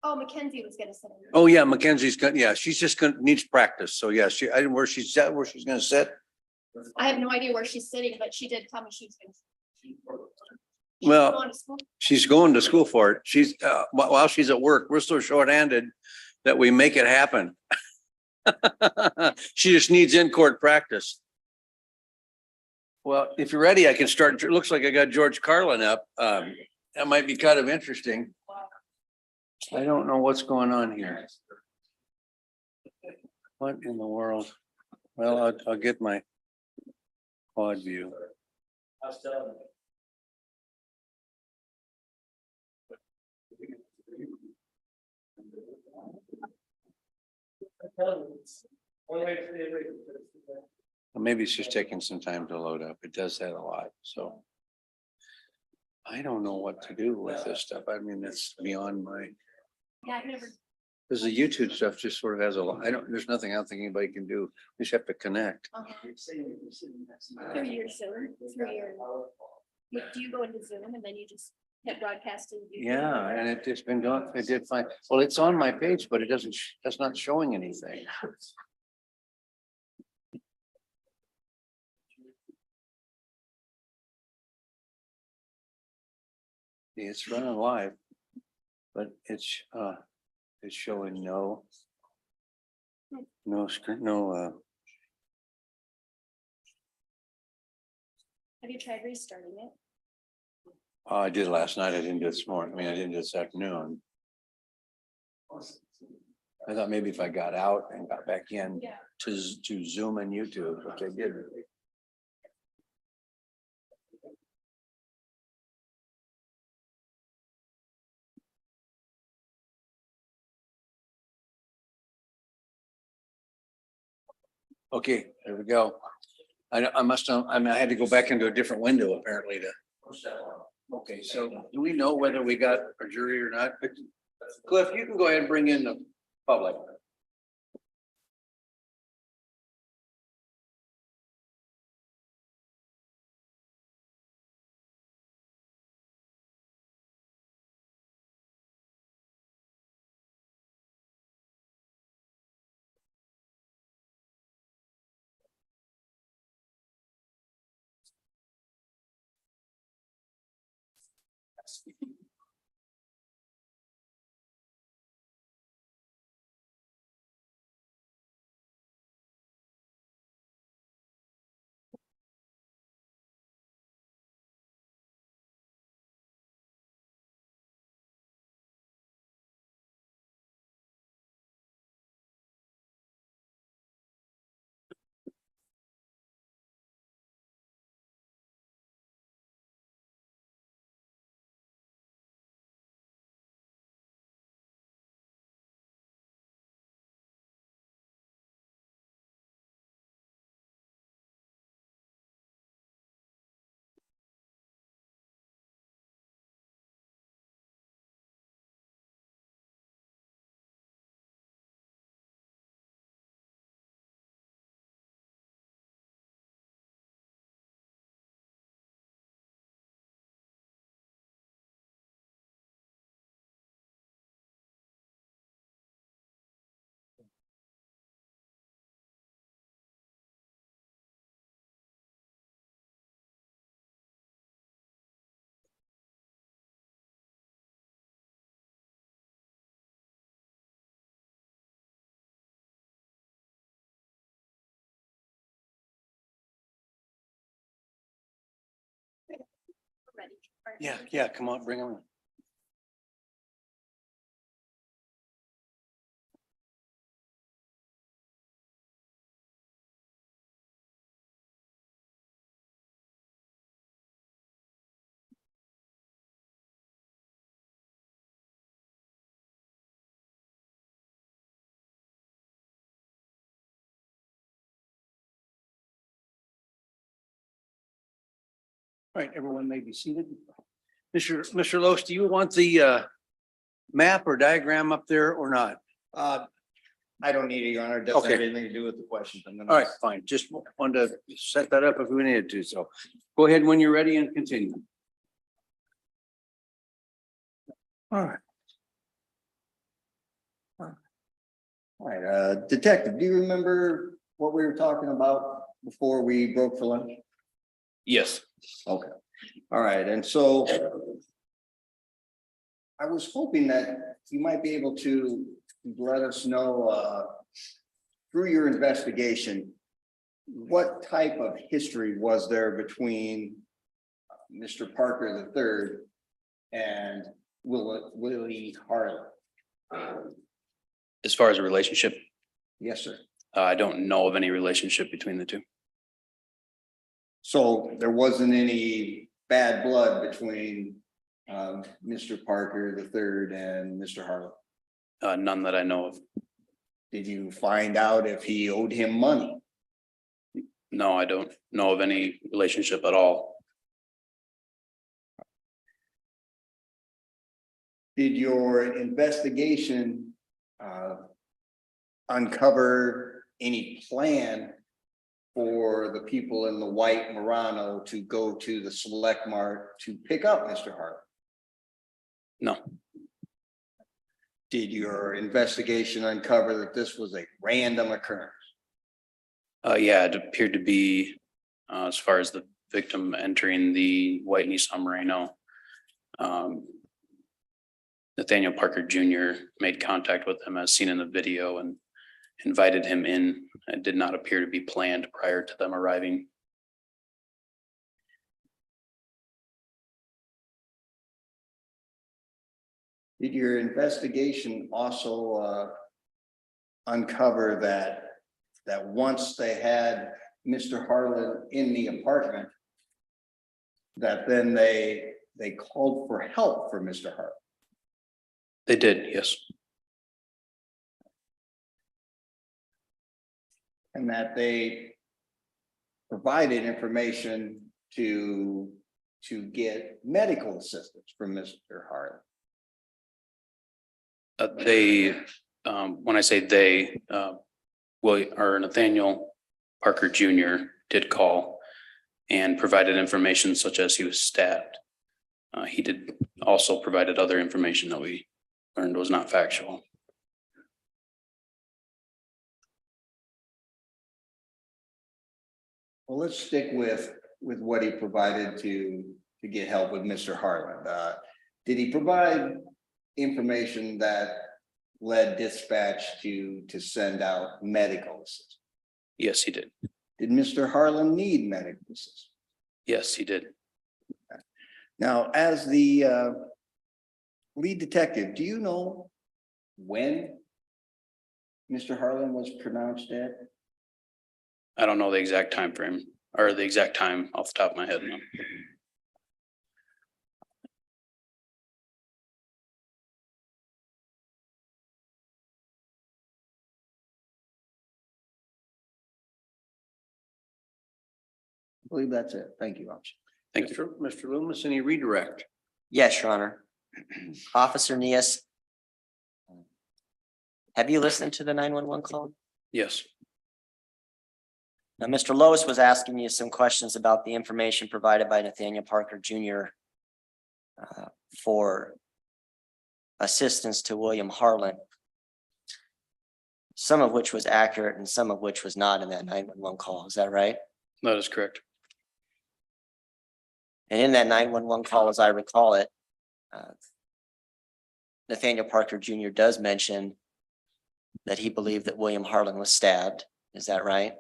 Oh, Mackenzie was gonna sit in. Oh, yeah, Mackenzie's gonna, yeah, she's just gonna, needs practice. So yeah, I didn't where she's at, where she's gonna sit. I have no idea where she's sitting, but she did tell me she's gonna. She's Well, going to school. she's going to school for it. She's, while she's at work, we're so shorthanded that we make it happen. She just needs in-court practice. Well, if you're ready, I can start. It looks like I got George Carlin up. That might be kind of interesting. I don't know what's going on here. What in the world? Well, I'll get my quad view. Maybe it's just taking some time to load up. It does that a lot, so. I don't know what to do with this stuff. I mean, it's beyond my, Yeah, I've never. because the YouTube stuff just sort of has a lot. There's nothing I don't think anybody can do. We just have to connect. Through your Zoom, through your. Do you go into Zoom and then you just hit broadcast? And Yeah, and it's been done. It did fine. Well, it's on my page, but it doesn't, that's not showing anything. It's running live, but it's showing no screen, no, Have you tried restarting it? I did last night. I didn't do it this morning. I mean, I didn't do it this afternoon. I thought maybe if I got out and got back in Yeah. to Zoom and YouTube, which I did. Okay, there we go. I must have, I mean, I had to go back into a different window apparently to. Okay, so do we know whether we got a jury or not? Cliff, you can go ahead and bring in the public. Ready. Yeah, come on, bring them in. All right, everyone may be seated. Mr. Los, do you want the map or diagram up there or not? I don't need it, Your Honor. It doesn't have Okay. anything to do with the questions. I'm gonna- All right, fine. Just wanted to set that up if we needed to. So go ahead when you're ready and continue. All right. All right, detective, do you remember what we were talking about before we broke for lunch? Yes, Okay, all right, and so I was hoping that you might be able to let us know, through your investigation, what type of history was there between Mr. Parker III and Willie Harlan? as far as a relationship, Yes, sir. I don't know of any relationship between the two. So there wasn't any bad blood between Mr. Parker III and Mr. Harlan? None that I know of. Did you find out if he owed him money? No, I don't know of any relationship at all. Did your investigation uncover any plan for the people in the white Murano to go to the Select Mart to pick up Mr. Harlan? No, Did your investigation uncover that this was a random occurrence? yeah, it appeared to be, as far as the victim entering the white Nissan Murano. Nathaniel Parker Jr. made contact with him as seen in the video and invited him in. It did not appear to be planned prior to them arriving. Did your investigation also uncover that once they had Mr. Harlan in the apartment, that then they called for help for Mr. Harlan? They did, yes. And that they provided information to get medical assistance from Mr. Harlan? When I say they, Nathaniel Parker Jr. did call and provided information such as he was stabbed. He did also provided other information that we learned was not factual. Well, let's stick with what he provided to get help with Mr. Harlan. Did he provide information that led dispatch to send out medical assistance? Yes, he did. Did Mr. Harlan need medical assistance? Yes, he did. Now, as the lead detective, do you know when Mr. Harlan was pronounced dead? I don't know the exact time frame or the exact time off the top of my head. No. I believe that's it. Thank you, Officer. Thank you. Mr. Loomis, any redirect? Yes, Your Honor. Officer Neas. Have you listened to the 911 call? Yes, Now, Mr. Lois was asking you some questions about the information provided by Nathaniel Parker Jr. For assistance to William Harlan. Some of which was accurate and some of which was not in that 911 call. Is that right? that is correct. And in that 911 call, as I recall it, Nathaniel Parker Jr. does mention that he believed that William Harlan was stabbed. Is that right?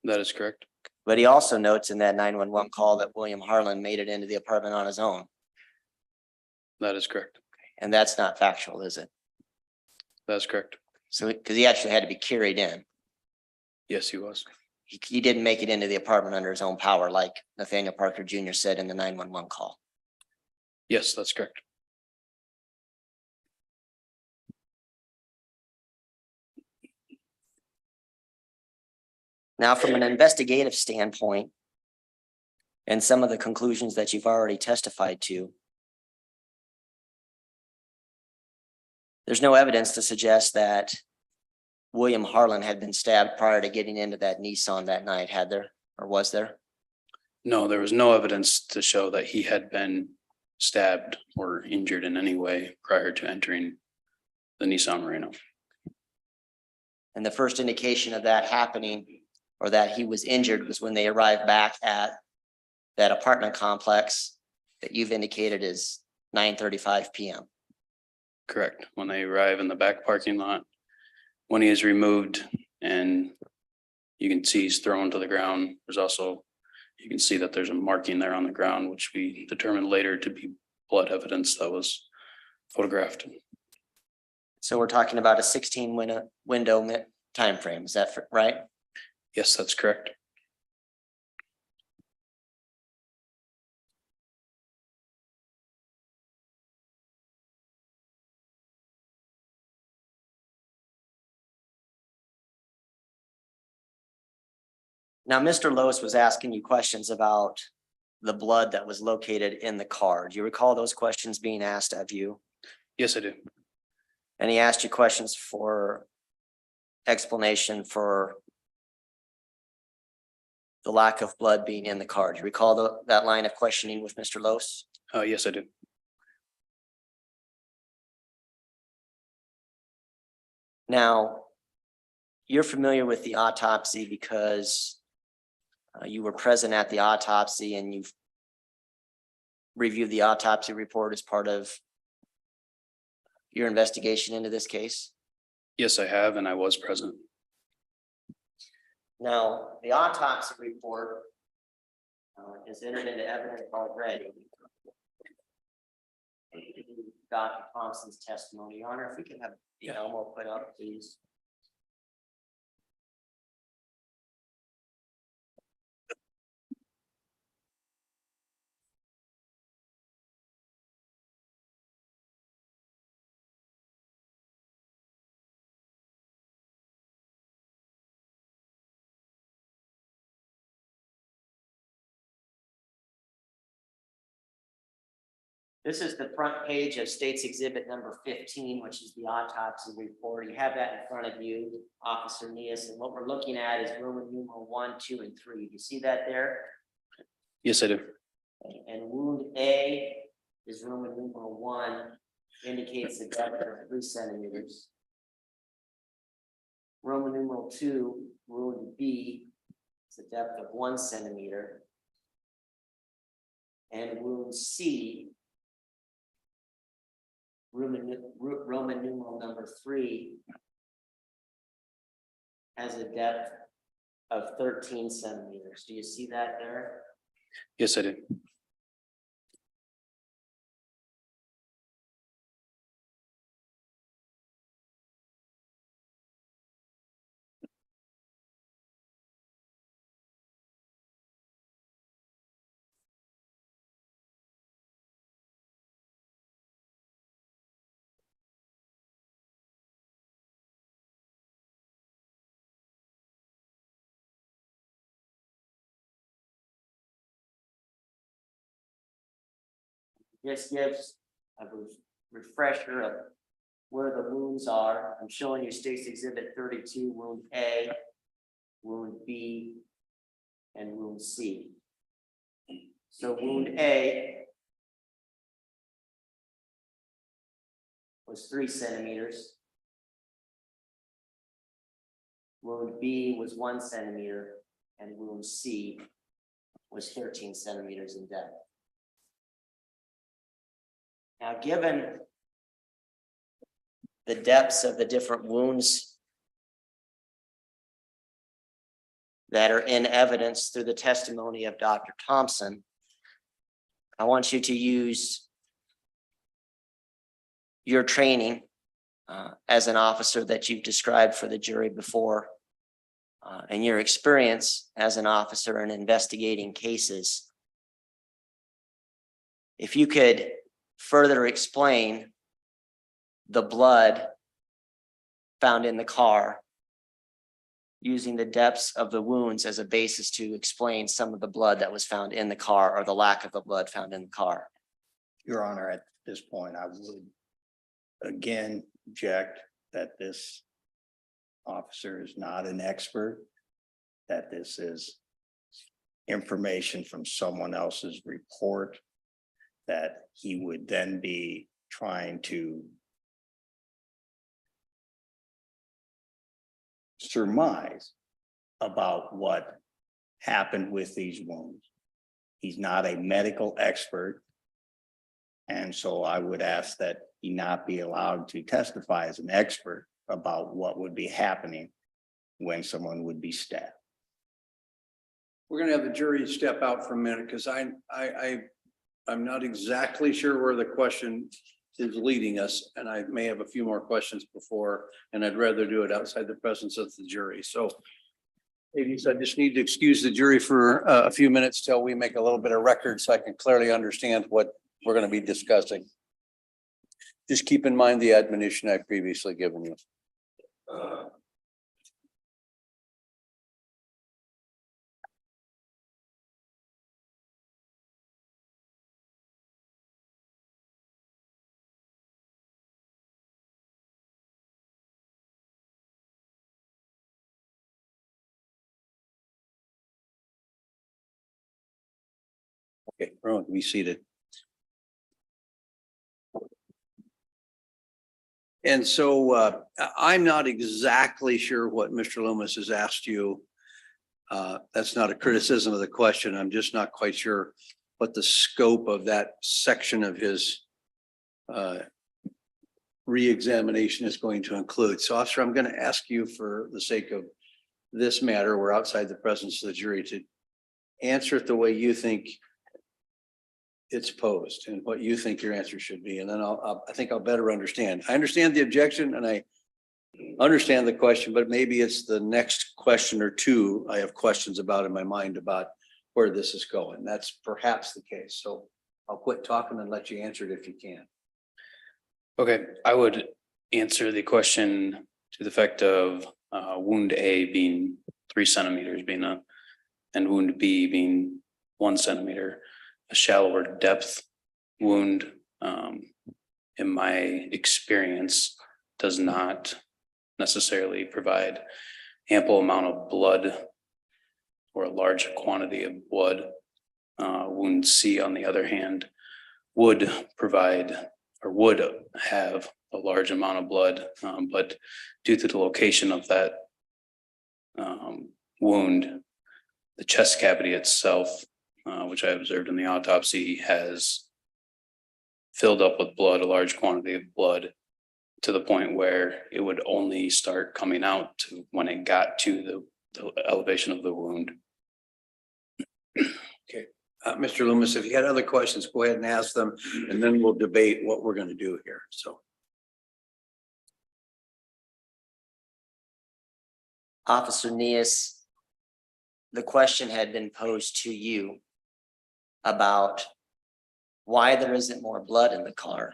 That is correct. But he also notes in that 911 call that William Harlan made it into the apartment on his own. That is correct. And that's not factual, is it? That is correct. So, because he actually had to be carried in. Yes, he was. He didn't make it into the apartment under his own power, like Nathaniel Parker Jr. said in the 911 call. Yes, that's correct. Now, from an investigative standpoint, and some of the conclusions that you've already testified to, there's no evidence to suggest that William Harlan had been stabbed prior to getting into that Nissan that night, had there, or was there? No, there was no evidence to show that he had been stabbed or injured in any way prior to entering the Nissan Murano. And the first indication of that happening or that he was injured was when they arrived back at that apartment complex that you've indicated is 9:35 PM. Correct. When they arrive in the back parking lot, when he is removed and you can see he's thrown to the ground. There's also, you can see that there's a marking there on the ground, which we determined later to be blood evidence that was photographed. So we're talking about a 16 window time frame. Is that right? Yes, that's correct. Now, Mr. Lois was asking you questions about the blood that was located in the car. Do you recall those questions being asked of you? Yes, I do. And he asked you questions for explanation for the lack of blood being in the car. Do you recall that line of questioning with Mr. Lois? Yes, I do. Now, you're familiar with the autopsy because you were present at the autopsy and you've reviewed the autopsy report as part of your investigation into this case. Yes, I have, and I was present. Now, the autopsy report is entered into evidence already. Dr. Thompson's testimony. Your Honor, if we could have the Elmo put up, please. This is the front page of State's Exhibit number 15, which is the autopsy report. You have that in front of you, Officer Neas, and what we're looking at is Roman numeral 1, 2, and 3. Do you see that there? Yes, I do. And wound A is Roman numeral 1, indicates a depth of 3 centimeters. Roman numeral 2, wound B, is a depth of 1 centimeter. And wound C, Roman numeral number 3, has a depth of 13 centimeters. Do you see that there? Yes, I do. This gives a refresher of where the wounds are. I'm showing you State's Exhibit 32, wound A, wound B, and wound C. So wound A was 3 centimeters. Wound B was 1 centimeter, and wound C was 13 centimeters in depth. Now, given the depths of the different wounds that are in evidence through the testimony of Dr. Thompson, I want you to use your training as an officer that you've described for the jury before, and your experience as an officer in investigating cases. If you could further explain the blood found in the car using the depths of the wounds as a basis to explain some of the blood that was found in the car or the lack of the blood found in the car. Your Honor, at this point, I would again object that this officer is not an expert, that this is information from someone else's report, that he would then be trying to surmise about what happened with these wounds. He's not a medical expert. And so I would ask that he not be allowed to testify as an expert about what would be happening when someone would be stabbed. We're gonna have the jury step out for a minute, because I'm not exactly sure where the question is leading us, and I may have a few more questions before, and I'd rather do it outside the presence of the jury. So ladies, I just need to excuse the jury for a few minutes till we make a little bit of record so I can clearly understand what we're gonna be discussing. Just keep in mind the admonition I've previously given you. Okay, everyone can be seated. And so I'm not exactly sure what Mr. Loomis has asked you. That's not a criticism of the question. I'm just not quite sure what the scope of that section of his re-examination is going to include. So officer, I'm going to ask you, for the sake of this matter, we're outside the presence of the jury, to answer it the way you think it's posed and what you think your answer should be. And then I think I'll better understand. I understand the objection and I understand the question, but maybe it's the next question or two I have questions about in my mind about where this is going. That's perhaps the case. So I'll quit talking and let you answer it if you can. Okay, I would answer the question to the effect of wound A being 3 centimeters and wound B being 1 centimeter. A shallower depth wound, in my experience, does not necessarily provide ample amount of blood or a large quantity of blood. Wound C, on the other hand, would provide or would have a large amount of blood, but due to the location of that wound, the chest cavity itself, which I observed in the autopsy, has filled up with blood, a large quantity of blood, to the point where it would only start coming out to when it got to the elevation of the wound. Okay, Mr. Loomis, if you had other questions, go ahead and ask them, and then we'll debate what we're going to do here. So. Officer Neas, the question had been posed to you about why there isn't more blood in the car,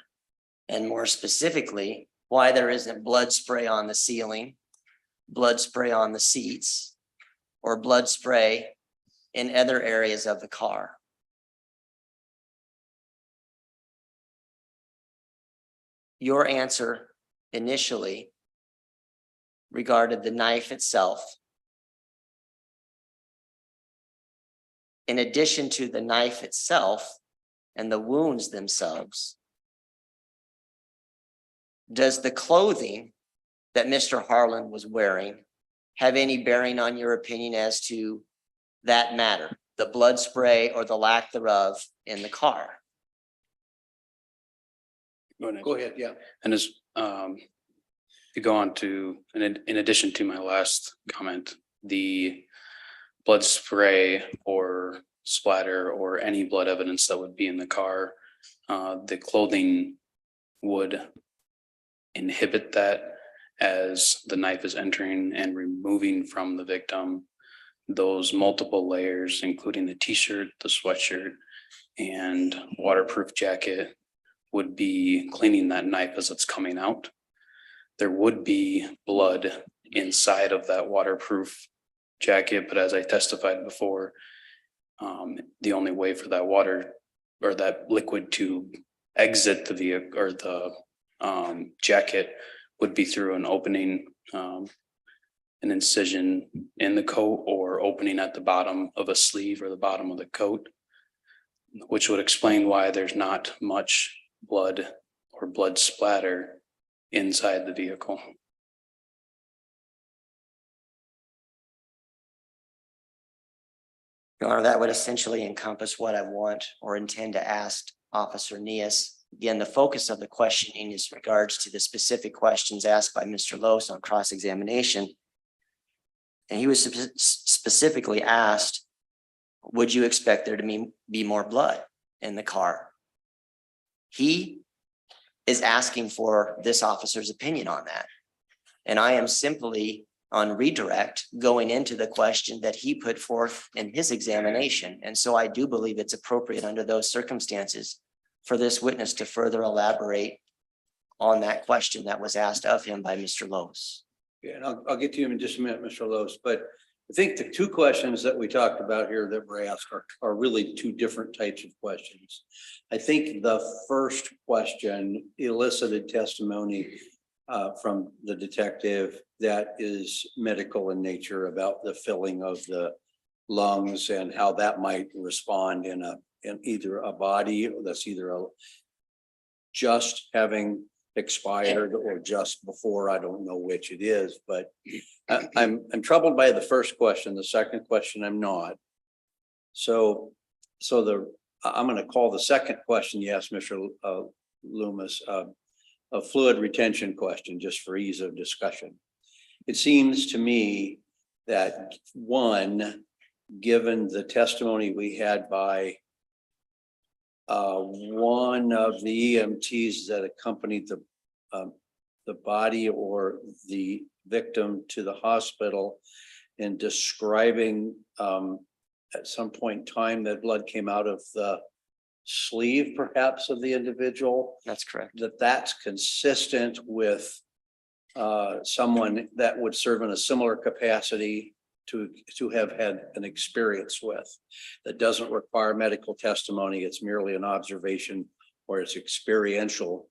and more specifically, why there isn't blood spray on the ceiling, blood spray on the seats, or blood spray in other areas of the car. Your answer initially regarded the knife itself. In addition to the knife itself and the wounds themselves, does the clothing that Mr. Harlan was wearing have any bearing on your opinion as to that matter, the blood spray or the lack thereof in the car? Go ahead, yeah. And as to go on to, in addition to my last comment, the blood spray or splatter or any blood evidence that would be in the car, the clothing would inhibit that, as the knife is entering and removing from the victim those multiple layers, including the t-shirt, the sweatshirt, and waterproof jacket, would be cleaning that knife as it's coming out. There would be blood inside of that waterproof jacket, but as I testified before, the only way for that water or that liquid to exit the vehicle or the jacket would be through an opening, an incision in the coat, or opening at the bottom of a sleeve or the bottom of the coat, which would explain why there's not much blood or blood splatter inside the vehicle. Your Honor, that would essentially encompass what I want or intend to ask Officer Neas. Again, the focus of the questioning is regards to the specific questions asked by Mr. Los on cross-examination. And he was specifically asked, would you expect there to be more blood in the car? He is asking for this officer's opinion on that. And I am simply on redirect going into the question that he put forth in his examination. And so I do believe it's appropriate under those circumstances for this witness to further elaborate on that question that was asked of him by Mr. Los. Yeah, and I'll get to you in just a minute, Mr. Los, but I think the two questions that we talked about here that were asked are really two different types of questions. I think the first question elicited testimony from the detective that is medical in nature about the filling of the lungs and how that might respond in either a body that's either just having expired or just before. I don't know which it is, but I'm troubled by the first question. The second question, I'm not. So I'm going to call the second question you asked, Mr. Loomis, a fluid retention question, just for ease of discussion. It seems to me that one, given the testimony we had by one of the EMTs that accompanied the body or the victim to the hospital and describing at some point in time that blood came out of the sleeve perhaps of the individual. That's correct. That's consistent with someone that would serve in a similar capacity to have had an experience with. That doesn't require medical testimony. It's merely an observation or it's experiential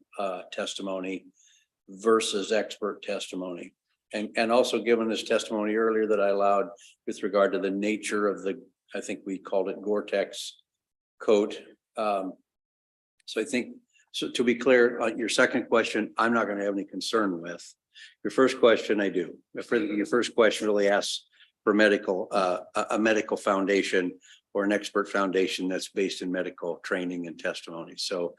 testimony versus expert testimony. And also given this testimony earlier that I allowed with regard to the nature of the, I think we called it Gore-Tex coat. So I think, so to be clear, your second question, I'm not going to have any concern with. Your first question, I do. Your first question really asks for medical, a medical foundation or an expert foundation that's based in medical training and testimony. So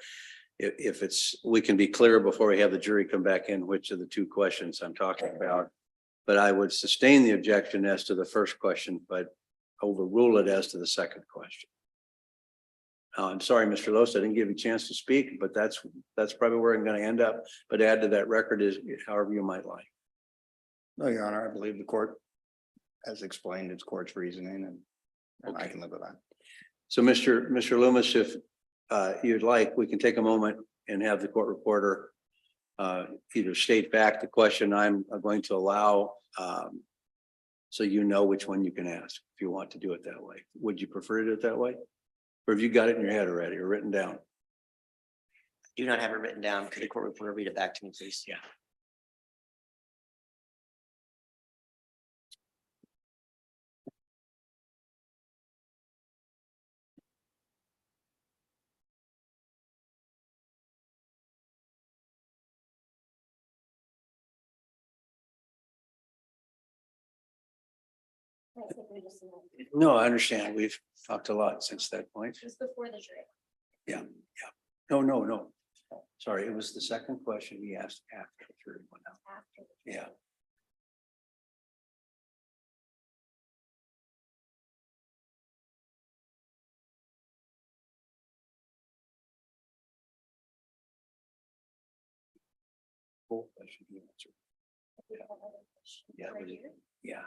if it's, we can be clear before we have the jury come back in which of the two questions I'm talking about. But I would sustain the objection as to the first question, but overrule it as to the second question. I'm sorry, Mr. Los, I didn't give you a chance to speak, but that's probably where I'm going to end up. But add to that record is however you might like. No, Your Honor, I believe the court has explained its court's reasoning and I Okay. can live with that. So Mr. Loomis, if you'd like, we can take a moment and have the court reporter either state back the question I'm going to allow so you know which one you can ask if you want to do it that way. Would you prefer to do it that way? Or have you got it in your head already or written down? Do not have it written down. Could the court reporter read it back to me, please? Yeah. No, I understand. We've talked a lot since that point. Just before the jury. No. Sorry, it was the second question he asked after the jury went out. After. Yeah. Full question he answered. Yeah, Right but it- here. Yeah.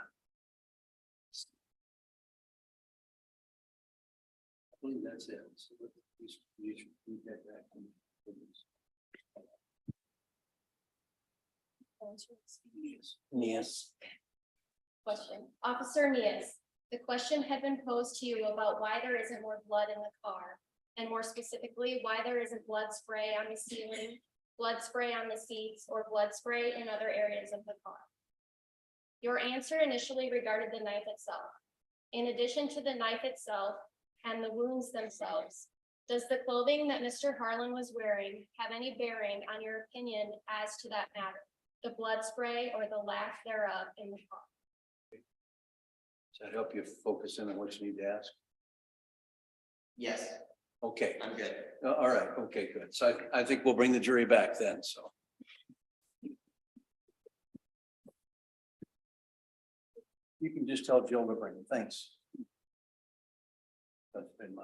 I believe that's it. So please read that back to me, please. Yes. Question. Officer Neas, the question had been posed to you about why there isn't more blood in the car. And more specifically, why there isn't blood spray on the ceiling, blood spray on the seats, or blood spray in other areas of the car. Your answer initially regarded the knife itself. In addition to the knife itself and the wounds themselves, does the clothing that Mr. Harlan was wearing have any bearing on your opinion as to that matter? The blood spray or the lack thereof in the car? Does that help you focus in on what you need to ask? Yes, Okay, I'm good. all right, okay, good. So I think we'll bring the jury back then, so. You can just tell Jill to bring it, thanks. That's been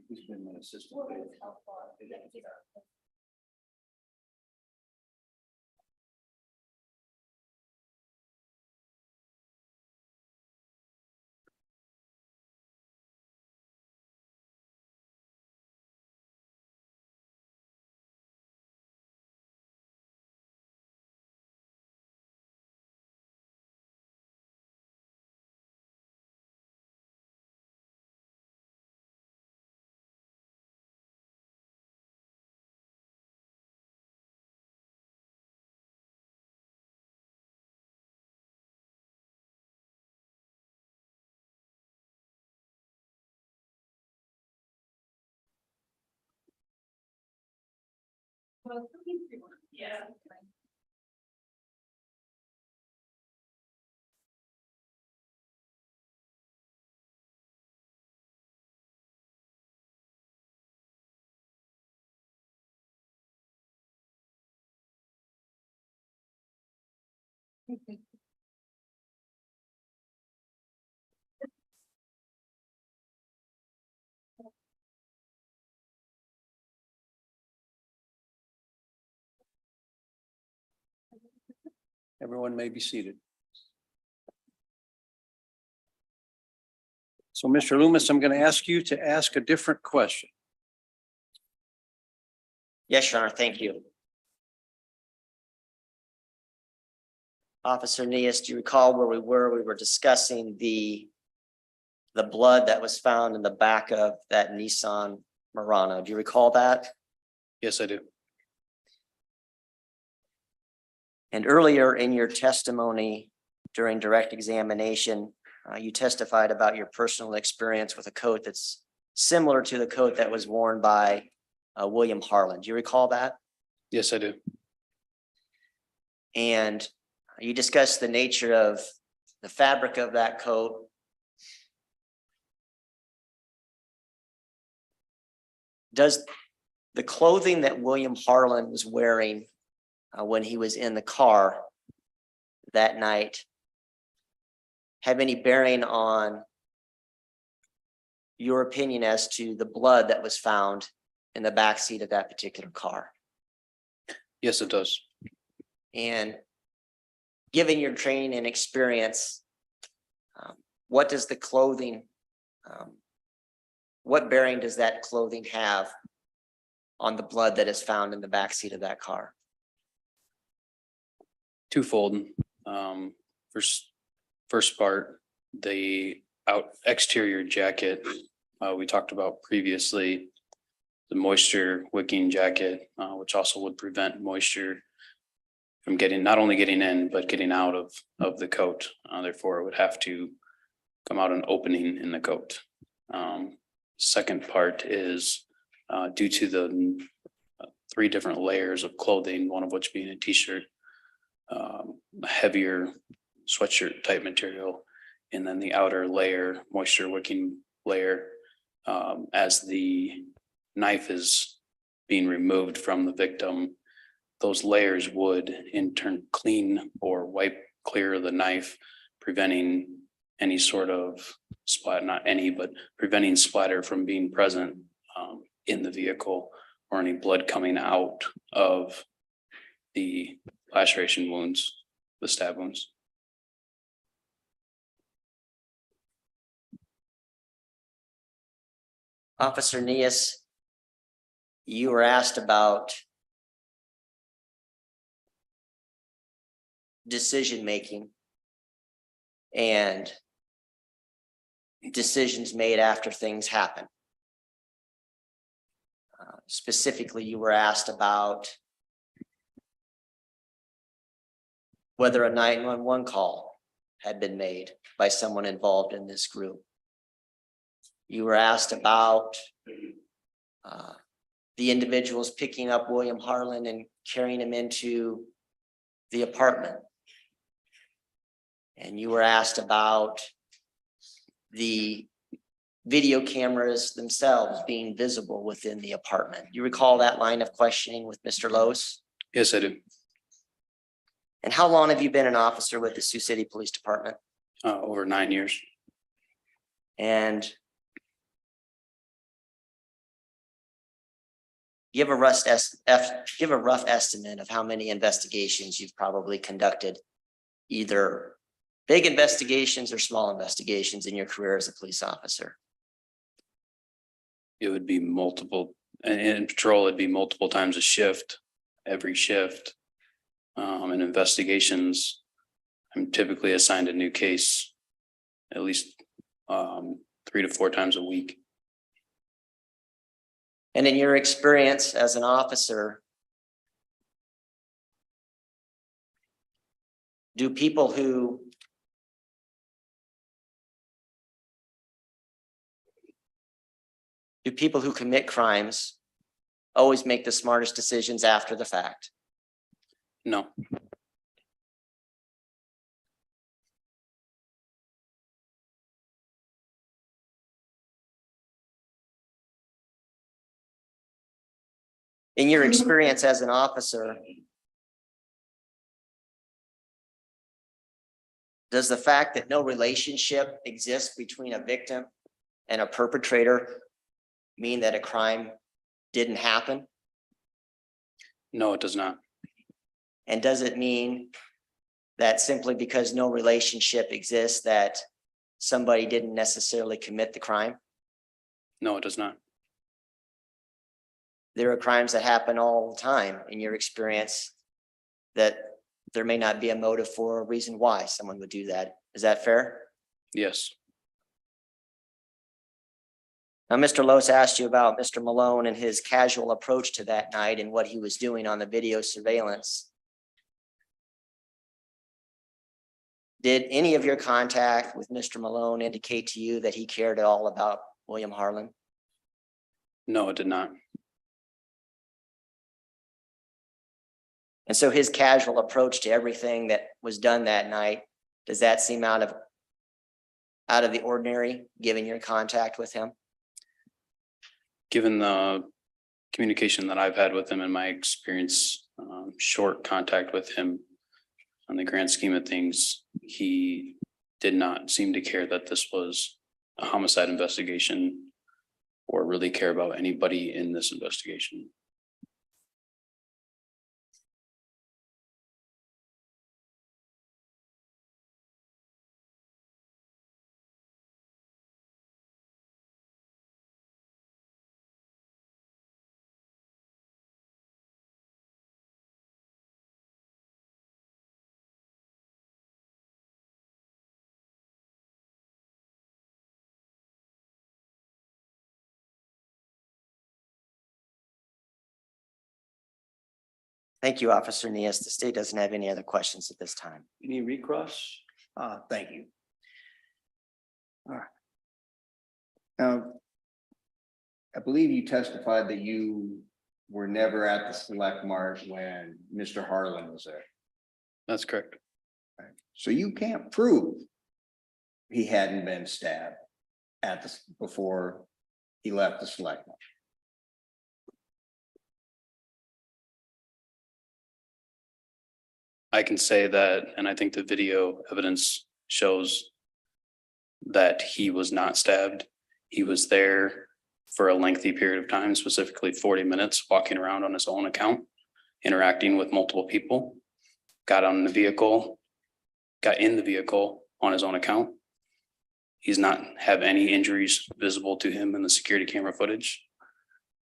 he's been my assistant. Yeah. Everyone may be seated. So, Mr. Loomis, I'm going to ask you to ask a different question. Yes, Your Honor, thank you. Officer Neas, do you recall where we were? We were discussing the blood that was found in the back of that Nissan Murano. Do you recall that? Yes, I do. And earlier in your testimony during direct examination, you testified about your personal experience with a coat that's similar to the coat that was worn by William Harlan. Do you recall that? Yes, I do. And you discussed the nature of the fabric of that coat. Does the clothing that William Harlan was wearing when he was in the car that night have any bearing on your opinion as to the blood that was found in the backseat of that particular car? Yes, it does. And given your training and experience, what does the clothing, what bearing does that clothing have on the blood that is found in the backseat of that car? Twofold. First part, the exterior jacket, we talked about previously, the moisture wicking jacket, which also would prevent moisture from not only getting in, but getting out of the coat. Therefore, it would have to come out an opening in the coat. Second part is due to the 3 different layers of clothing, one of which being a t-shirt, heavier sweatshirt type material, and then the outer layer, moisture wicking layer, as the knife is being removed from the victim, those layers would in turn clean or wipe clear the knife, preventing any sort of not any, but preventing splatter from being present in the vehicle, or any blood coming out of the laceration wounds, the stab wounds. Officer Neas, you were asked about decision-making and decisions made after things happen. Specifically, you were asked about whether a 911 call had been made by someone involved in this group. You were asked about the individuals picking up William Harlan and carrying him into the apartment. And you were asked about the video cameras themselves being visible within the apartment. You recall that line of questioning with Mr. Lowe's? Yes, I do. And how long have you been an officer with the Sioux City Police Department? Over 9 years. And give a rough estimate of how many investigations you've probably conducted, either big investigations or small investigations in your career as a police officer. It would be multiple, and in patrol, it'd be multiple times a shift, every shift. And investigations, I'm typically assigned a new case at least 3 to 4 times a week. And in your experience as an officer, do people who commit crimes always make the smartest decisions after the fact? No, In your experience as an officer, does the fact that no relationship exists between a victim and a perpetrator mean that a crime didn't happen? no, it does not. And does it mean that simply because no relationship exists, that somebody didn't necessarily commit the crime? No, it does not. There are crimes that happen all the time in your experience that there may not be a motive for a reason why someone would do that. Is that fair? Yes, Now, Mr. Lowe's asked you about Mr. Malone and his casual approach to that night and what he was doing on the video surveillance. Did any of your contact with Mr. Malone indicate to you that he cared at all about William Harlan? no, it did not. And so his casual approach to everything that was done that night, does that seem out of the ordinary, given your contact with him? Given the communication that I've had with him and my experience, short contact with him, on the grand scheme of things, he did not seem to care that this was a homicide investigation or really care about anybody in this investigation. Thank you, Officer Nias. The state doesn't have any other questions at this time. Any recross? Thank you. All right. Now, I believe you testified that you were never at the Select Mart when Mr. Harlan was there. That's correct. So you can't prove he hadn't been stabbed at the, before he left the Select Mart. I can say that, and I think the video evidence shows that he was not stabbed. He was there for a lengthy period of time, specifically 40 minutes, walking around on his own account, interacting with multiple people, got in the vehicle on his own account. He's not have any injuries visible to him in the security camera footage.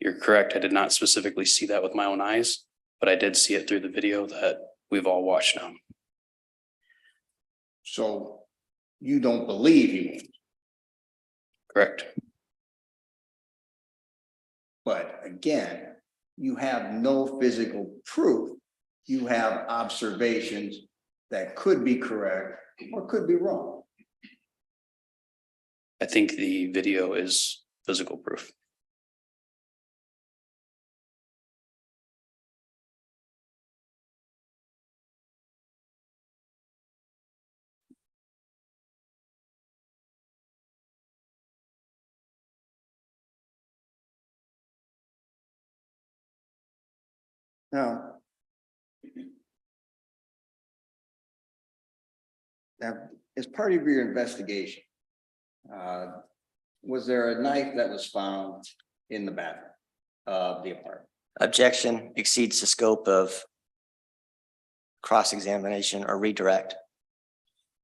You're correct. I did not specifically see that with my own eyes, but I did see it through the video that we've all watched now. So you don't believe he was, Correct. but again, you have no physical proof. You have observations that could be correct or could be wrong. I think the video is physical proof. Now. Now, as part of your investigation, was there a knife that was found in the bathroom of the apartment? Objection exceeds the scope of cross-examination or redirect.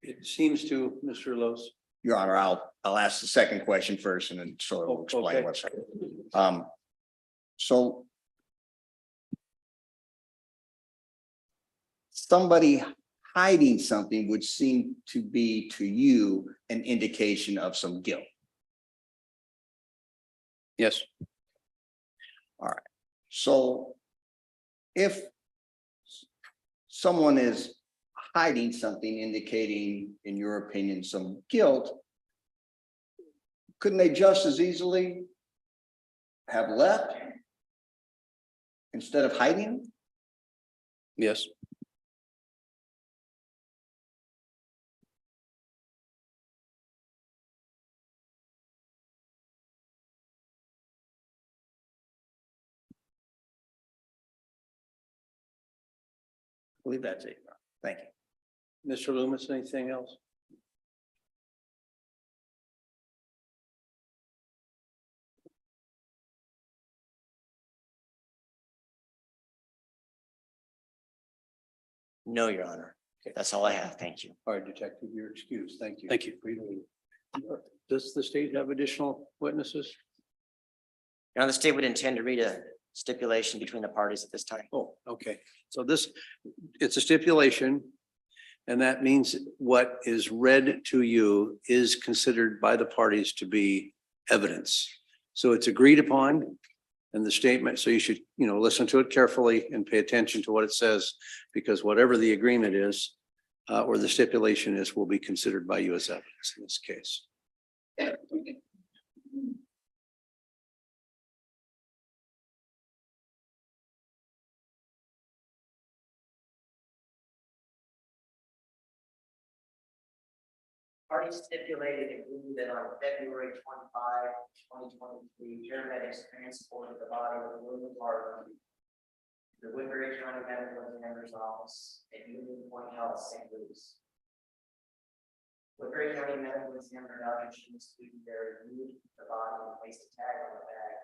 It seems to, Mr. Los. Your Honor, I'll ask the second question first and then sort of explain Okay. what's. So. Somebody hiding something would seem to be to you an indication of some guilt. Yes, So if someone is hiding something indicating, in your opinion, some guilt, couldn't they just as easily have left instead of hiding? yes, I believe that's it. Thank you. Mr. Loomis, anything else? No, Your Honor. That's all I have. Thank you. All right, Detective, you're excused. Thank you. Thank you. For your leave. Does the state have additional witnesses? Your Honor, the state would intend to read a stipulation between the parties at this time. Oh, okay. So this, it's a stipulation. And that means what is read to you is considered by the parties to be evidence. So it's agreed upon and the statement, so you should, listen to it carefully and pay attention to what it says, because whatever the agreement is, or the stipulation is, will be considered by you as evidence in this case. Parties stipulated and agreed that on February 25, 2023, paramedics transported the body of William Harvey to the Woodbury County Medical Examiner's Office at Union Point Health, St. Louis. Woodbury County Medical Examiner Dr. James Gutenberg reviewed the body and placed a tag on the bag,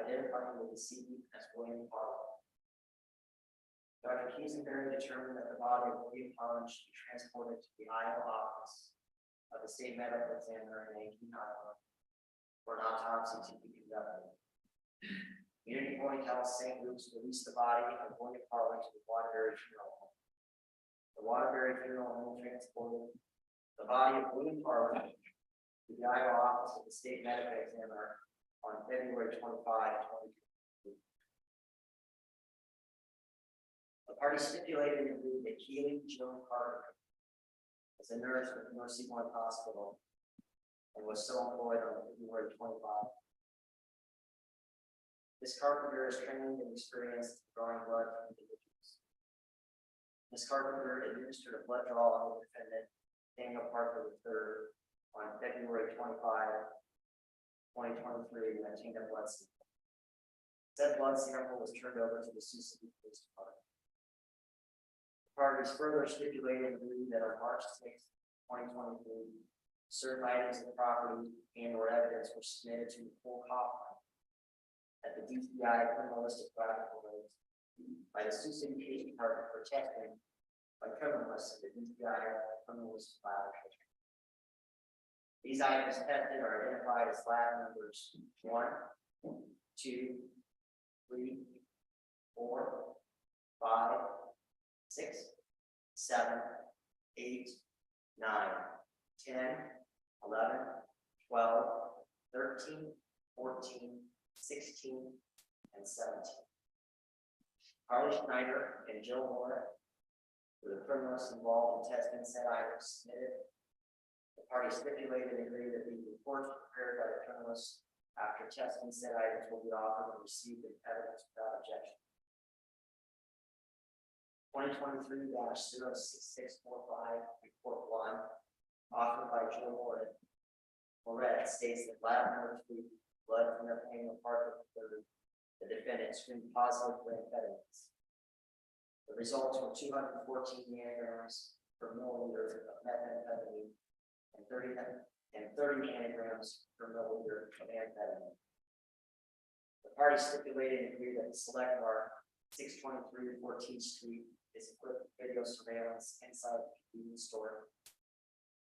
identifying the decedent as William Harvey. Dr. Gutenberg determined that the body of William Harvey should be transported to the Iowa office of the state medical examiner in Aiken, Iowa, for an autopsy to be conducted. Unity Point Health St. Luke's released the body of William Harlan to the Waterbury Funeral Home. The Waterbury Funeral Home transported the body of William Harlan to the Iowa office of the state medical examiner on February 25, 2023. The party stipulated and agreed that Keely Joan Carter as a nurse with Mercy One Hospital and was so employed on February 25. Ms. Carpenter is trained and experienced in drawing blood from individuals. Ms. Carpenter administered a blood draw on the defendant, Daniel Parker III, on February 25, 2023, and obtained a blood sample. Said blood sample was turned over to the Sioux City Police Department. Parties further stipulated and agreed that on March 6, 2023, certain items of property and or evidence were submitted to Nicole Hoffman at the DCI criminalistic laboratory by the Sioux City Police Department for testing by criminalists at the DCI criminalistic laboratory. These items tested are identified as lab numbers 1, 2, 3, 4, 5, 6, 7, 8, 9, 10, 11, 12, 13, 14, 16, and 17. Carly Schneider and Jill Moore were the criminalists involved in testing said items submitted. The party stipulated and agreed that the reports prepared by the criminalists after testing said items will be offered and received as evidence without objection. 2023-06645, Report 1, authored by Joe Moret, states that lab number 3, blood from the Daniel Parker III, the defendant, screened positive for amphetamines. The results were 214 nanograms per milliliter of methamphetamine and 30 nanograms per milliliter of amphetamine. The parties stipulated and agreed that the select bar 623 14th Street is equipped with video surveillance inside the convenience store.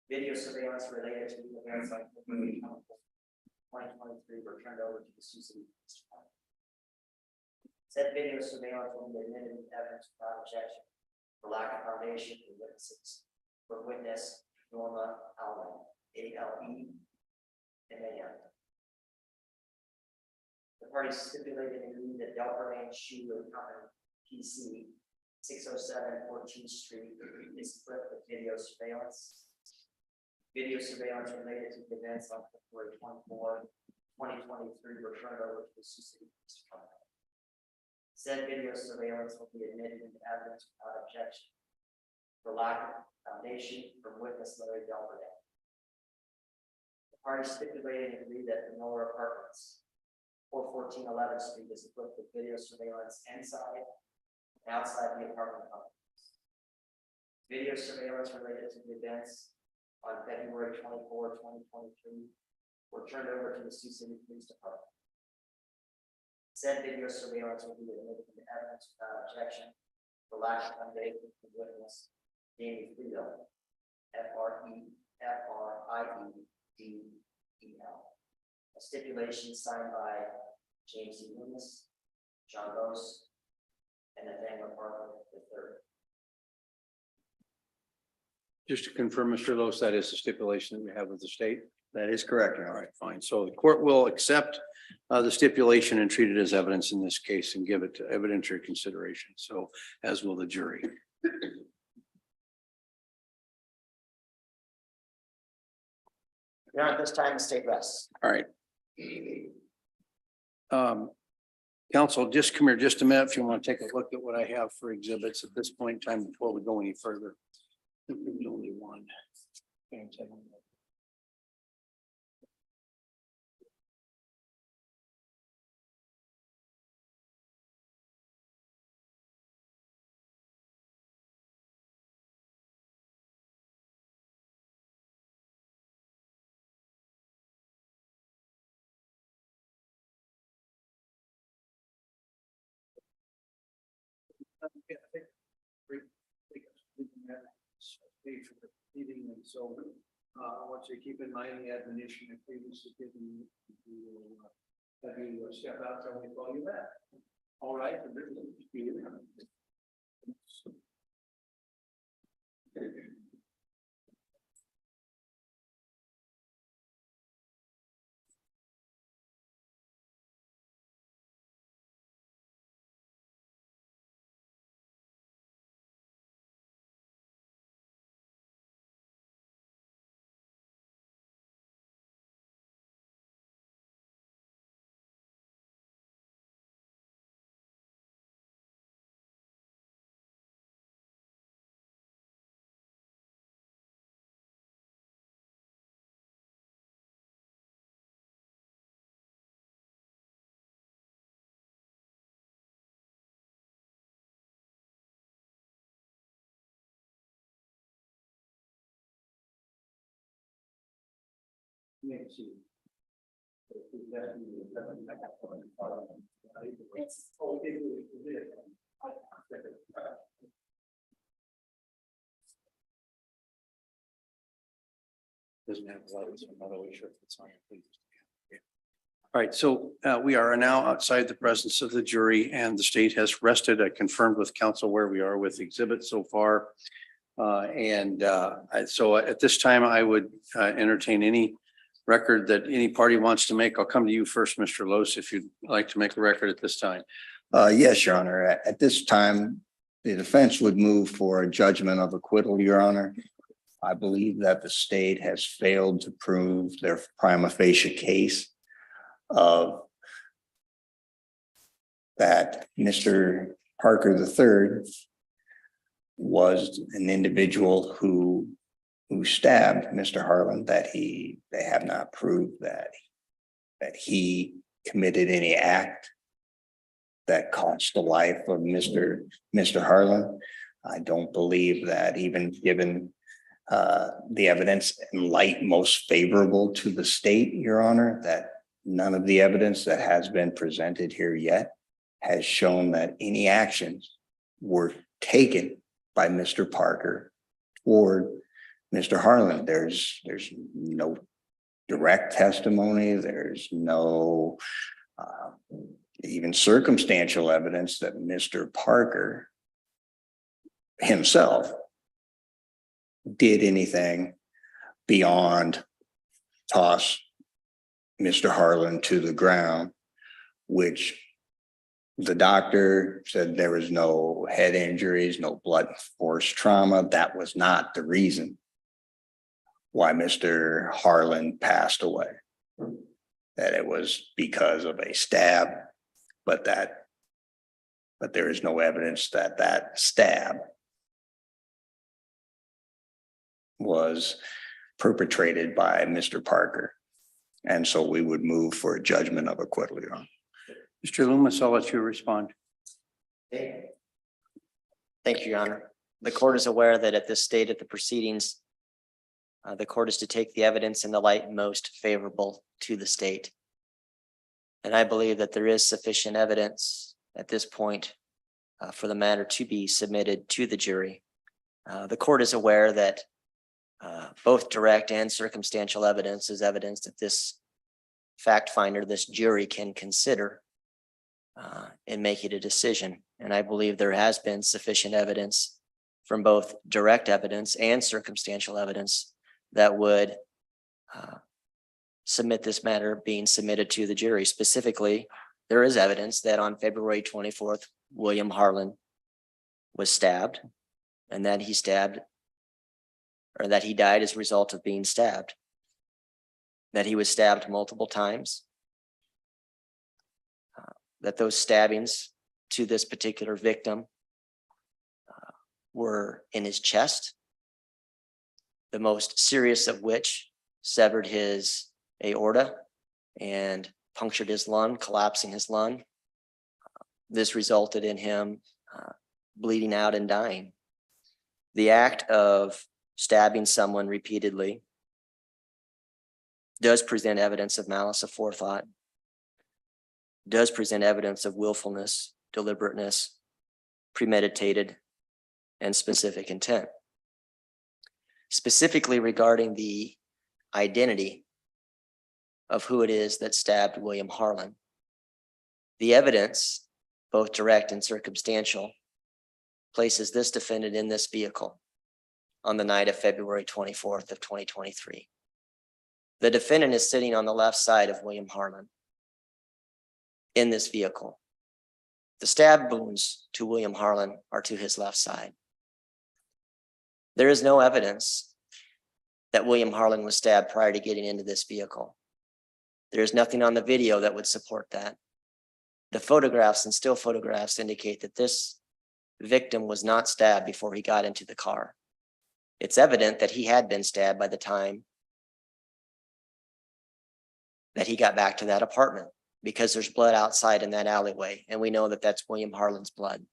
Video surveillance related to the events like 2023 were turned over to the Sioux City Police Department. Said video surveillance will be admitted into evidence without objection for lack of foundation for witnesses. For witness Norma Allen, ALE-MAN. The parties stipulated and agreed that Delaware Shoe Company PC 607 14th Street is equipped with video surveillance. Video surveillance related to the events on February 24, 2023 were turned over to the Sioux City Police Department. Said video surveillance will be admitted into evidence without objection for lack of foundation from witness Larry Delaware. The parties stipulated and agreed that the Miller Apartments 414 11th Street is equipped with video surveillance inside and outside the apartment complex. Video surveillance related to the events on February 24, 2023 were turned over to the Sioux City Police Department. Said video surveillance will be admitted into evidence without objection for lack of foundation from witness Jamie Friedel, FRIEDEL. A stipulation signed by James E. Loomis, John Rose, and Nathaniel Parker III. Just to confirm, Mr. Los, that is the stipulation that we have with the state. That is correct, Your All Honor. right, fine. So the court will accept the stipulation and treat it as evidence in this case and give it to evidentiary consideration. So as will the jury. Your Honor, at this time, the state rests. All right. Counsel, just come here just a minute if you want to take a look at what I have for exhibits at this point in time before we go any further. I think there's only one. And so I want you to keep in mind the admonition I previously given you. Have you step out there when we call you back. All right. Doesn't have lights. I'm not always sure if it's on. All right, so we are now outside the presence of the jury and the state has rested. I confirmed with counsel where we are with exhibits so far. So at this time, I would entertain any record that any party wants to make. I'll come to you first, Mr. Los, if you'd like to make a record at this time. Yes, Your Honor. At this time, the defense would move for a judgment of acquittal, Your Honor. I believe that the state has failed to prove their prima facie case of that Mr. Parker III was an individual who stabbed Mr. Harlan, that they have not proved that he committed any act that cost the life of Mr. Harlan. I don't believe that even given the evidence in light most favorable to the state, Your Honor, that none of the evidence that has been presented here yet has shown that any actions were taken by Mr. Parker toward Mr. Harlan. There's no direct testimony. There's no even circumstantial evidence that Mr. Parker himself did anything beyond toss Mr. Harlan to the ground, which the doctor said there was no head injuries, no blunt force trauma. That was not the reason why Mr. Harlan passed away. That it was because of a stab, but there is no evidence that that stab was perpetrated by Mr. Parker. And so we would move for a judgment of acquittal, Your Honor. Mr. Loomis, I'll let you respond. Thank you, Your Honor. The court is aware that at this state of the proceedings, the court is to take the evidence in the light most favorable to the state. And I believe that there is sufficient evidence at this point for the matter to be submitted to the jury. The court is aware that both direct and circumstantial evidence is evidence that this fact finder, this jury, can consider in making a decision. And I believe there has been sufficient evidence from both direct evidence and circumstantial evidence that would submit this matter being submitted to the jury. Specifically, there is evidence that on February 24th, William Harlan was stabbed, and that he died as a result of being stabbed, that he was stabbed multiple times, that those stabbings to this particular victim were in his chest, the most serious of which severed his aorta and punctured his lung, collapsing his lung. This resulted in him bleeding out and dying. The act of stabbing someone repeatedly does present evidence of malice aforethought, does present evidence of willfulness, deliberateness, premeditated, and specific intent. Specifically regarding the identity of who it is that stabbed William Harlan, the evidence, both direct and circumstantial, places this defendant in this vehicle on the night of February 24th of 2023. The defendant is sitting on the left side of William Harlan in this vehicle. The stab wounds to William Harlan are to his left side. There is no evidence that William Harlan was stabbed prior to getting into this vehicle. There is nothing on the video that would support that. The photographs and still photographs indicate that this victim was not stabbed before he got into the car. It's evident that he had been stabbed by the time that he got back to that apartment, because there's blood outside in that alleyway, and we know that that's William Harlan's blood.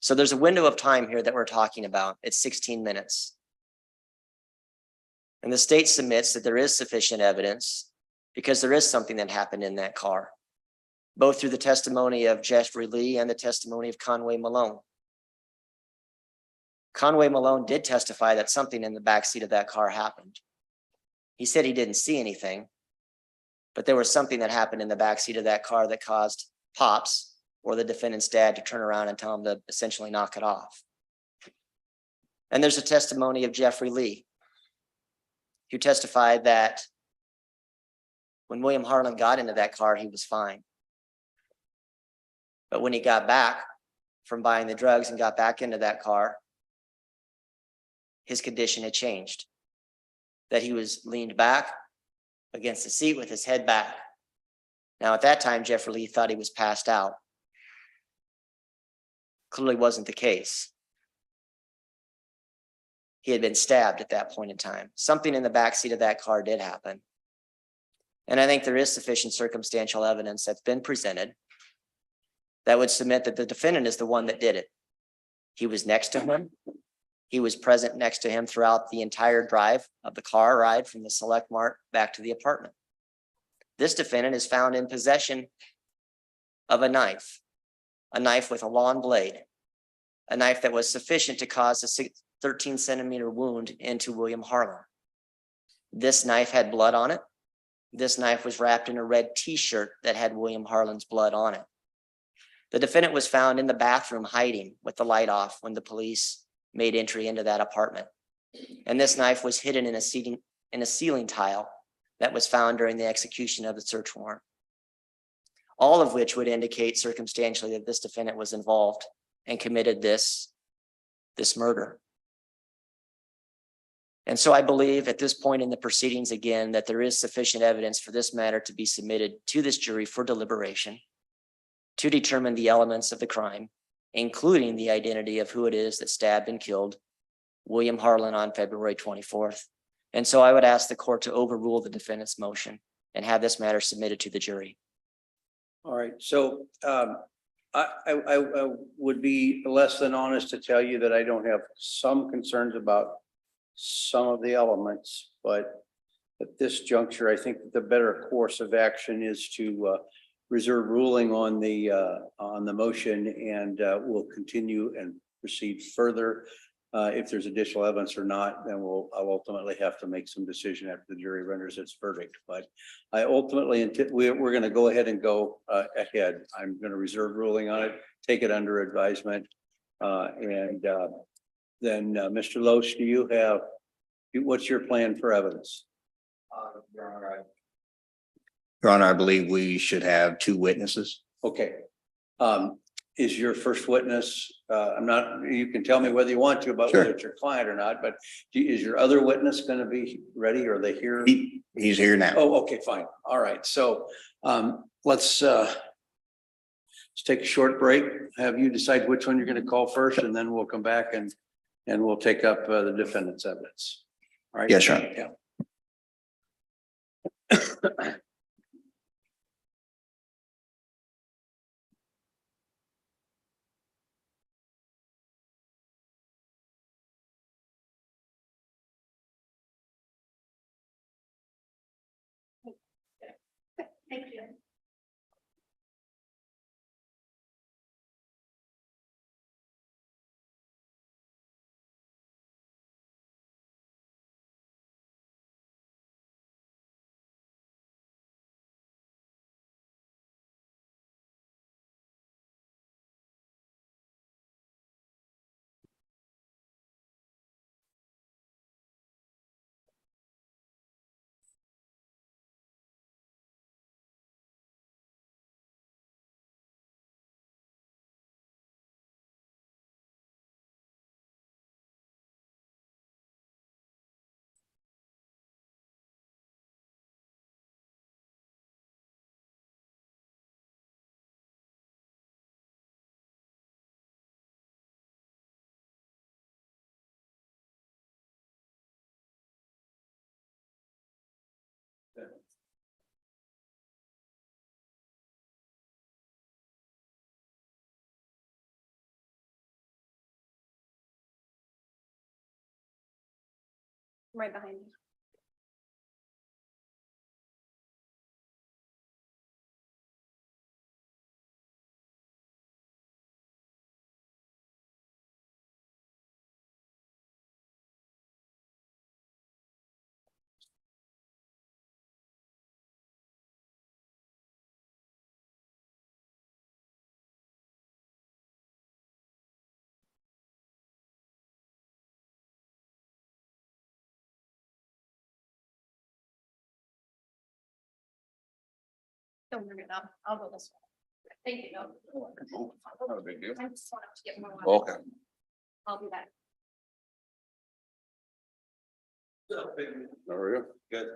So there's a window of time here that we're talking about. It's 16 minutes. And the state submits that there is sufficient evidence because there is something that happened in that car, both through the testimony of Jeffrey Lee and the testimony of Conway Malone. Conway Malone did testify that something in the backseat of that car happened. He said he didn't see anything, but there was something that happened in the backseat of that car that caused Pops or the defendant's dad to turn around and tell him to essentially knock it off. And there's a testimony of Jeffrey Lee, who testified that when William Harlan got into that car, he was fine. But when he got back from buying the drugs and got back into that car, his condition had changed. That he was leaned back against the seat with his head back. Now, at that time, Jeffrey Lee thought he was passed out. Clearly wasn't the case. He had been stabbed at that point in time. Something in the backseat of that car did happen. And I think there is sufficient circumstantial evidence that's been presented that would submit that the defendant is the one that did it. He was next to him. He was present next to him throughout the entire drive of the car ride from the Select Mart back to the apartment. This defendant is found in possession of a knife with a long blade, a knife that was sufficient to cause a 13-centimeter wound into William Harlan. This knife had blood on it. This knife was wrapped in a red T-shirt that had William Harlan's blood on it. The defendant was found in the bathroom hiding with the light off when the police made entry into that apartment. And this knife was hidden in a ceiling tile that was found during the execution of the search warrant. All of which would indicate circumstantially that this defendant was involved and committed this murder. And so I believe at this point in the proceedings, again, that there is sufficient evidence for this matter to be submitted to this jury for deliberation to determine the elements of the crime, including the identity of who it is that stabbed and killed William Harlan on February 24th. And so I would ask the court to overrule the defendant's motion and have this matter submitted to the jury. All right, so I would be less than honest to tell you that I don't have some concerns about some of the elements, but at this juncture, I think the better course of action is to reserve ruling on the motion, and we'll continue and proceed further. If there's additional evidence or not, then I'll ultimately have to make some decision after the jury renders its verdict. But I ultimately, we're going to go ahead and go ahead. I'm going to reserve ruling on it, take it under advisement. And then Mr. Loesch, do you have, what's your plan for evidence? Your Honor, I believe we should have 2 witnesses. Okay. Is your first witness, you can tell me whether you want to about Sure. whether it's your client or not, but is your other witness going to be ready? Or are they here? He's here now. Oh, okay, fine. All right. So let's take a short break. Have you decide which one you're going to call first, and then we'll come back and we'll take up the defendant's evidence. All right. Yes, Your Honor. Yeah. Thank you. Right behind you. Don't bring it up. I'll go this way. Thank you. No. Not a big deal. I just wanted to get more. water. Okay. I'll be back. There we go. Good.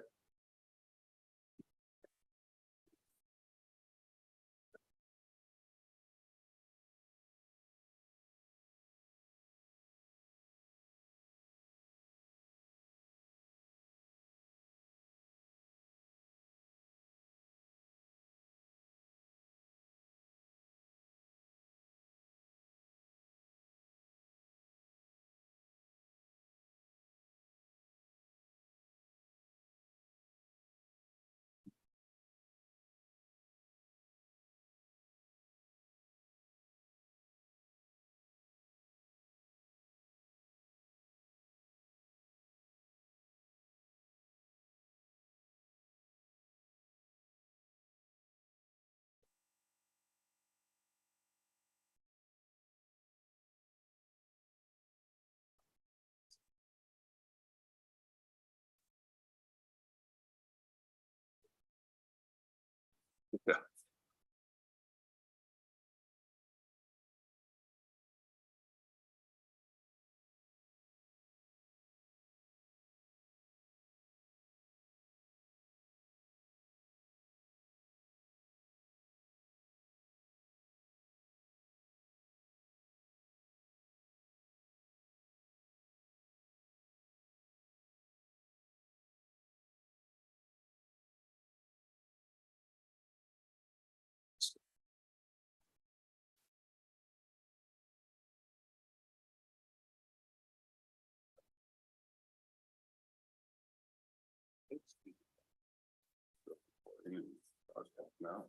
No.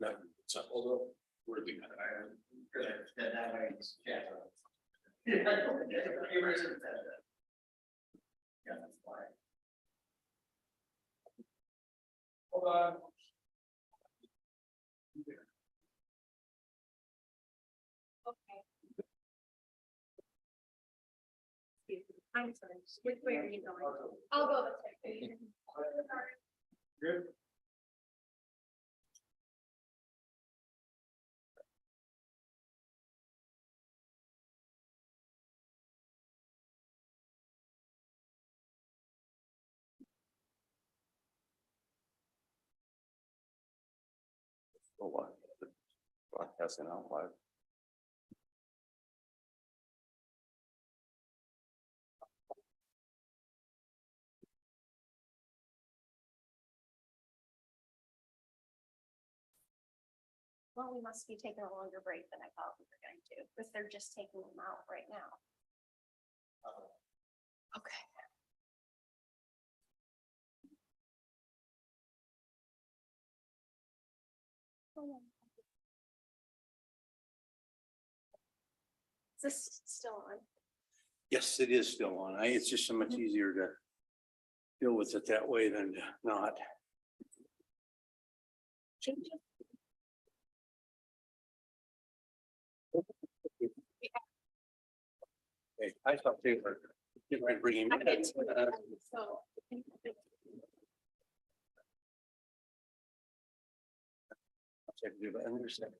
No, it's not, although we're the. Hold on. Okay. I'm sorry, which way are you going? I'll go this way. Good. For what? Broadcasting out live. Well, we must be taking a longer break than I thought we were going to, because they're just taking them out right now. Okay. Is this still on? Yes, it is still on. It's just so much easier to deal with it that way than to not. Change it. Okay, I thought they were getting ready to bring him I in. did too, so. I understand.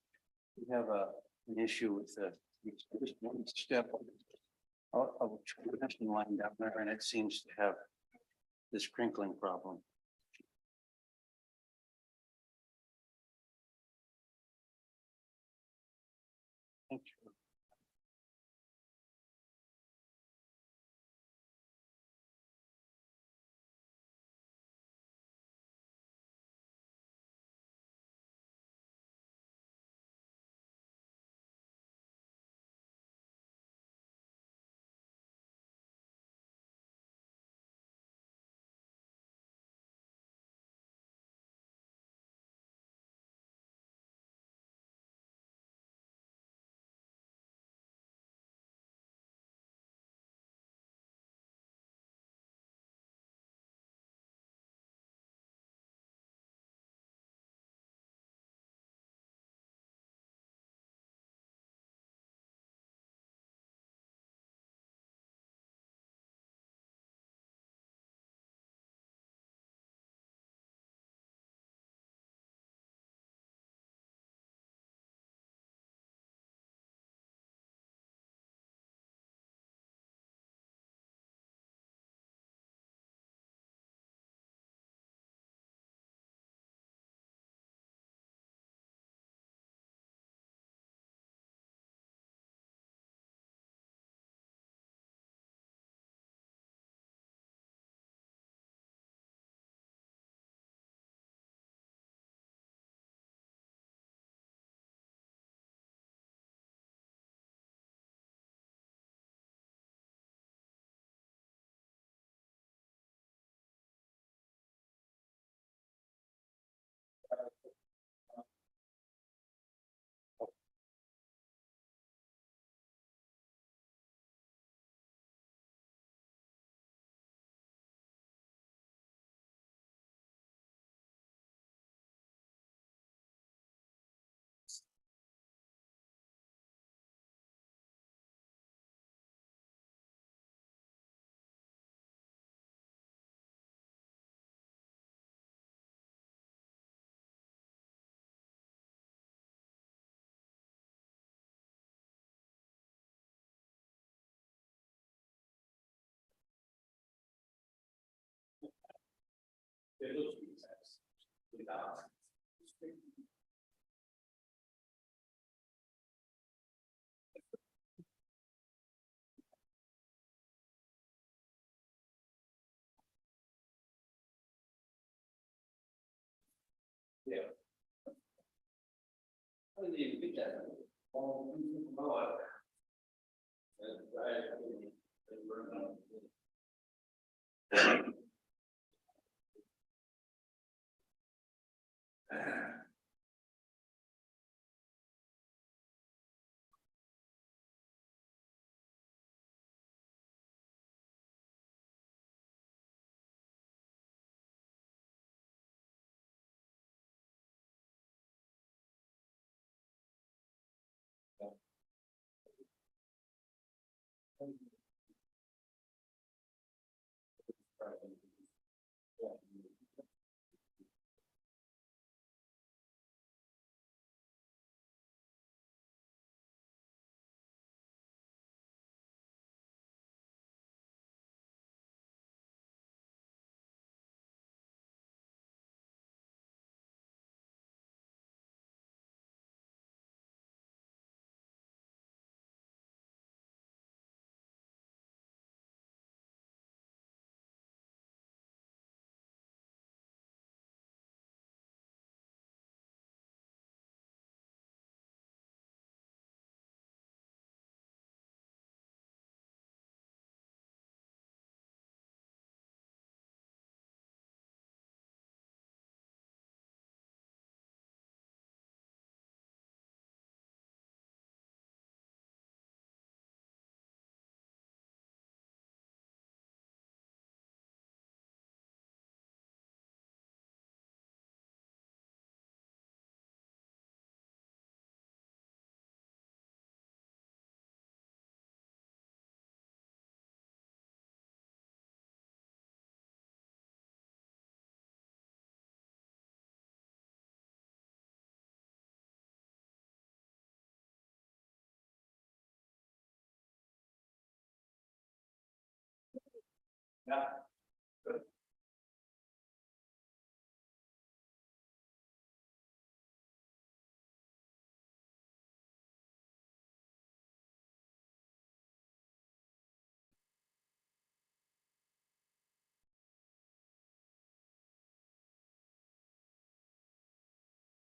We have an issue with just one step of a connection line down there, and it seems to have this crinkling problem. Thank you.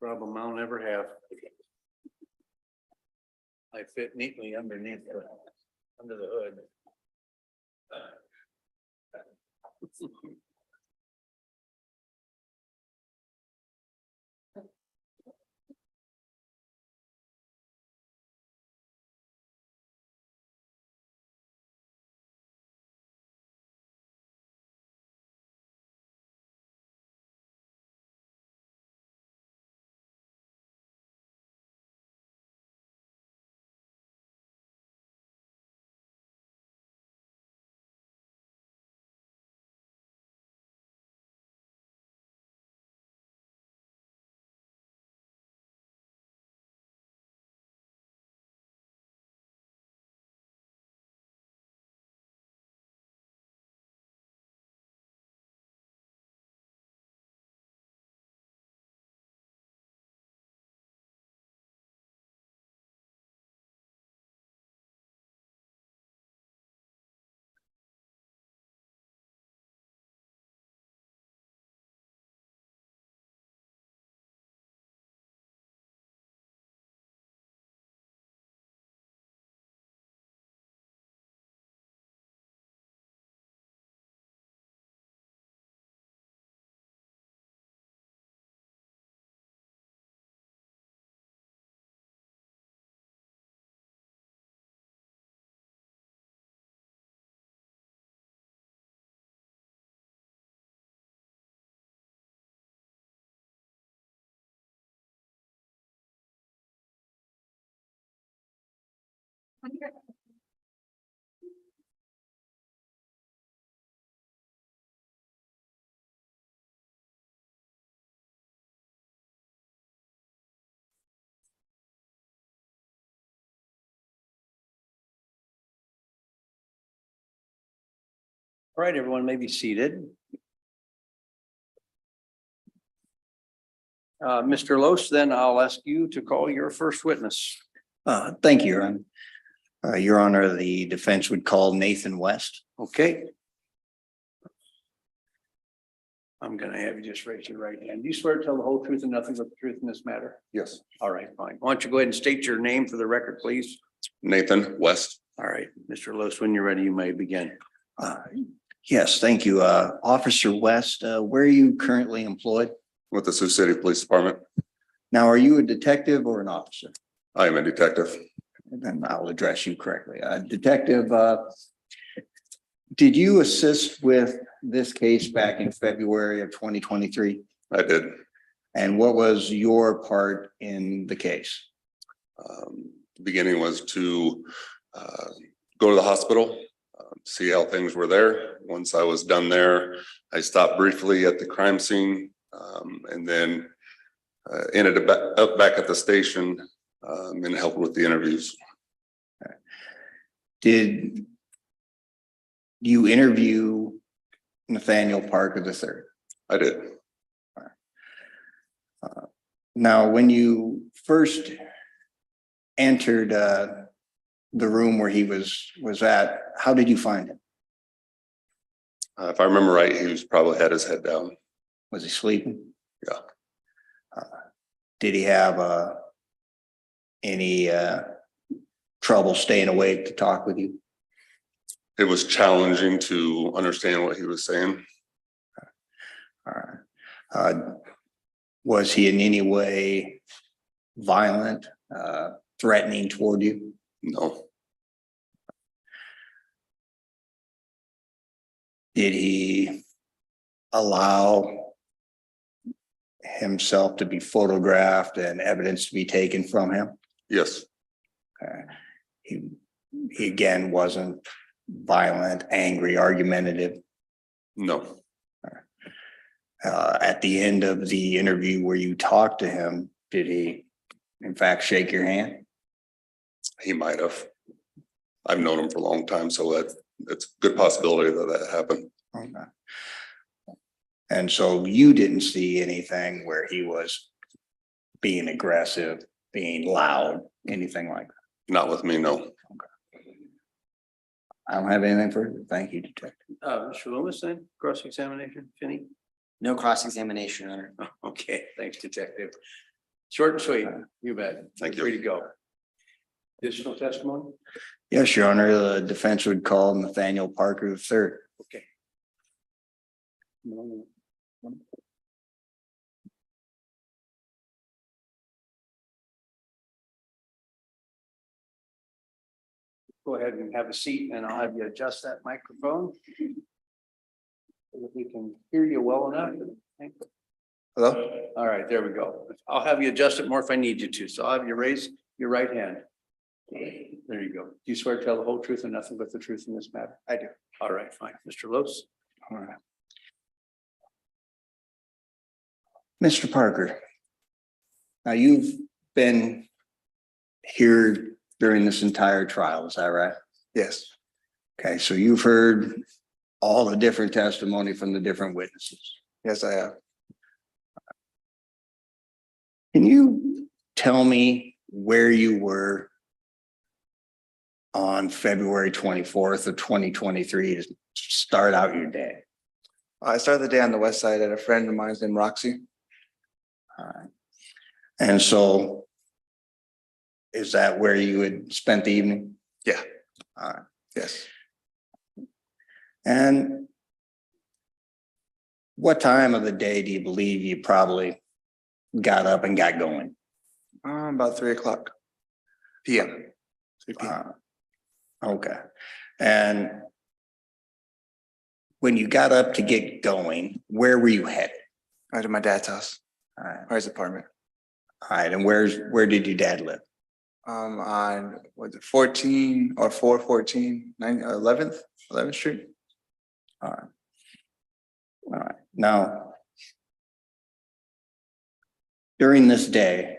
Problem I'll never have. I fit neatly underneath, under the hood. All right, everyone may be seated. Mr. Los, then I'll ask you to call your first witness. Thank you, Your Honor. Your Honor, the defense would call Nathan West. Okay. I'm gonna have you just raise your right hand. Do you swear to tell the whole truth and nothing but the truth in this matter? Yes. All right, fine. Why don't you go ahead and state your name for the record, please? Nathan West. All right, Mr. Los, when you're ready, you may begin. Yes, thank you. Officer West, where are you currently employed? With the Sioux City Police Department. Now, are you a detective or an officer? I am a detective. Then I'll address you correctly. Detective, did you assist with this case back in February of 2023? I did. And what was your part in the case? The beginning was to go to the hospital, see how things were there. Once I was done there, I stopped briefly at the crime scene, and then ended up back at the station and helped with the interviews. Did you interview Nathaniel Parker III? I did. Now, when you first entered the room where he was at, how did you find him? If I remember right, he was probably had his head down. Was he sleeping? Yeah. Did he have any trouble staying awake to talk with you? It was challenging to understand what he was saying. All right. Was he in any way violent, threatening toward you? No, Did he allow himself to be photographed and evidence to be taken from him? yes, He again wasn't violent, angry, argumentative. no, At the end of the interview where you talked to him, did he in fact shake your hand? he might have. I've known him for a long time, so it's a good possibility that happened. Okay. And so you didn't see anything where he was being aggressive, being loud, anything like that? Not with me, no. I don't have anything further. Thank you, Detective. Mr. Loomis, then, cross-examination, Finney? No cross-examination, Your Honor. Okay, thanks, Detective. Short and sweet, you bet. Thank you. Free to go. Additional testimony? Yes, Your Honor, the defense would call Nathaniel Parker III. Okay. Go ahead and have a seat and I'll have you adjust that microphone. So that we can hear you well enough. Hello? All right, there we go. I'll have you adjust it more if I need you to. So I'll have you raise your right hand. There you go. Do you swear to tell the whole truth and nothing but the truth in this matter? I do. All right, fine. Mr. Los? All right. Mr. Parker, now you've been here during this entire trial, is that right? Yes, Okay, so you've heard all the different testimony from the different witnesses. yes, I have. Can you tell me where you were on February 24th of 2023 to start out your day? I started the day on the west side at a friend of mine's named Roxy. All right. And so is that where you had spent the evening? Yeah. All right. Yes, And what time of the day do you believe you probably got up and got going? about 3:00 p.m. 3 p.m. Okay. And when you got up to get going, where were you headed? Right to my dad's house All right. or his apartment. All right. And where did your dad live? On was it 14 or 414 11th Street. All right. All right. Now, during this day,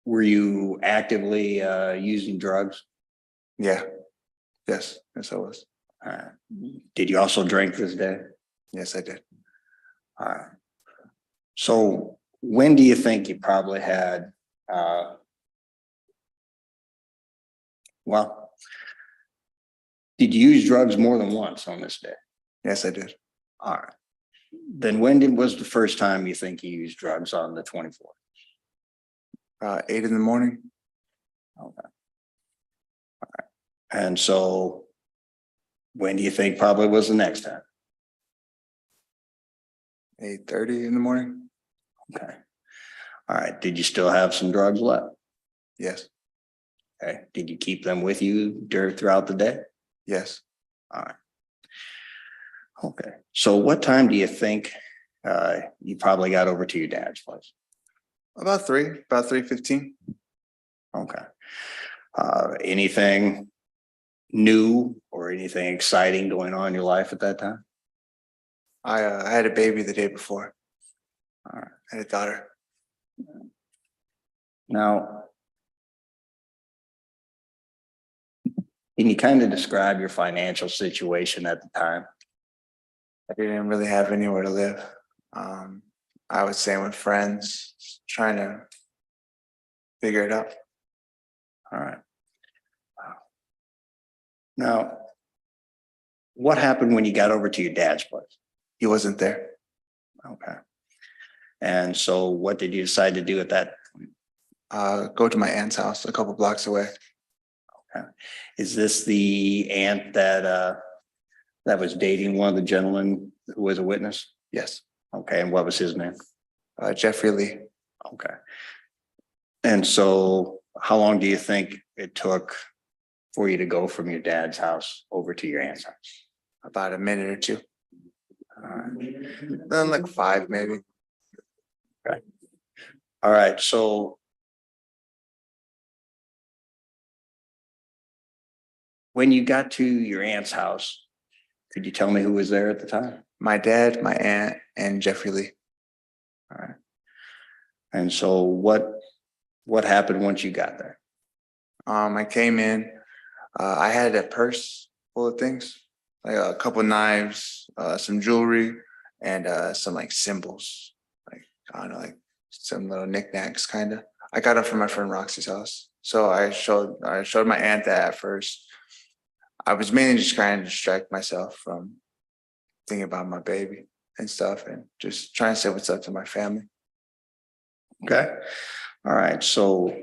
were you actively using drugs? Yeah. Yes, I was. All right. Did you also drink this day? Yes, I did. All right. So when do you think you probably had, well, did you use drugs more than once on this day? Yes, I did. All right. Then was the first time you think you used drugs on the 24th? 8 in the morning. Okay. All right. And so when do you think probably was the next time? 8:30 in the morning. Okay. All right. Did you still have some drugs left? Yes, Okay. Did you keep them with you throughout the day? yes. All right. Okay. So what time do you think you probably got over to your dad's place? About 3:15. Okay. Anything new or anything exciting going on in your life at that time? I had a baby the day before. All right. I had a daughter. Now, can you kind of describe your financial situation at the time? I didn't really have anywhere to live. I was staying with friends, trying to figure it out. All right. Now, what happened when you got over to your dad's place? He wasn't there. Okay. And so what did you decide to do at that point? Go to my aunt's house a couple blocks away. Okay. Is this the aunt that was dating one of the gentlemen who was a witness? Yes, Okay, and what was his name? Jeffrey Lee. Okay. And so how long do you think it took for you to go from your dad's house over to your aunt's house? About a minute or two. All right. Then like 5 maybe. All right, so when you got to your aunt's house, could you tell me who was there at the time? My dad, my aunt, and Jeffrey Lee. All right. And so what happened once you got there? I came in. I had a purse full of things, like a couple knives, some jewelry, and some like symbols, like I don't know, like some little knickknacks, kind of. I got them from my friend Roxy's house, so I showed my aunt that at first. I was mainly just trying to distract myself from thinking about my baby and stuff, and just trying to say what's up to my family. Okay. All right, so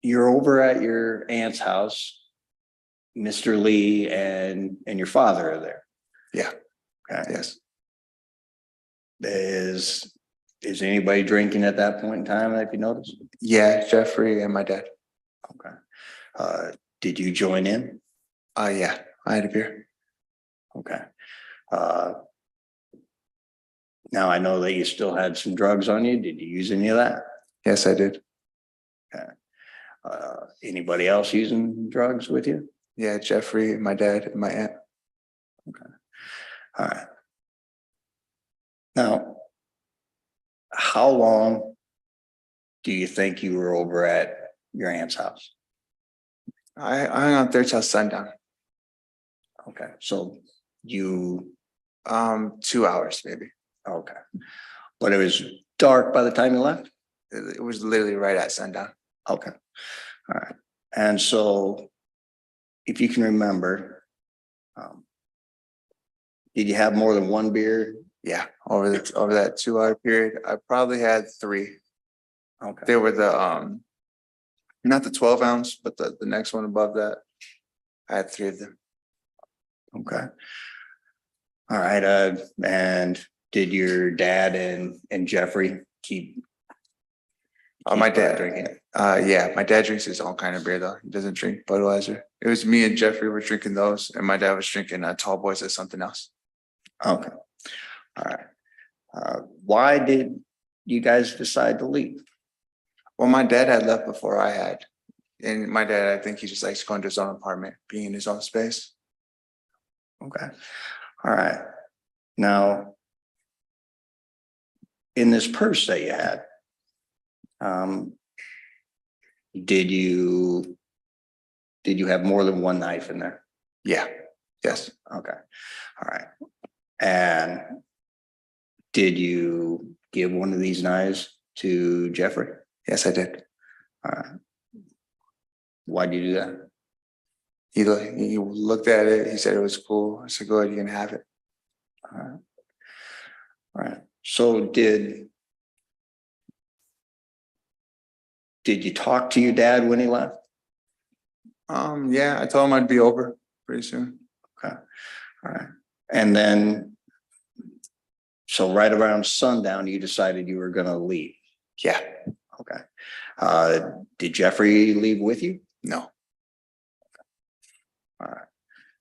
you're over at your aunt's house. Mr. Lee and your father are there. Yeah. Okay. Yes. Is anybody drinking at that point in time, if you notice? Yeah, Jeffrey and my dad. Okay. Did you join in? Yeah, I had a beer. Okay. Now I know that you still had some drugs on you. Did you use any of that? Yes, I did. Anybody else using drugs with you? Yeah, Jeffrey, my dad, and my aunt. All right. Now, how long do you think you were over at your aunt's house? I hung out there till sundown. Okay, so you, 2 hours maybe. okay. But it was dark by the time you left? It was literally right at sundown. Okay, all right. And so if you can remember, did you have more than one beer? Yeah, over that 2 hour period, I probably had 3. Okay, They were the not the 12 ounce, but the next one above that. I had 3 of them. okay. All right, and did your dad and Jeffrey keep My dad drinking? yeah, my dad drinks his own kind of beer though. He doesn't drink Budweiser. It was me and Jeffrey were drinking those, and my dad was drinking Tall Boys or something else. Okay, all right. Why did you guys decide to leave? Well, my dad had left before I had. And my dad, I think he just likes going to his own apartment, being in his own space. Okay, all right. Now, in this purse that you had, did you have more than one knife in there? Yeah. Yes. Okay, all right. And Did you give one of these knives to Jeffrey? Yes, I did. Why'd you do that? He looked at it. He said it was cool. I said, go ahead, you can have it. All right. So did you talk to your dad when he left? Yeah, I told him I'd be over pretty soon. Okay. All right. And then, so right around sundown, you decided you were gonna leave. Yeah, Okay. Did Jeffrey leave with you? no, All right.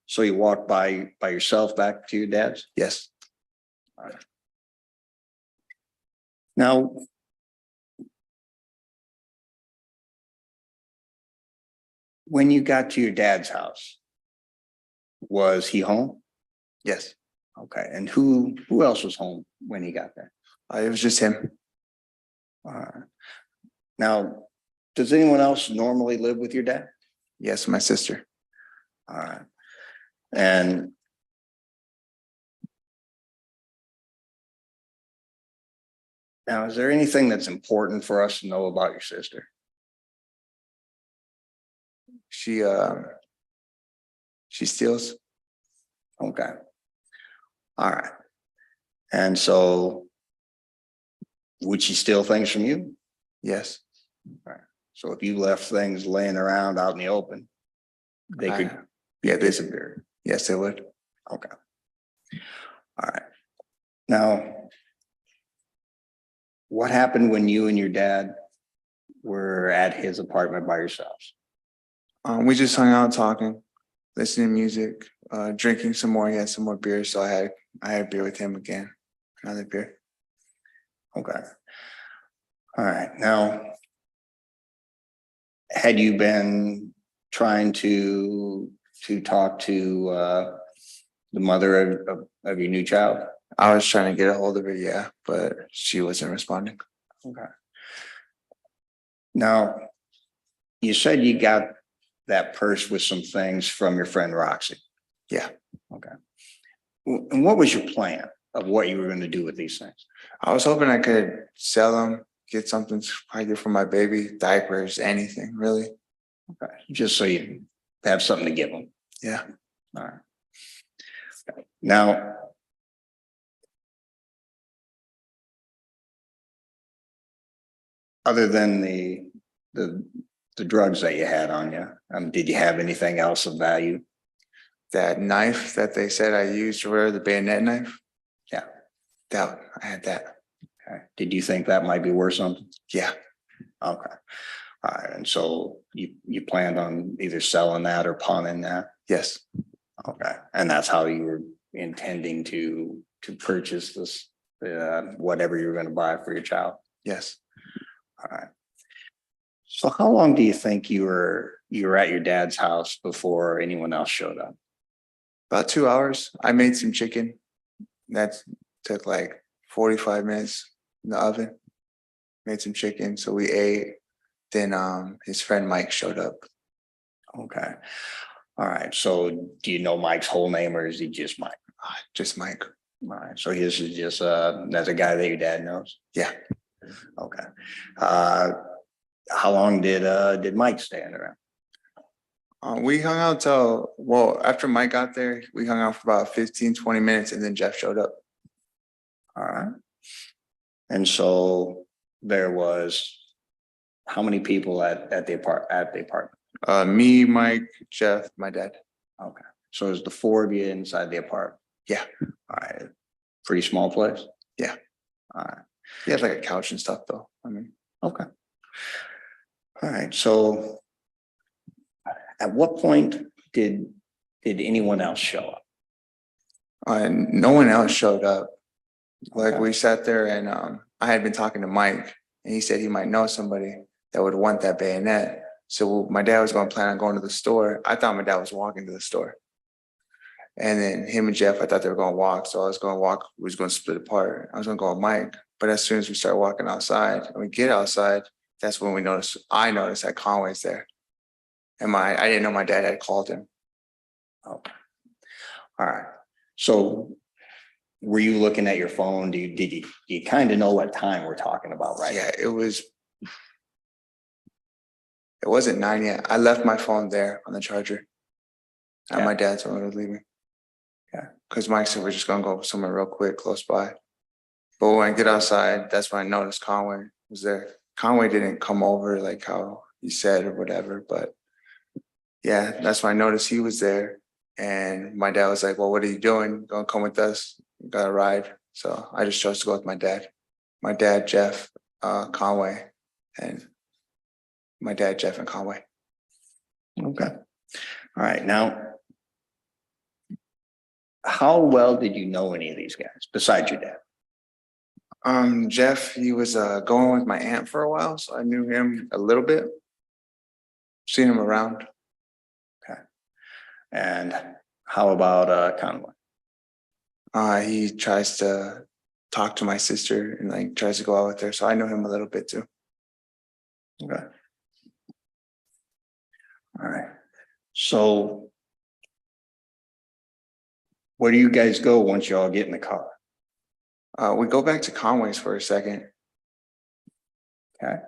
So you walked by yourself back to your dad's? yes. Now, when you got to your dad's house, was he home? Yes. Okay. And who else was home when he got there? It was just him. Now, does anyone else normally live with your dad? Yes, my sister. All right. And now, is there anything that's important for us to know about your sister? She steals. Okay. All right. And so would she steal things from you? Yes. So if you left things laying around out in the open, they could Yeah, they disappear. Yes, they would. Okay. All right. Now, what happened when you and your dad were at his apartment by yourselves? We just hung out talking, listening to music, drinking some more. He had some more beer, so I had a beer with him again. Another beer. Okay. All right. Now, had you been trying to talk to the mother of your new child? I was trying to get a hold of her, yeah, but she wasn't responding. Okay. Now, you said you got that purse with some things from your friend Roxy. Yeah. Okay. And what was your plan of what you were going to do with these things? I was hoping I could sell them, get something probably for my baby, diapers, anything really. Okay. Just so you have something to give them. Yeah. All right. Now, other than the drugs that you had on you, did you have anything else of value? That knife that they said I used, or whatever, the bayonet knife. Yeah. I had that. Okay. Did you think that might be worth something? Yeah. Okay. All right. And so you planned on either selling that or pawning that? Yes. Okay. And that's how you were intending to purchase this, whatever you were going to buy for your child? Yes. All right. So how long do you think you were at your dad's house before anyone else showed up? About 2 hours. I made some chicken. That took like 45 minutes in the oven. Made some chicken, so we ate. Then his friend Mike showed up. Okay. All right. So do you know Mike's whole name, or is he just Mike? Just Mike. All right. So his is just that's a guy that your dad knows? Yeah. Okay. How long did Mike stand around? We hung out till, well, after Mike got there, we hung out for about 15, 20 minutes, and then Jeff showed up. All right. And so there was how many people at the apartment? Me, Mike, Jeff, my dad. Okay. So there's the four of you inside the apartment? Yeah. All right. Pretty small place? Yeah. All right. He had like a couch and stuff though. I mean, Okay. All right. So at what point did anyone else show up? no one else showed up. Like Okay. we sat there and I had been talking to Mike and he said he might know somebody that would want that bayonet. So my dad was going to plan on going to the store. I thought my dad was walking to the store. And then him and Jeff, I thought they were going to walk. So I was going to walk, we was going to split apart. I was going to go with Mike. But as soon as we start walking outside and we get outside, that's when I noticed that Conway's there. And I didn't know my dad had called him. Okay. All right. So were you looking at your phone? Did you kind of know what time we're talking about, right? Yeah, it wasn't 9 yet. I left my phone there on the charger. At Yeah. my dad's when I was leaving. Yeah. Because Mike said we're just gonna go somewhere real quick, close by. But when I get outside, that's when I noticed Conway was there. Conway didn't come over like how he said or whatever, but yeah, that's when I noticed he was there. And my dad was like, well, what are you doing? Gonna come with us? You got a ride. So I just chose to go with my dad. My dad, Jeff, Conway, and my dad, Jeff, and Conway. Okay. All right. Now, how well did you know any of these guys besides your dad? Jeff, he was going with my aunt for a while, so I knew him a little bit. Seen him around. And how about Conway? He tries to talk to my sister and like tries to go out with her, so I know him a little bit too. Okay. All right. So where do you guys go once you all get in the car? We go back to Conway's for a second. Okay.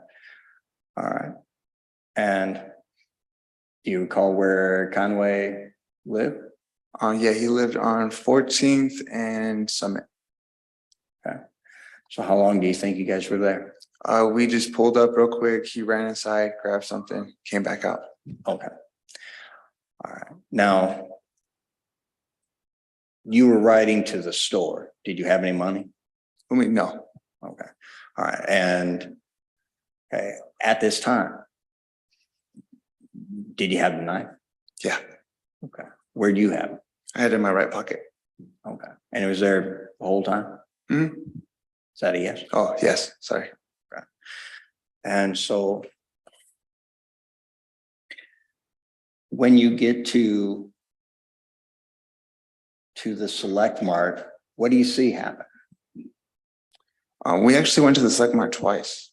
All right. And do you recall where Conway lived? Yeah, he lived on 14th and Summit. Okay. So how long do you think you guys were there? We just pulled up real quick. He ran inside, grabbed something, came back out. Okay. All right. Now, you were riding to the store. Did you have any money? I mean, no. Okay. All right. And okay, at this time, did you have the knife? Yeah, Okay. Where do you have it? I had it in my right pocket. Okay. And it was there the whole time? Mhm. Is that a yes? Oh, yes. Sorry. And so when you get to the Select Mart, what do you see happen? We actually went to the Select Mart twice.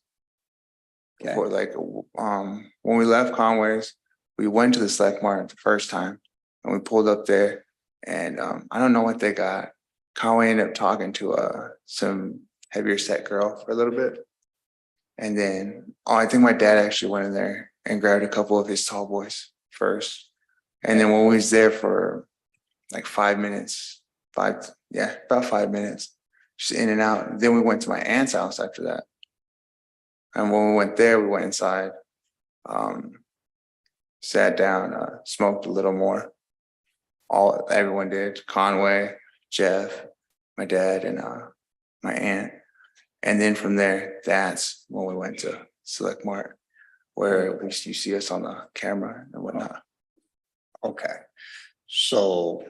Okay. For like, when we left Conway's, we went to the Select Mart the first time and we pulled up there and I don't know what they got. Conway ended up talking to some heavier set girl for a little bit. And then I think my dad actually went in there and grabbed a couple of his tall boys first. And then when we was there for like 5 minutes, about 5 minutes, just in and out. Then we went to my aunt's house after that. And when we went there, we went inside, sat down, smoked a little more. Everyone did. Conway, Jeff, my dad, and my aunt. And then from there, that's when we went to Select Mart, where at least you see us on the camera and whatnot. Okay. So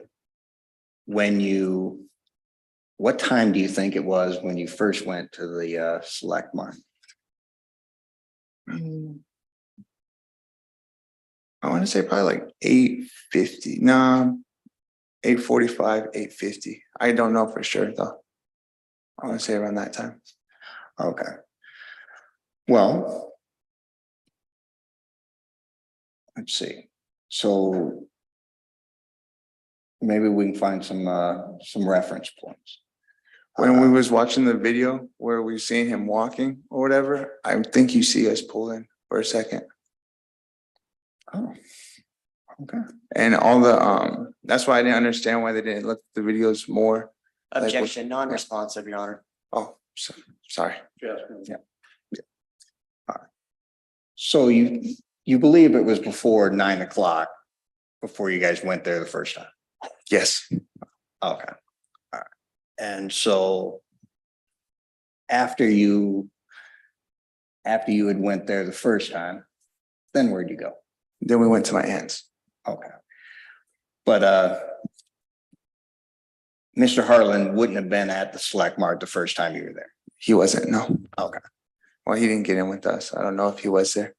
what time do you think it was when you first went to the Select Mart? I want to say probably like 8:50. No, 8:45, 8:50. I don't know for sure though. I want to say around that time. Okay. Well, let's see. So maybe we can find some reference points. When we was watching the video where we seen him walking or whatever, I think you see us pull in for a second. Oh, okay. And all the that's why I didn't understand why they didn't look at the videos more. Like, Objection, non-responsive, Your Honor. Oh, sorry. Yeah. All right. So you believe it was before 9 o'clock before you guys went there the first time? Yes. Okay. All right. And so after you had went there the first time, then where'd you go? Then we went to my aunt's. Okay. But Mr. Harlan wouldn't have been at the Select Mart the first time you were there. He wasn't, no. Okay. Well, he didn't get in with us. I don't know if he was there.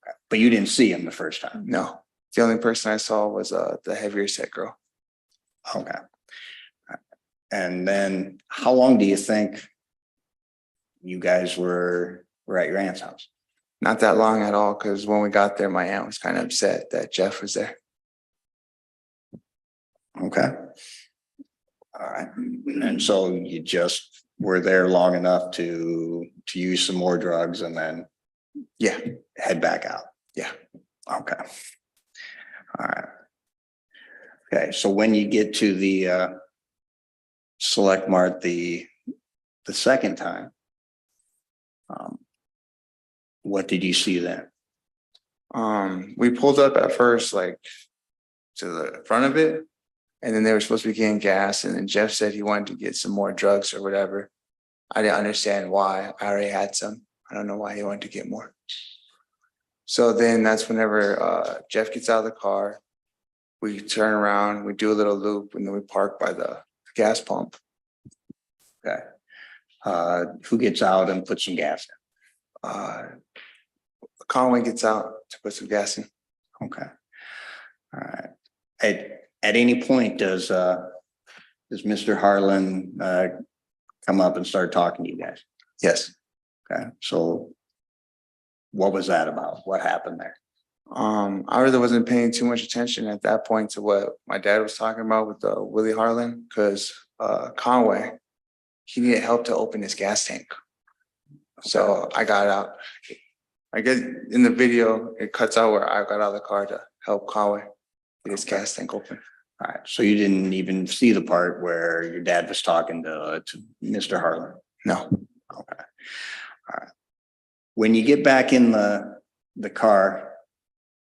Okay. But you didn't see him the first time. No. The only person I saw was the heavier set girl. Okay. And then how long do you think you guys were at your aunt's house? Not that long at all, because when we got there, my aunt was kind of upset that Jeff was there. Okay. All All right, and so you just were there long enough to use some more drugs and then Yeah, head back out? yeah. Okay. All right. Okay, so when you get to the Select Mart the second time, what did you see then? We pulled up at first, like to the front of it, and then they were supposed to be getting gas, and then Jeff said he wanted to get some more drugs or whatever. I didn't understand why. I already had some. I don't know why he wanted to get more. So then that's whenever Jeff gets out of the car, we turn around, we do a little loop, and then we park by the gas pump. Okay. Who gets out and puts some gas Conway gets out to put some gas in. in? Okay. All right. At any point, does Mr. Harlan come up and start talking to you guys? Yes. Okay, so what was that about? What happened there? I really wasn't paying too much attention at that point to what my dad was talking about with Willie Harlan, because Conway, he needed help to open his gas tank. So I got out. I guess in the video, it cuts out where I got out of the car to help Conway get his gas tank open. All right, so you didn't even see the part where your dad was talking to Mr. Harlan? No. Okay. All right. When you get back in the car,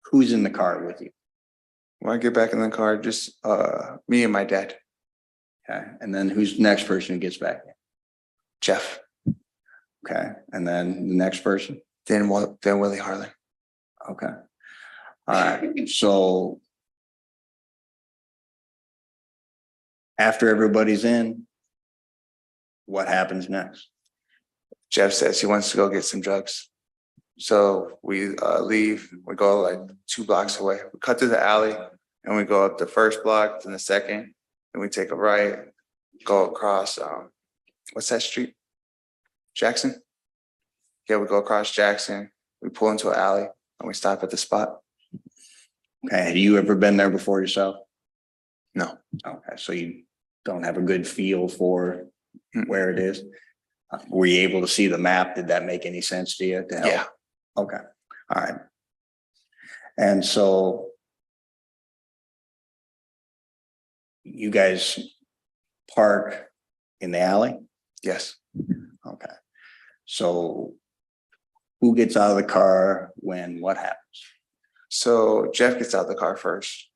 who's in the car with you? When I get back in the car, just me and my dad, Okay, and then who's the next person who gets back in? Jeff, Okay, and then the next person? then Willie Harlan. Okay. All right, so after everybody's in, what happens next? Jeff says he wants to go get some drugs. So we leave, we go like 2 blocks away. We cut through the alley and we go up the first block, then the second, and we take a right, go across, what's that street? Jackson? Yeah, we go across Jackson, we pull into an alley and we stop at the spot. Okay, have you ever been there before yourself? No. Okay, so you don't have a good feel for Mm. where it is? Were you able to see the map? Did that make any sense to you to help? Yeah. Okay, all right. And so you guys park in the alley? Yes. Okay. So who gets out of the car when what happens? So Jeff gets out of the car first,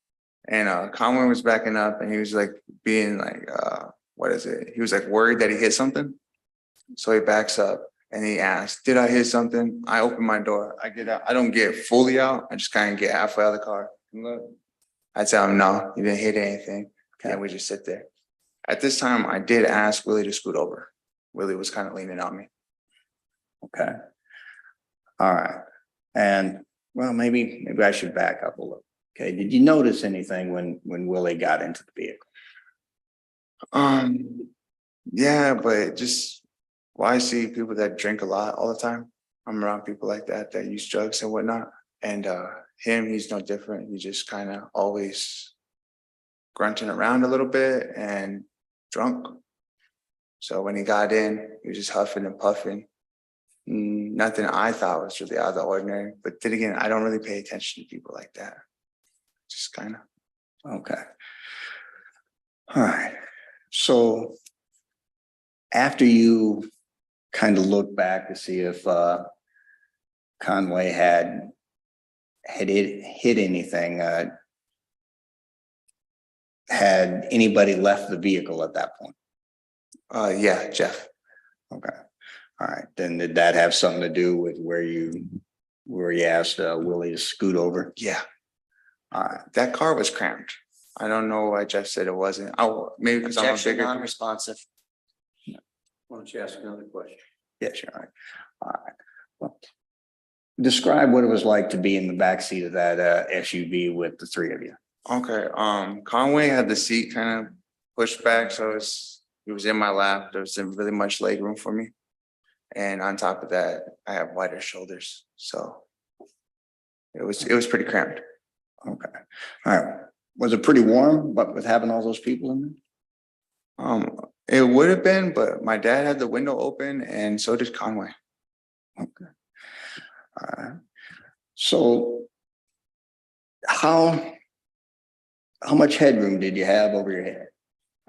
and Conway was backing up, and he was like being like, what is it? He was like worried that he hit something. So he backs up and he asks, "Did I hit something?" I open my door. I get out. I don't get fully out. I just kind of get halfway out of the car. And look, I tell him, "No, you didn't hit anything." Okay, and we just sit there. At this time, I did ask Willie to scoot over. Willie was kind of leaning on me. Okay. All right. And well, maybe I should back up a little. Okay. Did you notice anything when Willie got into the vehicle? Yeah, but just I see people that drink a lot all the time. I'm around people like that use drugs and whatnot. And he's no different. He just kind of always grunting around a little bit and drunk. So when he got in, he was just huffing and puffing. Nothing I thought was really out of the ordinary. But then again, I don't really pay attention to people like that. Just kind of. Okay. All right. So after you kind of look back to see if Conway had hit anything, had anybody left the vehicle at that point? Yeah, Jeff. Okay. All right. Then did that have something to do with where you asked Willie to scoot over? Yeah. All right. That car was cramped. I don't know why Jeff said it wasn't. Oh, maybe because I'm a Objection, bigger. non-responsive. Why don't you ask another question? Yeah, sure. All right. Well, describe what it was like to be in the backseat of that SUV with the three of you. Okay. Conway had the seat kind of pushed back, so it was in my lap. There wasn't really much leg room for me, and on top of that, I have wider shoulders, so it was pretty cramped. Okay. All right. Was it pretty warm, but with having all those people in It would have been, but my dad had the window open and so did Conway. So how much headroom did you have over your head?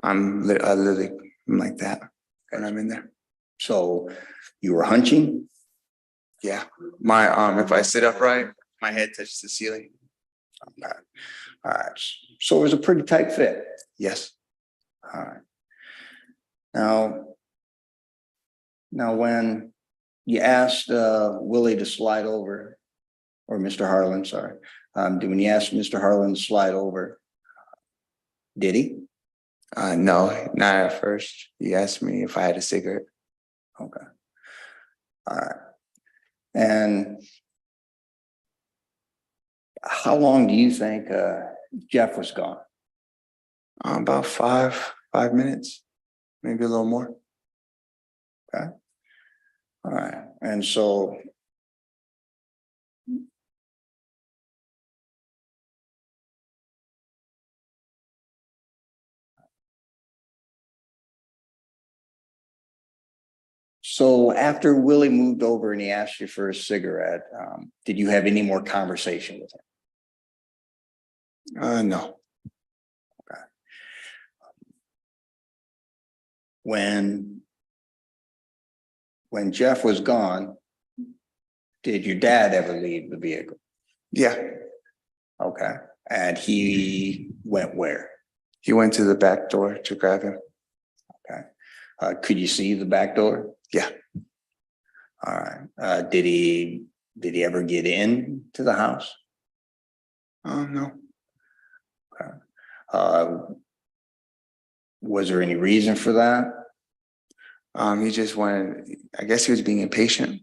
I literally am like that when I'm in there. So you were hunching? Yeah, if I sit upright, my head touches the ceiling. Okay. All right, so it was a pretty tight fit. Yes. All right. Now when you asked Willie to slide over, or Mr. Harlan, sorry, when you asked Mr. Harlan to slide over, did he? No, not at first. He asked me if I had a cigarette. Okay. All right. And how long do you think Jeff was gone? About 5 minutes, maybe a little more. Okay. All right. And so after Willie moved over and he asked you for a cigarette, did you have any more conversation with him? No. When Jeff was gone, did your dad ever leave the vehicle? Yeah, Okay. And he went where? he went to the back door to grab him. Could you see the back door? Yeah. All right. Did he ever get in to the house? No. Was there any reason for that? He just wanted, I guess he was being impatient.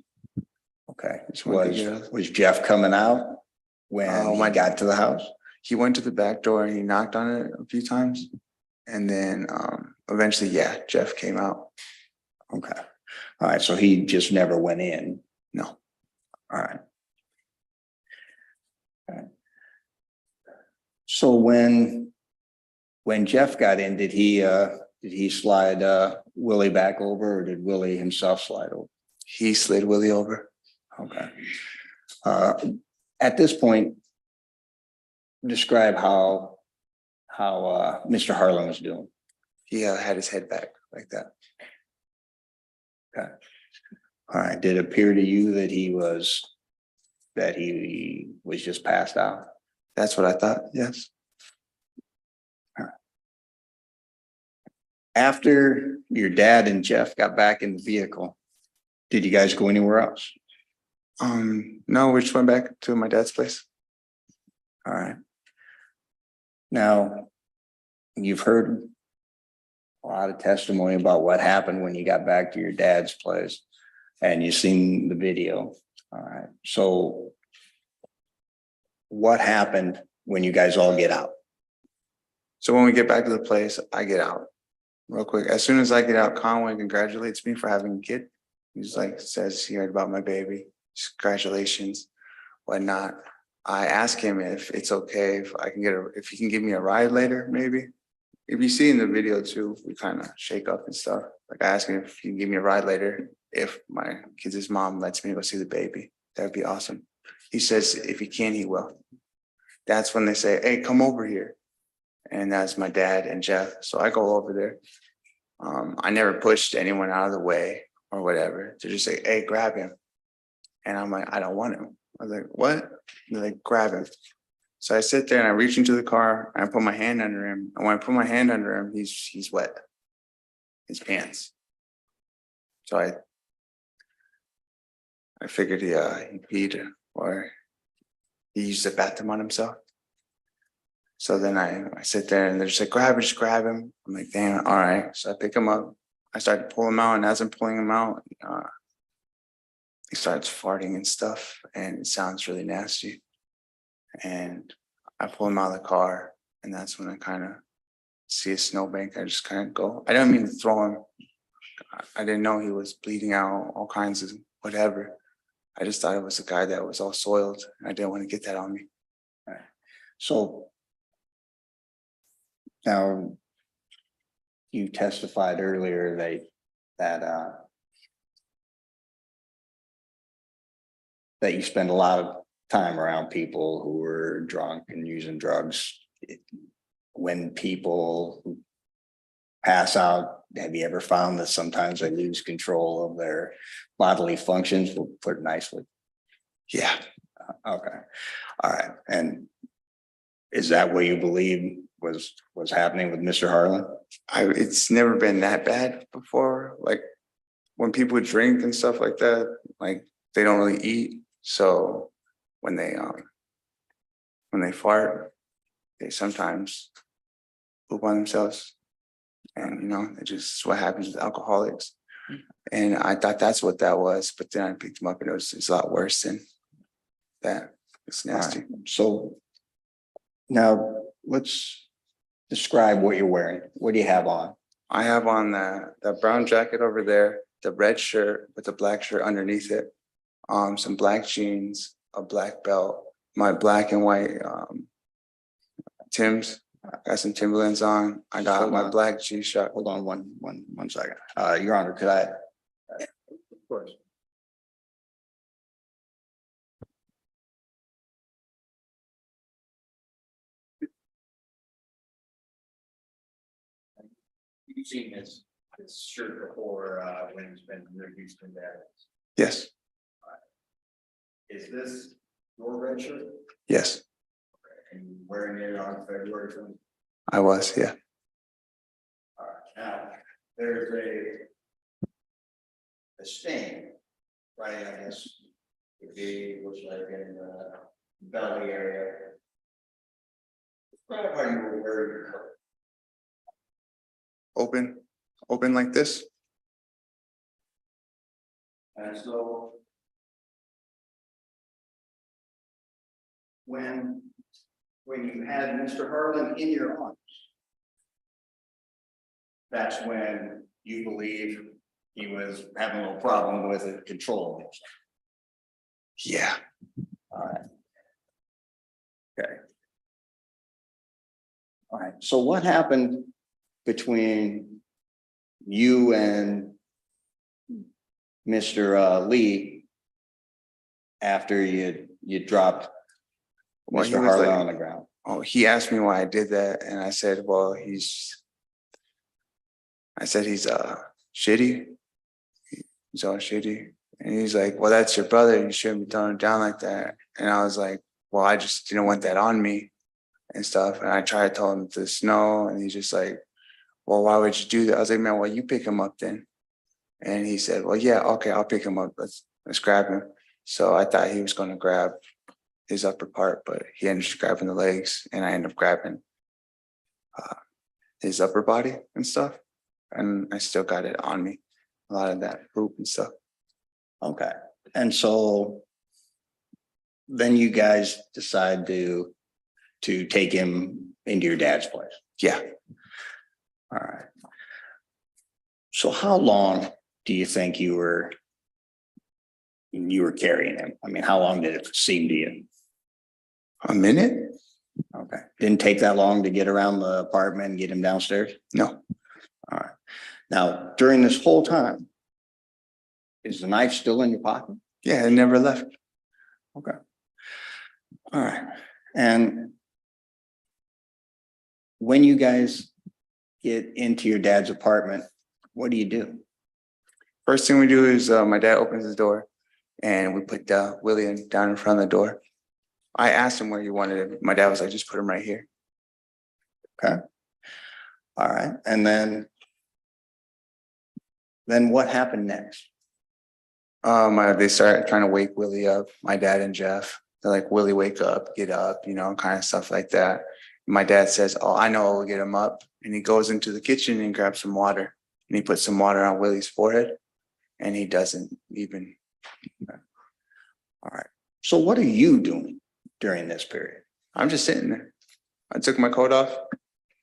Okay. Just wanted to get out. Was Jeff coming out when he got to the house? He went to the back door and he knocked on it a few times. And then eventually, yeah, Jeff came out. Okay. All right. So he just never went in. No. All right. Okay. So when Jeff got in, did he slide Willie back over, or did Willie himself slide over? He slid Willie over. Okay. At this point, describe how Mr. Harlan was doing. He had his head back like that. Okay. All right. Did it appear to you that he was just passed out? That's what I thought. Yes. After your dad and Jeff got back in the vehicle, did you guys go anywhere else? No, we just went back to my dad's place. All right. Now, you've heard a lot of testimony about what happened when you got back to your dad's place, and you've seen the video. All right. So what happened when you guys all get out? So when we get back to the place, I get out real quick. As soon as I get out, Conway congratulates me for having a kid. He's like, says he heard about my baby. Congratulations, whatnot. I ask him if it's okay if I can if he can give me a ride later, maybe. If you see in the video too, we kind of shake up and stuff. Like I ask him if he can give me a ride later, if my kid's mom lets me go see the baby. That'd be awesome. He says if he can, he will. That's when they say, hey, come over here. And that's my dad and Jeff. So I go over there. I never pushed anyone out of the way or whatever to just say, hey, grab him. And I'm like, I don't want him. I was like, what? And they're like, grab him. So I sit there and I reach into the car and I put my hand under him. And when I put my hand under him, he's wet. His pants. So I figured he peed or he used the bathroom on himself. So then I sit there and they're just like, grab him, just grab him. I'm like, damn, all right. So I pick him up. I start to pull him out, and as I'm pulling him out, he starts farting and stuff, and it sounds really nasty. And I pull him out of the car, and that's when I kind of see a snowbank. I just kind of go. I didn't mean to throw him. I didn't know he was bleeding out, all kinds of whatever. I just thought it was a guy that was all soiled. I didn't want to get that on me. So now you testified earlier that you spend a lot of time around people who were drunk and using drugs. When people who pass out, have you ever found that sometimes they lose control of their bodily functions? We'll put it nicely. Yeah, Okay, all right. And is that what you believe was happening with Mr. Harlan? it's never been that bad before. Like when people drink and stuff like that, like they don't really eat. So when they fart, they sometimes poop on themselves. And it just what happens with alcoholics. And I thought that's what that was, but then I picked them up and it's a lot worse than that. It's nasty. All right. So now let's describe what you're wearing. What do you have on? I have on the brown jacket over there, the red shirt with the black shirt underneath it, some black jeans, a black belt, my black and white Timbs. I got some Timberlands on. I got Hold my on. black G-Shock. Hold on one second. Your Honor, could I? Of course. You've seen this shirt before, when it's been introduced in that. Yes, Is this your red shirt? yes, And you wearing it on February 20th? I was. Yeah. All right, now, there's a stain, right, I guess, would be, looks like in the belly area. Describe how you were wearing your coat. Open like this. And so when you had Mr. Harlan in your arms, that's when you believe he was having a little problem with it, controlling himself. Yeah. All right. Okay. All right, so what happened between you and Mr. Lee after you dropped Well, he Mr. was Harlan like- on the ground? Oh, he asked me why I did that, and I said, well, I said he's shitty. He's all shitty. And he's like, well, that's your brother. You shouldn't be throwing him down like that. And I was like, well, I just didn't want that on me and stuff. And I tried to tell him to snow, and he's just like, well, why would you do that? I was like, man, well, you pick him up then. And he said, well, yeah, okay, I'll pick him up. Let's grab him. So I thought he was going to grab his upper part, but he ended up grabbing the legs, and I ended up grabbing his upper body and stuff. And I still got it on me, a lot of that poop and stuff. Okay, and so then you guys decide to take him into your dad's place. Yeah. All right. So how long do you think you were carrying him? I mean, how long did it seem to you? A minute? Okay, didn't take that long to get around the apartment and get him downstairs? No. All right. Now, during this whole time, is the knife still in your pocket? Yeah, it never left. Okay. All right. And when you guys get into your dad's apartment, what do you do? First thing we do is my dad opens the door, and we put William down in front of the door. I asked him where he wanted him. My dad was like, just put him right here. Okay. All right. And then what happened next? They started trying to wake Willie up, my dad and Jeff. They're like, Willie, wake up, get up, kind of stuff like that. My dad says, oh, I know what will get him up. And he goes into the kitchen and grabs some water. And he puts some water on Willie's forehead. And he doesn't even. All right. So what are you doing during this period? I'm just sitting there. I took my coat off.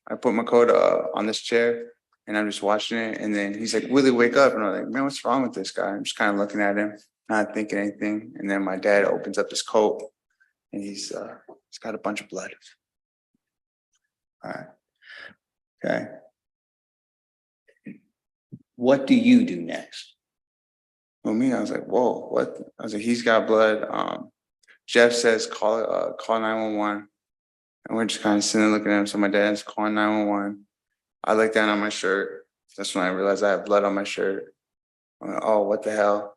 I put my coat on this chair, and I'm just watching it. And then he's like, Willie, wake up. And I'm like, man, what's wrong with this guy? I'm just kind of looking at him, not thinking anything. And then my dad opens up his coat, and he's got a bunch of blood. All right. Okay. What do you do next? Well, me, I was like, whoa, what? I was like, he's got blood. Jeff says, call 911. And we're just kind of sitting there looking at him. So my dad's calling 911. I look down on my shirt. That's when I realized I have blood on my shirt. I'm like, oh, what the hell?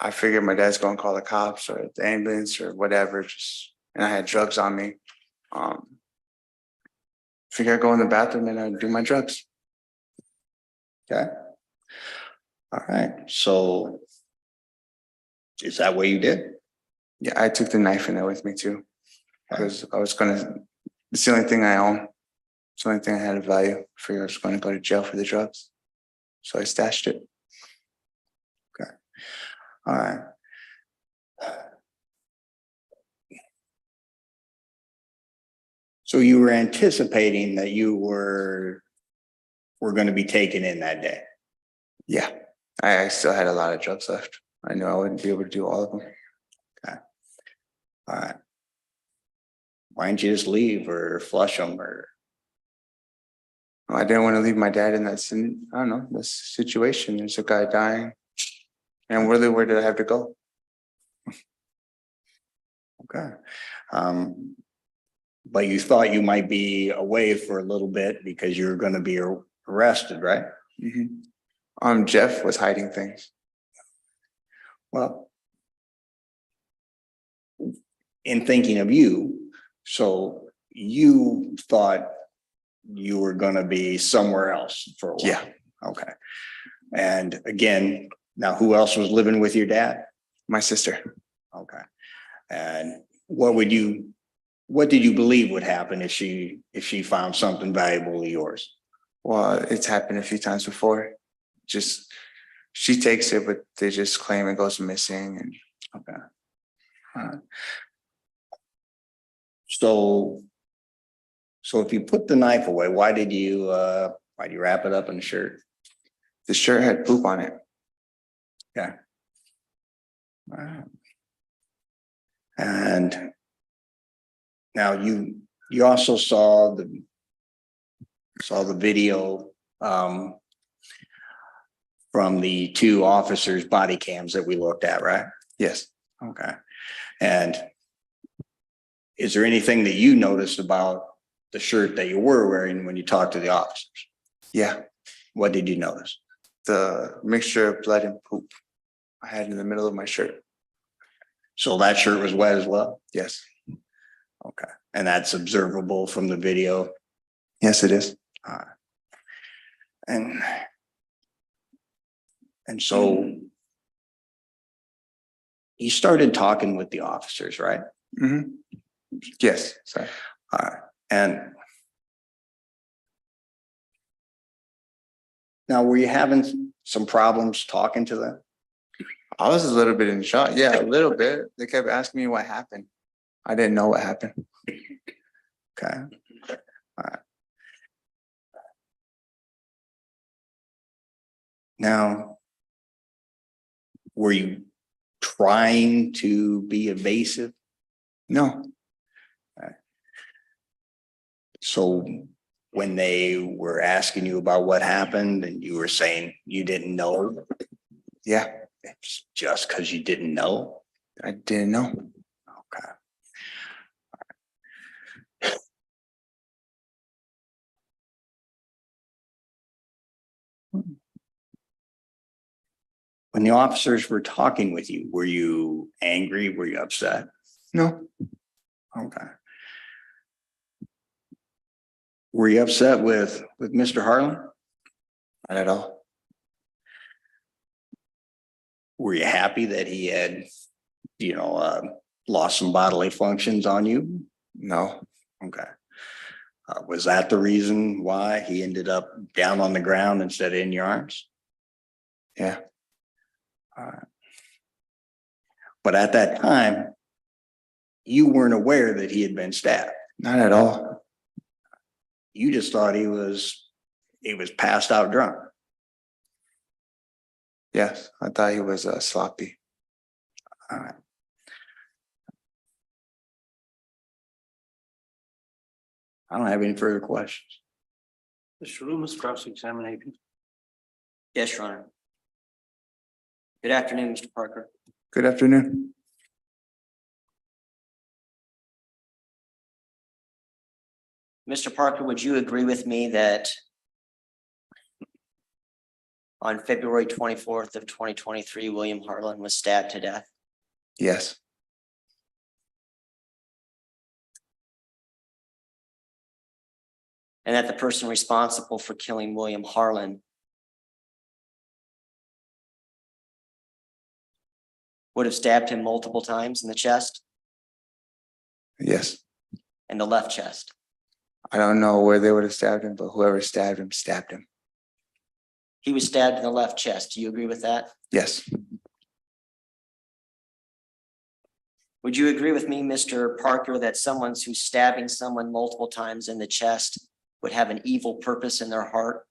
I figured my dad's going to call the cops or the ambulance or whatever. And I had drugs on me. Figure I'd go in the bathroom and I'd do my drugs. Okay. All right, so is that what you did? Yeah, I took the knife in there with me too. Because I was it's the only thing I own. It's the only thing I had of value. Figured I was going to go to jail for the drugs. So I stashed it. All right. So you were anticipating that you were going to be taken in that day? Yeah, I still had a lot of drugs left. I knew I wouldn't be able to do all of them. All right. Why didn't you just leave or flush them or? I didn't want to leave my dad in that, I don't know, this situation. There's a guy dying. And really, where did I have to go? Okay. But you thought you might be away for a little bit because you were going to be arrested, right? Jeff was hiding things. Well, in thinking of you, so you thought you were going to be somewhere else for a while. Yeah. Okay. And again, now who else was living with your dad? My sister. Okay. And what did you believe would happen if she found something valuable of yours? Well, it's happened a few times before. Just, she takes it, but they just claim it goes missing. And okay. So if you put the knife away, why did you wrap it up in the shirt? the shirt had poop on it. Okay. All right. And now you also saw the video from the two officers' body cams that we looked at, right? Yes. Okay. And is there anything that you noticed about the shirt that you were wearing when you talked to the officers? Yeah. What did you notice? The mixture of blood and poop I had in the middle of my shirt. So that shirt was wet as well? Yes. Okay. And that's observable from the video? Yes, it is. And so you started talking with the officers, right? Mm-hmm. Yes. Sorry. And now, were you having some problems talking to them? I was a little bit in shock. Yeah, a little bit. They kept asking me what happened. I didn't know what happened. Okay. All right. Now, were you trying to be evasive? No. So when they were asking you about what happened and you were saying you didn't know, Yeah, it's just because you didn't know? I didn't know. Okay. When the officers were talking with you, were you angry? Were you upset? No. Okay. Were you upset with Mr. Harlan? Not at all. Were you happy that he had, lost some bodily functions on you? No. Okay. Was that the reason why he ended up down on the ground instead of in your arms? Yeah. But at that time, you weren't aware that he had been stabbed. Not at all. You just thought he was passed out drunk. Yes, I thought he was sloppy. All right. I don't have any further questions. Mr. Loomis, cross-examination. Yes, Your Honor. Good afternoon, Mr. Parker. Good afternoon. Mr. Parker, would you agree with me that on February 24th of 2023, William Harlan was stabbed to death? Yes, And that the person responsible for killing William Harlan would have stabbed him multiple times in the chest yes. and the left chest? I don't know where they would have stabbed him, but whoever stabbed him stabbed him. He was stabbed in the left chest. Do you agree with that? Yes, Would you agree with me, Mr. Parker, that someone who's stabbing someone multiple times in the chest would have an evil purpose in their heart?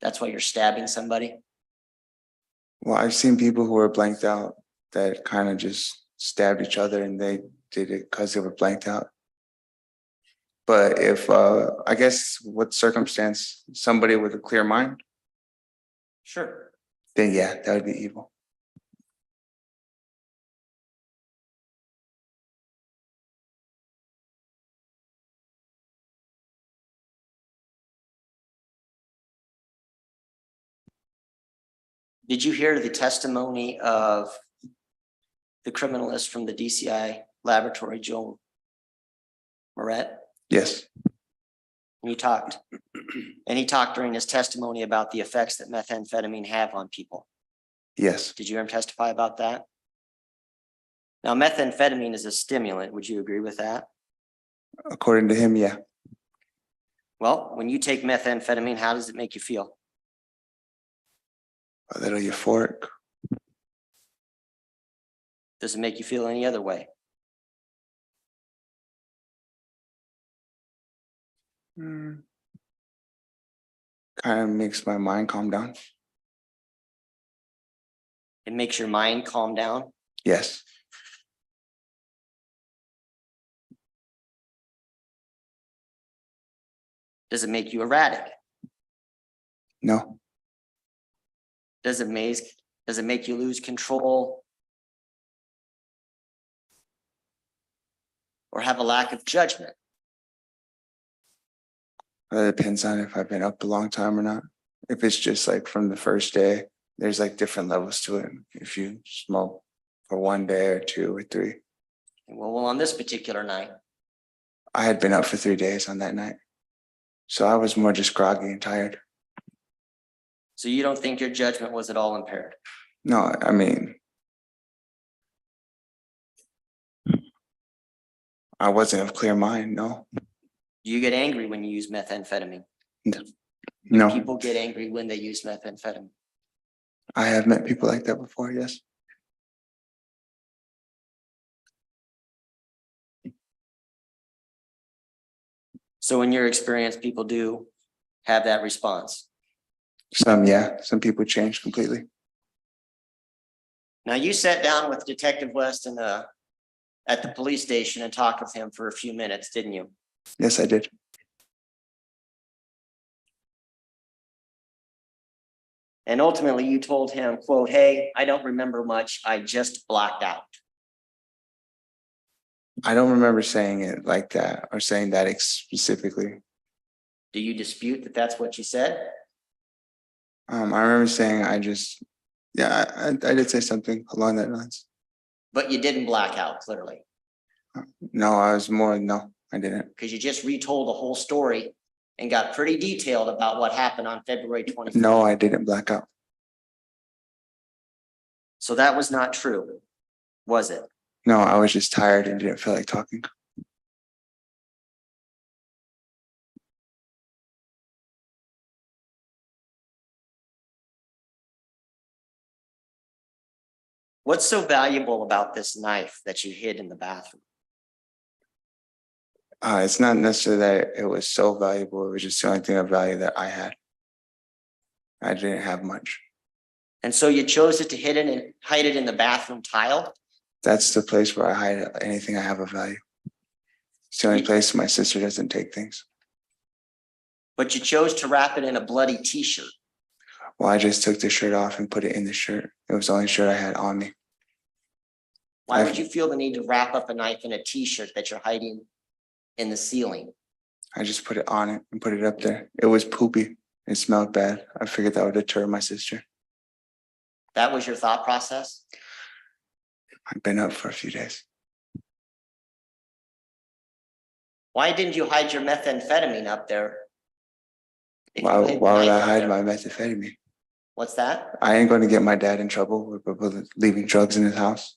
That's why you're stabbing somebody? well, I've seen people who were blanked out that kind of just stabbed each other and they did it because they were blanked out. But if, I guess what circumstance, somebody with a clear mind, Sure. then yeah, that would be evil. Did you hear the testimony of the criminalist from the DCI laboratory, Joe Moret? Yes, And he talked during his testimony about the effects that methamphetamine have on people. yes, Did you hear him testify about that? Now, methamphetamine is a stimulant. Would you agree with that? according to him, yeah. Well, when you take methamphetamine, how does it make you feel? A little euphoric. Does it make you feel any other way? Kind of makes my mind calm down. It makes your mind calm down. Yes, Does it make you erratic? no, Does it make you lose control? Or have a lack of judgment? it depends on if I've been up a long time or not. If it's just like from the first day, there's like different levels to it. If you smoke for 1 day or 2 or 3. Well, on this particular night, I had been up for 3 days on that night. So I was more just groggy and tired. so you don't think your judgment was at all impaired? No, I mean, I wasn't of clear mind, no. Do you get angry when you use methamphetamine? No, People get angry when they use methamphetamine. I have met people like that before, yes. So in your experience, people do have that response. Some, yeah, some people change completely. Now, you sat down with Detective West at the police station and talked with him for a few minutes, didn't you? Yes, I did. And ultimately you told him, quote, "Hey, I don't remember much. I just blacked out." I don't remember saying it like that or saying that specifically. Do you dispute that that's what you said? I remember saying I just, yeah, I did say something along that lines. But you didn't black out, clearly, No, I was more, no, I didn't. because you just retold the whole story and got pretty detailed about what happened on February 24th. No, I didn't black out. So that was not true, was it? No, I was just tired and didn't feel like talking. What's so valuable about this knife that you hid in the bathroom? It's not necessarily that it was so valuable. It was just the only thing of value that I had. I didn't have much. And so you chose it to hide it in the bathroom tile? That's the place where I hide anything I have of value. It's the only place my sister doesn't take things. But you chose to wrap it in a bloody t-shirt. Well, I just took the shirt off and put it in the shirt. It was the only shirt I had on me. Why would you feel the need to wrap up a knife in a T-shirt that you're hiding in the ceiling? I just put it on it and put it up there. It was poopy. It smelled bad. I figured that would deter my sister. That was your thought process? I've been up for a few days. Why didn't you hide your methamphetamine up there? If you Why, hid the why would knife I up hide there? my methamphetamine? What's that? I ain't going to get my dad in trouble with leaving drugs in his house.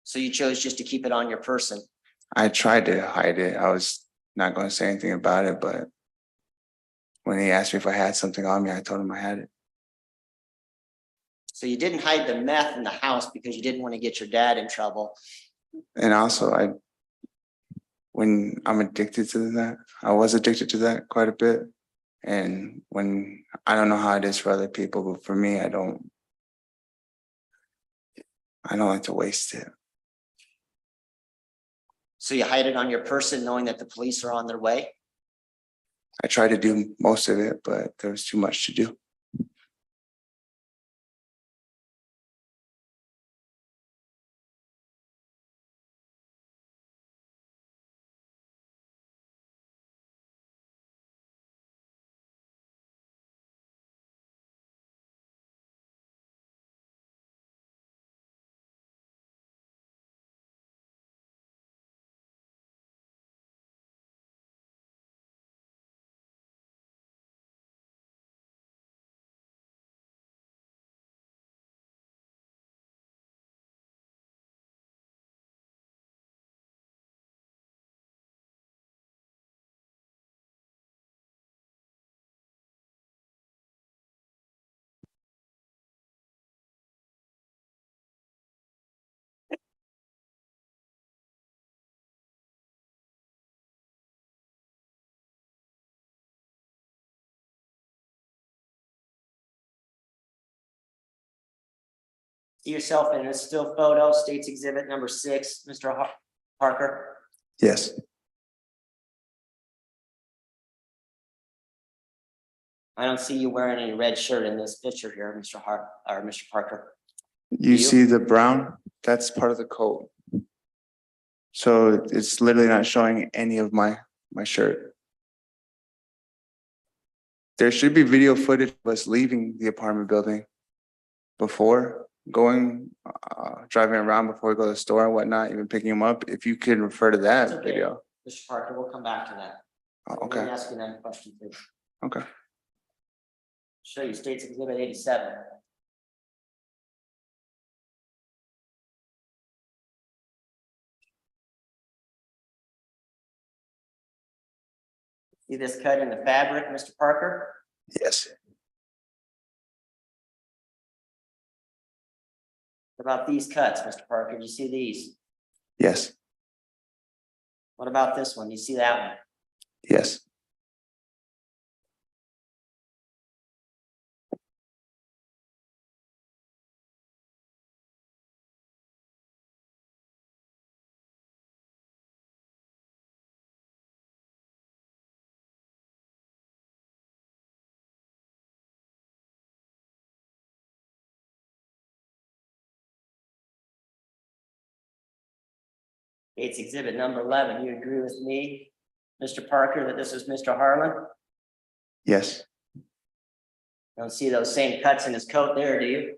So you chose just to keep it on your person. I tried to hide it. I was not going to say anything about it, but when he asked me if I had something on me, I told him I had it. So you didn't hide the meth in the house because you didn't want to get your dad in trouble. And also, when I'm addicted to that, I was addicted to that quite a bit. And when I don't know how it is for other people, but for me, I don't like to waste it. So you hide it on your person knowing that the police are on their way? I tried to do most of it, but there was too much to do. See yourself in a still photo, State's Exhibit number 6, Mr. Parker. Yes. I don't see you wearing any red shirt in this picture here, Mr. Parker. You see the brown? That's part of the coat. So it's literally not showing any of my shirt. There should be video footage of us leaving the apartment building before going, driving around before we go to the store and whatnot, even picking them up. If you could refer to that It's okay. video. Mr. Parker, we'll come back to that. Oh, Let me okay. ask you another question, please. Okay. Show you State's Exhibit 87. See this cut in the fabric, Mr. Parker? Yes. What about these cuts, Mr. Parker? Do you see these? Yes. What about this one? Do you see that one? Yes. State's Exhibit number 11. You agree with me, Mr. Parker, that this is Mr. Harlan? Yes. Don't see those same cuts in his coat there, do you?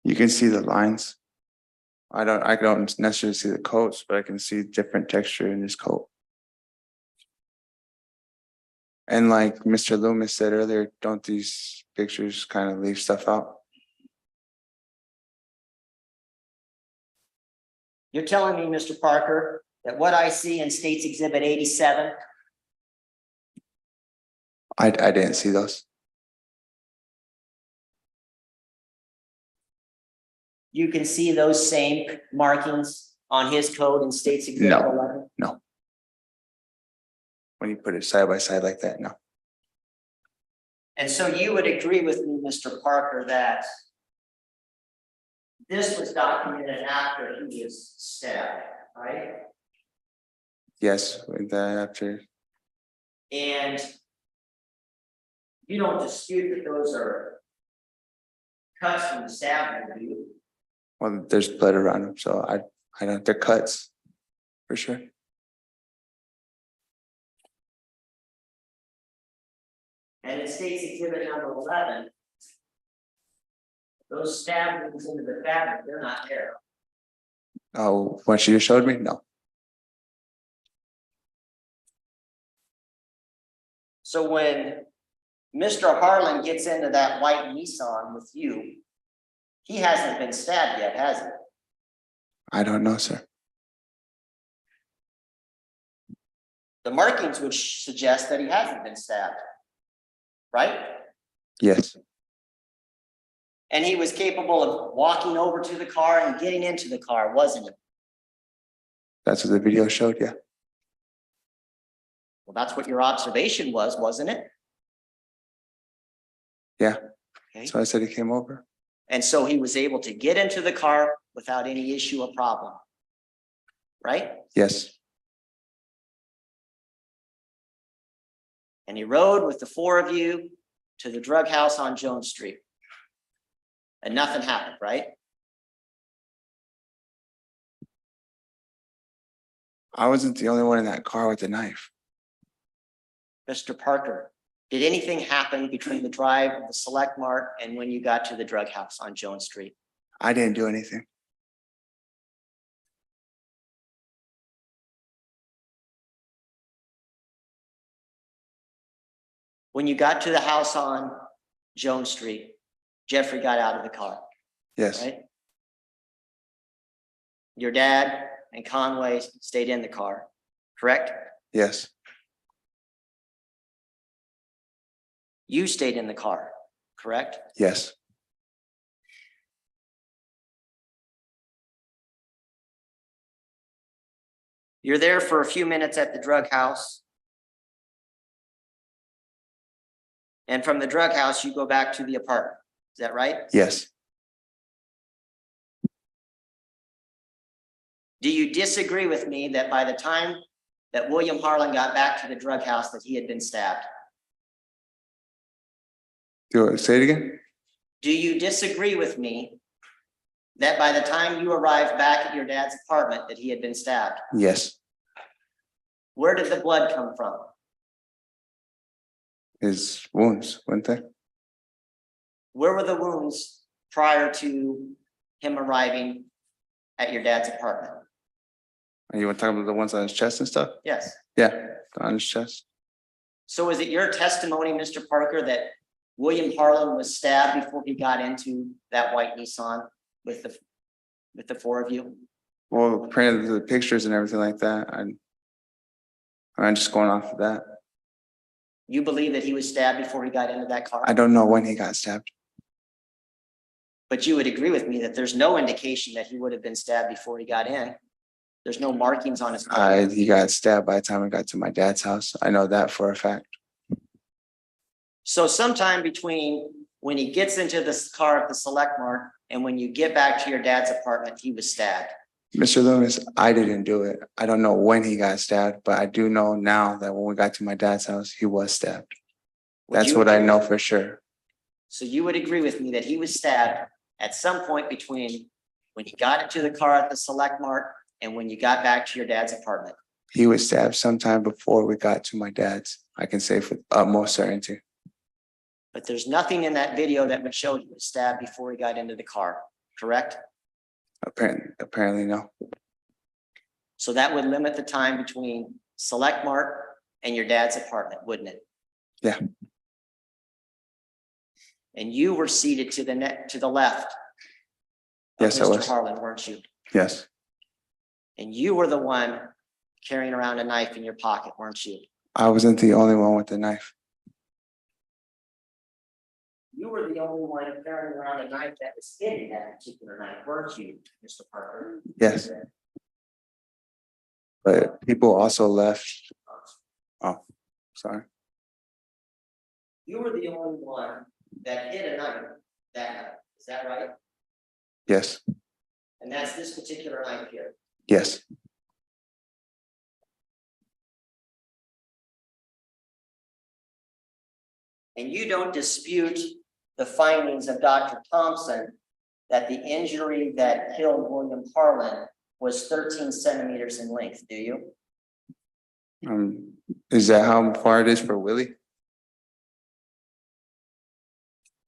You can see the lines. I don't necessarily see the coats, but I can see different texture in his coat. And like Mr. Loomis said earlier, don't these pictures kind of leave stuff out? You're telling me, Mr. Parker, that what I see in State's Exhibit 87, I didn't see those. you can see those same markings on his coat in State's Exhibit No. 11? No. When you put it side by side like that, no. And so you would agree with me, Mr. Parker, that this was documented after he was stabbed, right? Yes, with that after. And You don't dispute that those are cuts from the stab, do you? Well, there's blood around them, so I know they're cuts for sure. And it states exhibit number 11. Those stab wounds into the fabric, they're not there. Oh, when she just showed me, no. So when Mr. Harlan gets into that white Nissan with you, he hasn't been stabbed yet, has he? I don't know, sir. The markings would suggest that he hasn't been stabbed, right? Yes, And he was capable of walking over to the car and getting into the car, wasn't he? that's what the video showed. Yeah, Well, that's what your observation was, wasn't it? yeah. Okay. So I said he came over. And so he was able to get into the car without any issue or problem, right? Yes, And he rode with the four of you to the drug house on Jones Street. And nothing happened, right? I wasn't the only one in that car with a knife. Mr. Parker, did anything happen between the drive of the Select Mart and when you got to the drug house on Jones Street? I didn't do anything. When you got to the house on Jones Street, Jeffrey got out of the car, Yes, right? Your dad and Conway stayed in the car, correct? yes, You stayed in the car, correct? yes, You're there for a few minutes at the drug house. And from the drug house, you go back to the apartment. Is that right? yes. Do you disagree with me that by the time that William Harlan got back to the drug house that he had been stabbed? Say it again. Do you disagree with me that by the time you arrived back at your dad's apartment that he had been stabbed? Yes, Where did the blood come from? his wounds, weren't they? Where were the wounds prior to him arriving at your dad's apartment? And you want to talk about the ones on his chest and stuff? Yes. Yeah, on his chest. So is it your testimony, Mr. Parker, that William Harlan was stabbed before he got into that white Nissan with the four of you? Well, apparently the pictures and everything like that. I'm just going off of that. You believe that he was stabbed before he got into that car? I don't know when he got stabbed. But you would agree with me that there's no indication that he would have been stabbed before he got in. There's no markings on his body. He got stabbed by the time I got to my dad's house. I know that for a fact. So sometime between when he gets into this car at the Select Mart and when you get back to your dad's apartment, he was stabbed. Mr. Loomis, I didn't do it. I don't know when he got stabbed, but I do know now that when we got to my dad's house, he was stabbed. Would That's you what I agree? know for sure. So you would agree with me that he was stabbed at some point between when he got into the car at the Select Mart and when you got back to your dad's apartment? He was stabbed sometime before we got to my dad's. I can say with utmost certainty. But there's nothing in that video that would show he was stabbed before he got into the car, correct? Apparently no. So that would limit the time between Select Mart and your dad's apartment, wouldn't it? Yeah. And you were seated to the left of Yes, I Mr. was. Harlan, weren't you? Yes, And you were the one carrying around a knife in your pocket, weren't you? I wasn't the only one with the knife. You were the only one carrying around a knife that was hidden that particular night, weren't you, Mr. Parker? Yes. But people also left. Oh, sorry. You were the only one that hid a knife that night, is that right? Yes, And that's this particular knife here. yes, And you don't dispute the findings of Dr. Thompson that the injury that killed William Harlan was 13 centimeters in length, do you? Is that how far it is for Willie?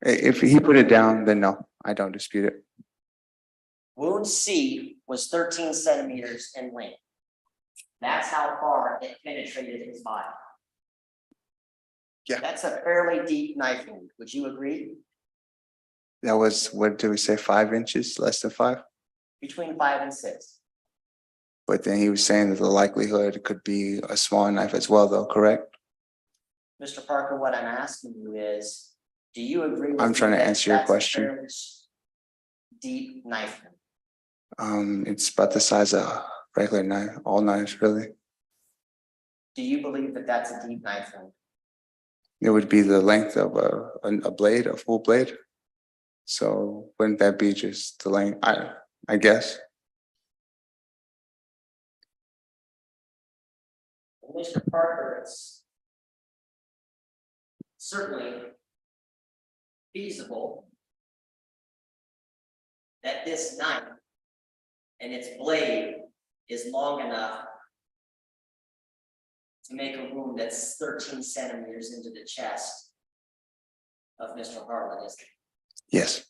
If he put it down, then no, I don't dispute it. Wound C was 13 centimeters in length. That's how far it penetrated his body. Yeah. That's a fairly deep knife wound. Would you agree? That was, what did we say, 5 inches, less than 5? Between 5 and 6. But then he was saying that the likelihood it could be a small knife as well, though, correct? Mr. Parker, what I'm asking you is, do you agree with I'm me trying to that answer your that's a question. fairly deep knife wound? It's about the size of regular knife, all knives, really. Do you believe that that's a deep knife wound? It would be the length of a blade, a full blade. So wouldn't that be just the length? I guess. Mr. Parker, it's certainly feasible that this knife and its blade is long enough to make a wound that's 13 centimeters into the chest of Mr. Harlan, isn't it? Yes.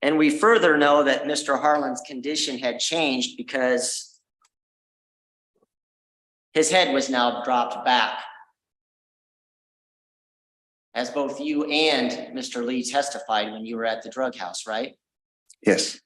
And we further know that Mr. Harlan's condition had changed because his head was now dropped back. As both you and Mr. Lee testified when you were at the drug house, right? Yes.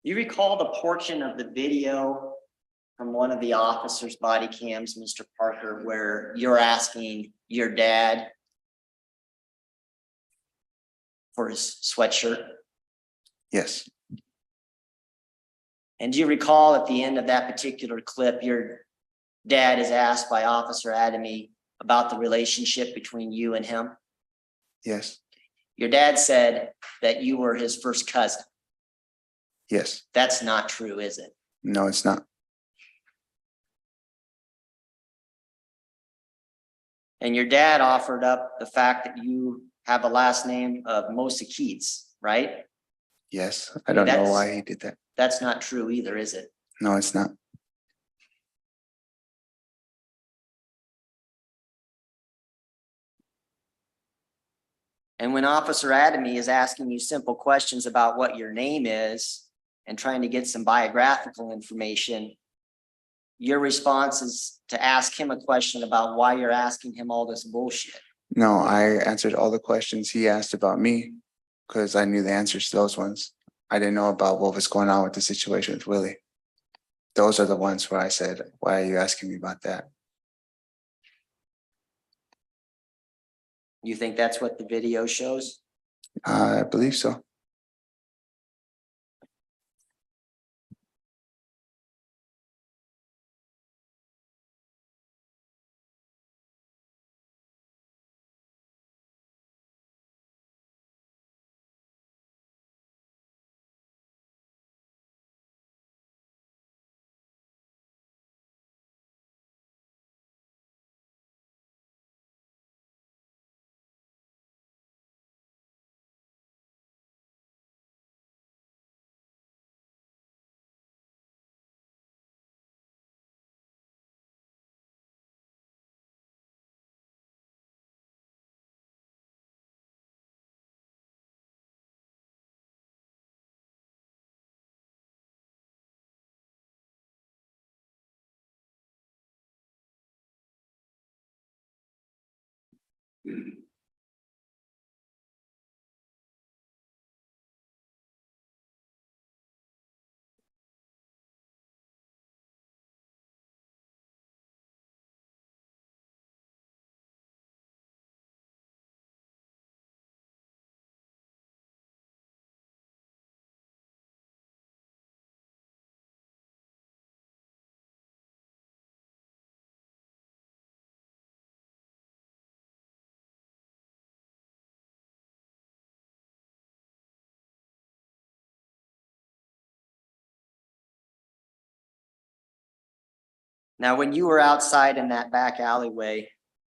You recall the portion of the video from one of the officers' body cams, Mr. Parker, where you're asking your dad for his sweatshirt? Yes. And do you recall at the end of that particular clip, your dad is asked by Officer Adamy about the relationship between you and him? Yes. Your dad said that you were his first cousin. Yes. That's not true, is it? No, it's not. And your dad offered up the fact that you have a last name of Mosa Keats, right? Yes. I don't know That's- why he did that. That's not true either, is it? No, it's not. And when Officer Adamy is asking you simple questions about what your name is and trying to get some biographical information, your response is to ask him a question about why you're asking him all this bullshit. No, I answered all the questions he asked about me because I knew the answers to those ones. I didn't know about what was going on with the situation with Willie. Those are the ones where I said, why are you asking me about that? You think that's what the video shows? I believe so. Now, when you were outside in that back alleyway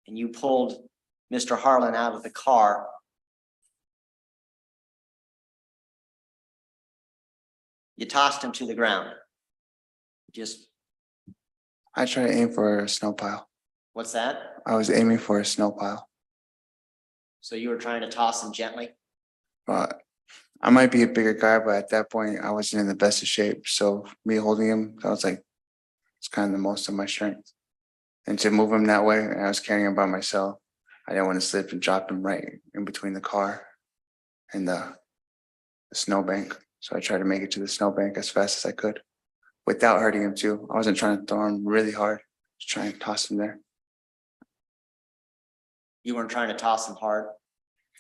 and you pulled Mr. Harlan out of the car, you tossed him to the ground. Just, I tried to aim for a snow pile. what's that? I was aiming for a snow pile. So you were trying to toss him gently? But I might be a bigger guy, but at that point I wasn't in the best of shape. So me holding him, I was like, it's kind of the most of my strength. And to move him that way, and I was carrying him by myself. I didn't want to slip and drop him right in between the car and the snowbank. So I tried to make it to the snowbank as fast as I could without hurting him too. I wasn't trying to throw him really hard, just trying to toss him there. You weren't trying to toss him hard?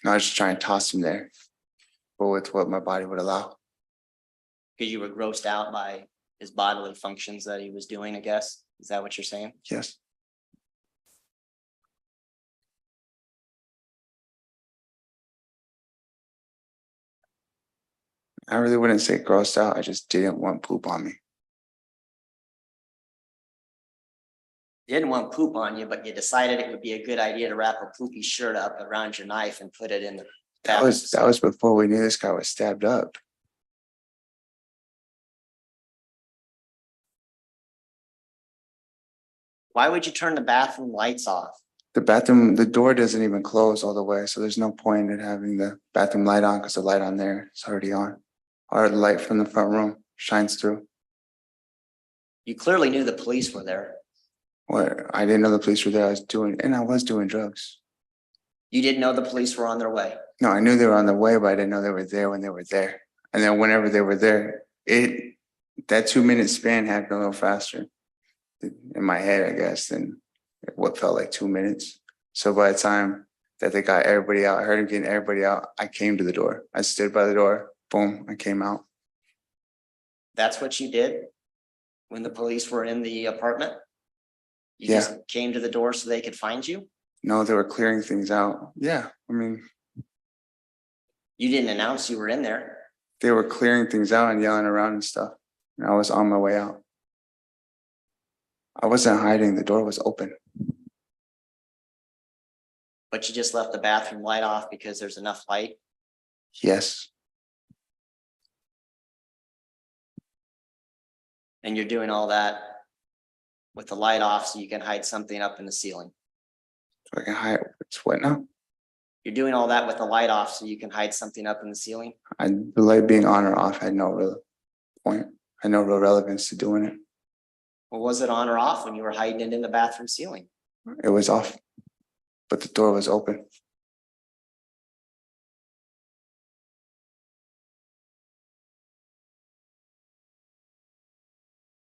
No, I was just trying to toss him there, but with what my body would allow. Because you were grossed out by his bodily functions that he was doing, I guess? Is that what you're saying? Yes. I really wouldn't say grossed out. I just didn't want poop on me. You didn't want poop on you, but you decided it would be a good idea to wrap a poopy shirt up around your knife and put it in the. That was before we knew this guy was stabbed up. Why would you turn the bathroom lights off? The bathroom, the door doesn't even close all the way, so there's no point in having the bathroom light on because the light on there is already on. Or the light from the front room shines through. You clearly knew the police were there. What? I didn't know the police were there. I was doing drugs. You didn't know the police were on their way. No, I knew they were on the way, but I didn't know they were there when they were there. And then whenever they were there, that 2 minute span happened a little faster in my head, I guess, than what felt like 2 minutes. So by the time that they got everybody out, I heard him getting everybody out, I came to the door. I stood by the door, boom, I came out. That's what you did when the police were in the apartment? You Yeah. just came to the door so they could find you? No, they were clearing things out. Yeah, I mean, You didn't announce you were in there. they were clearing things out and yelling around and stuff. And I was on my way out. I wasn't hiding. The door was open. But you just left the bathroom light off because there's enough light. Yes. And you're doing all that with the light off so you can hide something up in the ceiling. So I can hide. It's what now? You're doing all that with the light off so you can hide something up in the ceiling. The light being on or off had no real point. Had no real relevance to doing it. Or was it on or off when you were hiding it in the bathroom ceiling? It was off, but the door was open.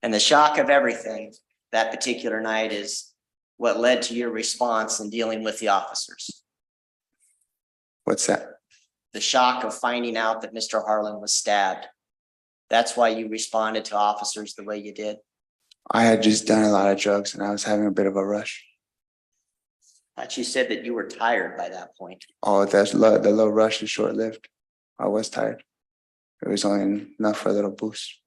And the shock of everything that particular night is what led to your response in dealing with the officers. What's that? The shock of finding out that Mr. Harlan was stabbed. That's why you responded to officers the way you did. I had just done a lot of drugs and I was having a bit of a rush. But you said that you were tired by that point. Oh, the little rush is short lived. I was tired. It was only enough for a little boost.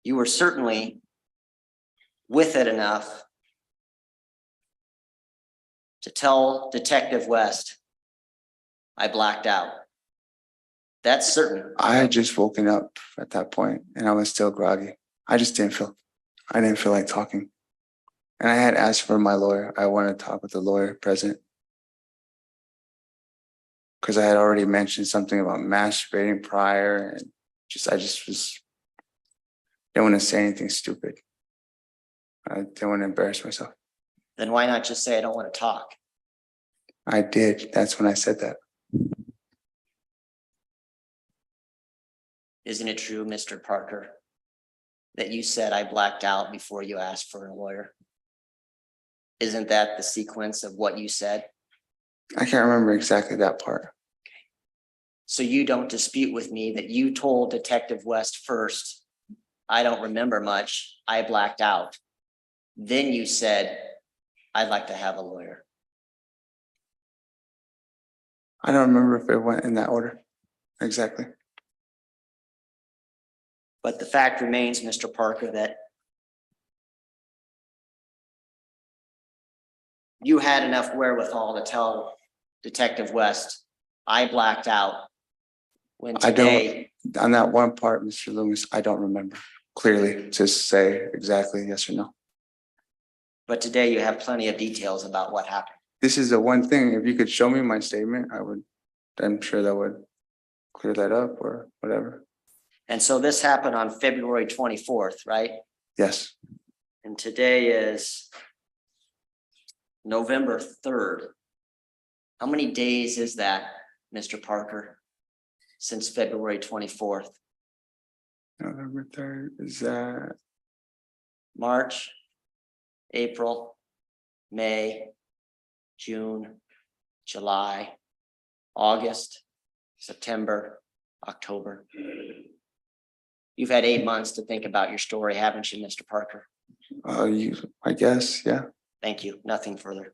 You were certainly with it enough to tell Detective West, I blacked out. That's certain. I had just woken up at that point and I was still groggy. I didn't feel like talking. And I had asked for my lawyer. I wanted to talk with the lawyer present. Because I had already mentioned something about masturbating prior and I just was didn't want to say anything stupid. I didn't want to embarrass myself. Then why not just say, I don't want to talk? I did. That's when I said that. Isn't it true, Mr. Parker, that you said I blacked out before you asked for a lawyer? Isn't that the sequence of what you said? I can't remember exactly that part. So you don't dispute with me that you told Detective West first, I don't remember much, I blacked out. Then you said, I'd like to have a lawyer. I don't remember if it went in that order. Exactly. But the fact remains, Mr. Parker, that you had enough wherewithal to tell Detective West, I blacked out. When I don't- today, On that one part, Mr. Loomis, I don't remember clearly to say exactly yes or no. but today you have plenty of details about what happened. This is the one thing, if you could show me my statement, I'm sure that would clear that up or whatever. And so this happened on February 24th, right? Yes, And today is November 3rd. How many days is that, Mr. Parker, since February 24th? November 3rd, is that, March, April, May, June, July, August, September, October. You've had 8 months to think about your story, haven't you, Mr. Parker? I guess, yeah. Thank you. Nothing further.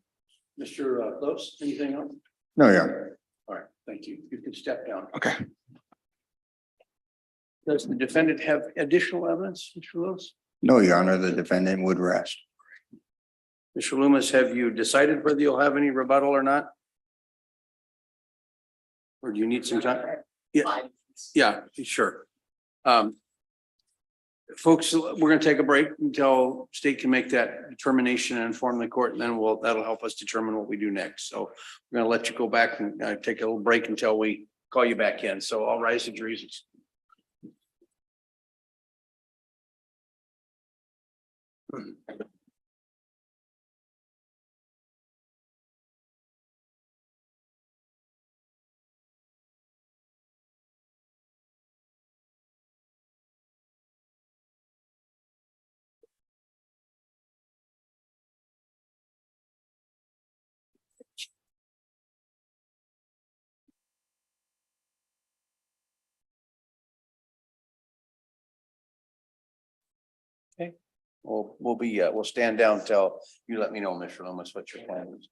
Mr. Close, anything else? No, Your Honor. All right, thank you. You can step down. Okay. Does the defendant have additional evidence, Mr. Lewis? No, Your Honor, the defendant would rest. Mr. Loomis, have you decided whether you'll have any rebuttal or not? Or do you need some time? Yeah, sure. Folks, we're gonna take a break until state can make that determination and inform the court, and then that'll help us determine what we do next. So we're gonna let you go back and take a little break until we call you back in. So I'll rise to reasons. Okay, we'll stand down till you let me know, Mr. Loomis, what your plan is.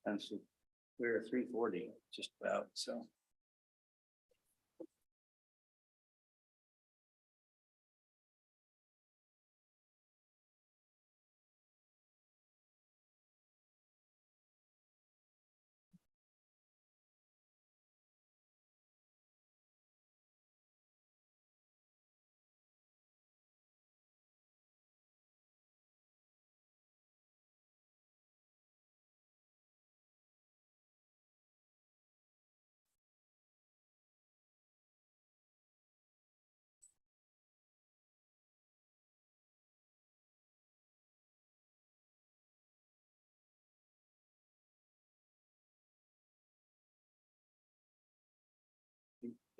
And so we're 3:40, just about, so.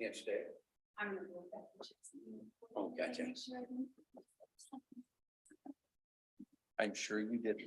Can't stay. I'm gonna go back and check something. Oh, gotcha. I'm sure you did.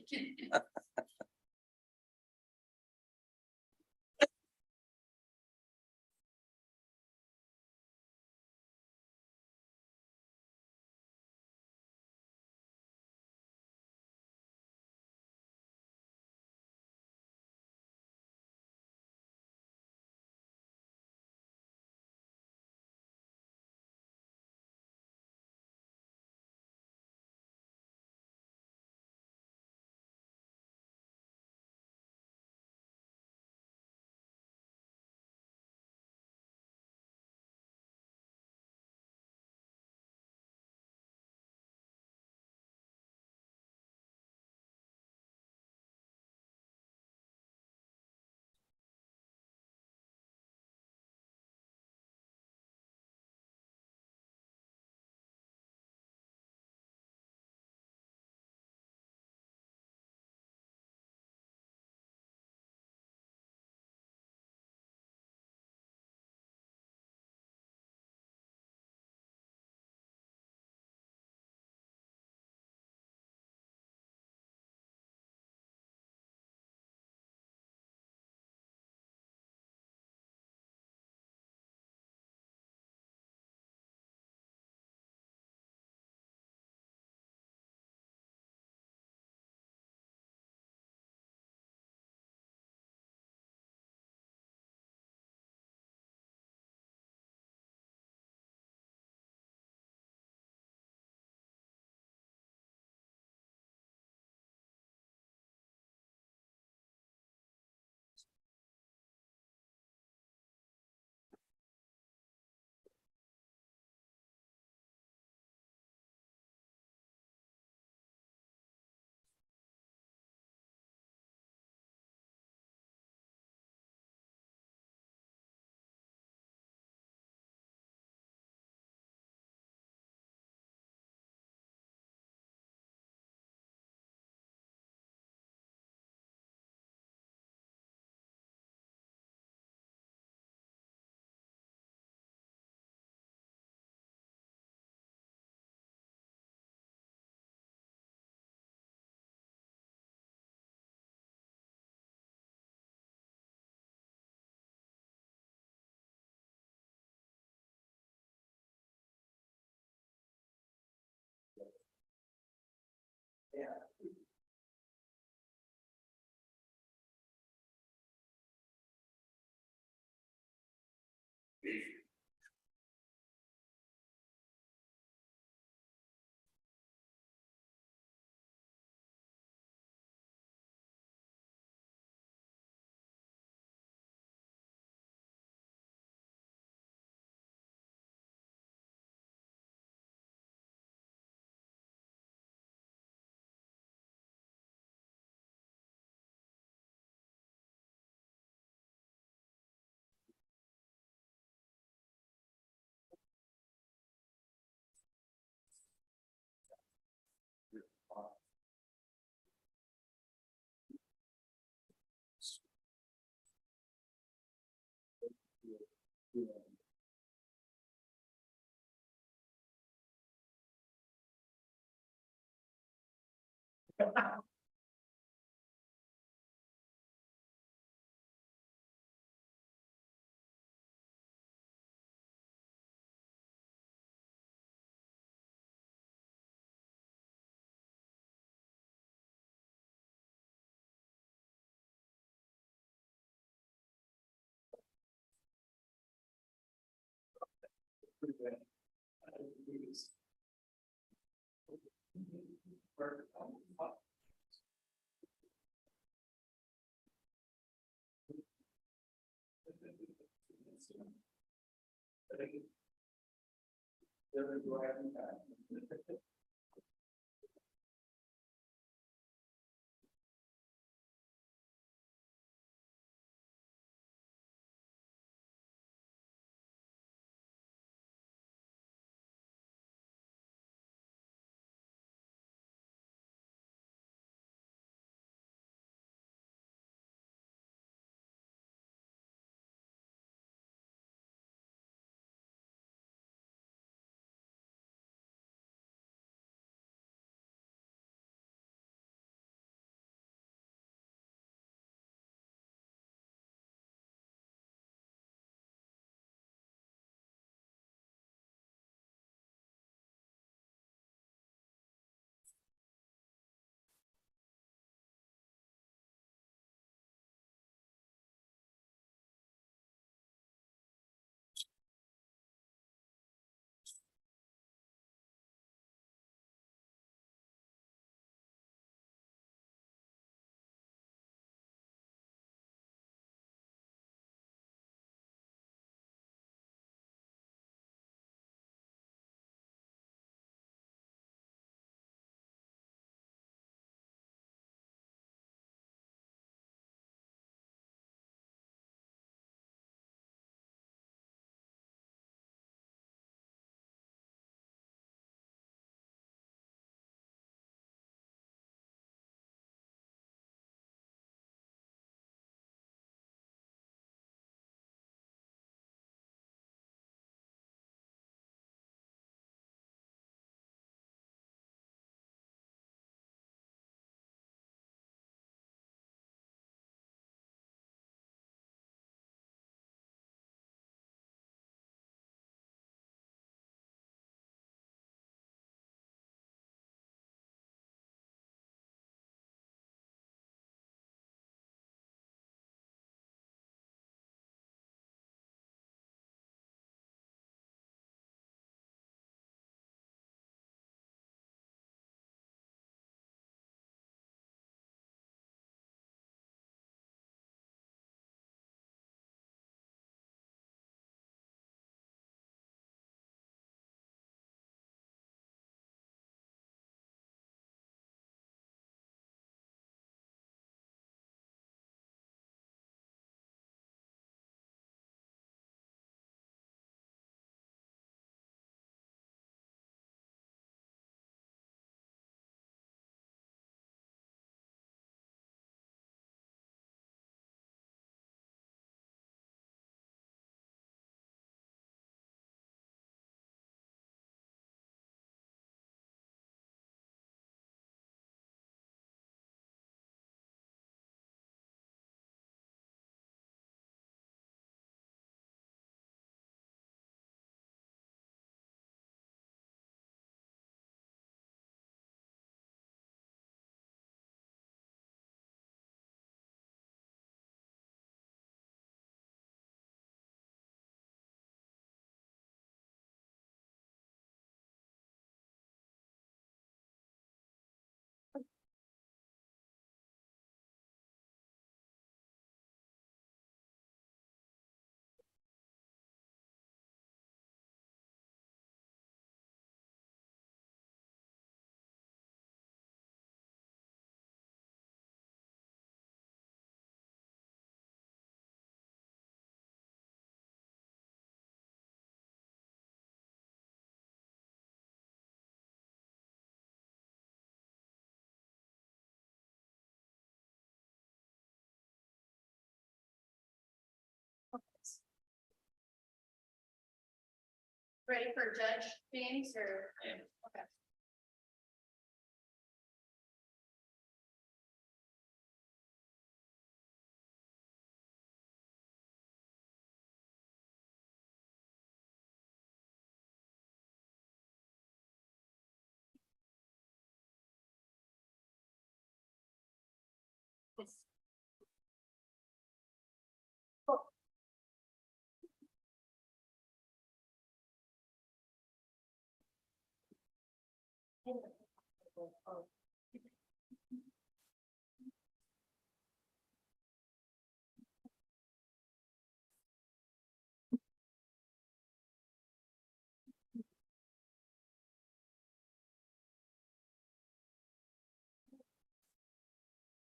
Ready for Judge James or? Okay.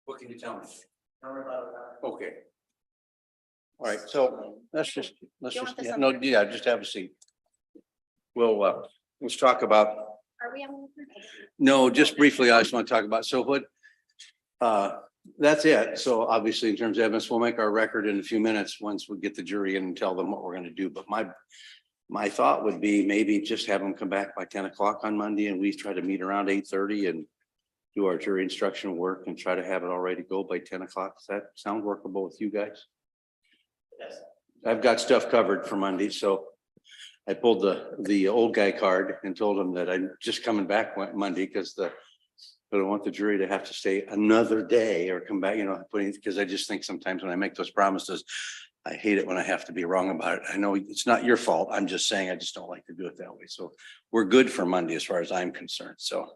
What can you tell me? Okay. All right, so let's just, You want this yeah, on no, there? yeah, just have a seat. We'll, let's talk about, Are we on? no, just briefly, I just want to talk about, so what, that's it. So obviously in terms of evidence, we'll make our record in a few minutes once we get the jury in and tell them what we're going to do. But my thought would be maybe just have them come back by 10 o'clock on Monday and we try to meet around 8:30 and do our jury instruction work and try to have it all ready to go by 10 o'clock. Does that sound workable with you guys? Yes. I've got stuff covered for Monday, so I pulled the old guy card and told him that I'm just coming back Monday because I don't want the jury to have to stay another day or come back, because I just think sometimes when I make those promises, I hate it when I have to be wrong about it. I know it's not your fault. I'm just saying I just don't like to do it that way. So we're good for Monday as far as I'm concerned. So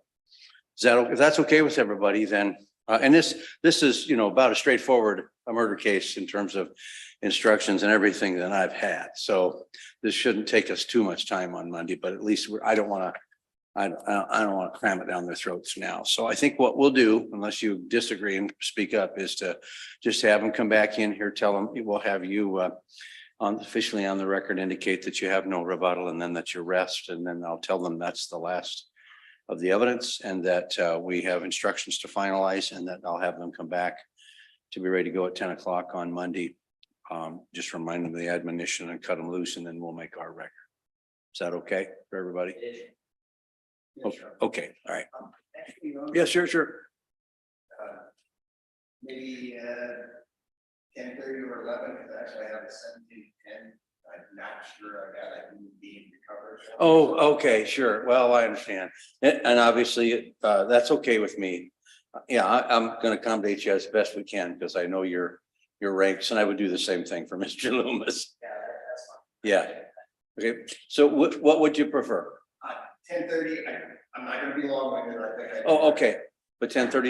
if that's okay with everybody, then, and this is, about as straightforward a murder case in terms of instructions and everything that I've had. So this shouldn't take us too much time on Monday, but at least I don't want to cram it down their throats now. So I think what we'll do, unless you disagree and speak up, is to just have them come back in here, tell them, we'll have you officially on the record indicate that you have no rebuttal and then that you rest. And then I'll tell them that's the last of the evidence and that we have instructions to finalize and that I'll have them come back to be ready to go at 10 o'clock on Monday. Just remind them of the admonition and cut them loose and then we'll make our record. Is that okay for everybody? Okay, all right. Yeah, sure. Maybe 10:30 or 11, because actually I have a 17:10. I'm not sure I got a meeting to cover. Oh, okay, sure. Well, I understand. And obviously, that's okay with me. Yeah, I'm gonna accommodate you as best we can because I know your ranks and I would do the same thing for Mr. Loomis. Yeah, that's fine. Yeah. Okay, so what would you prefer? 10:30, I'm not gonna be long-winded, I think. Oh, okay, but 10:30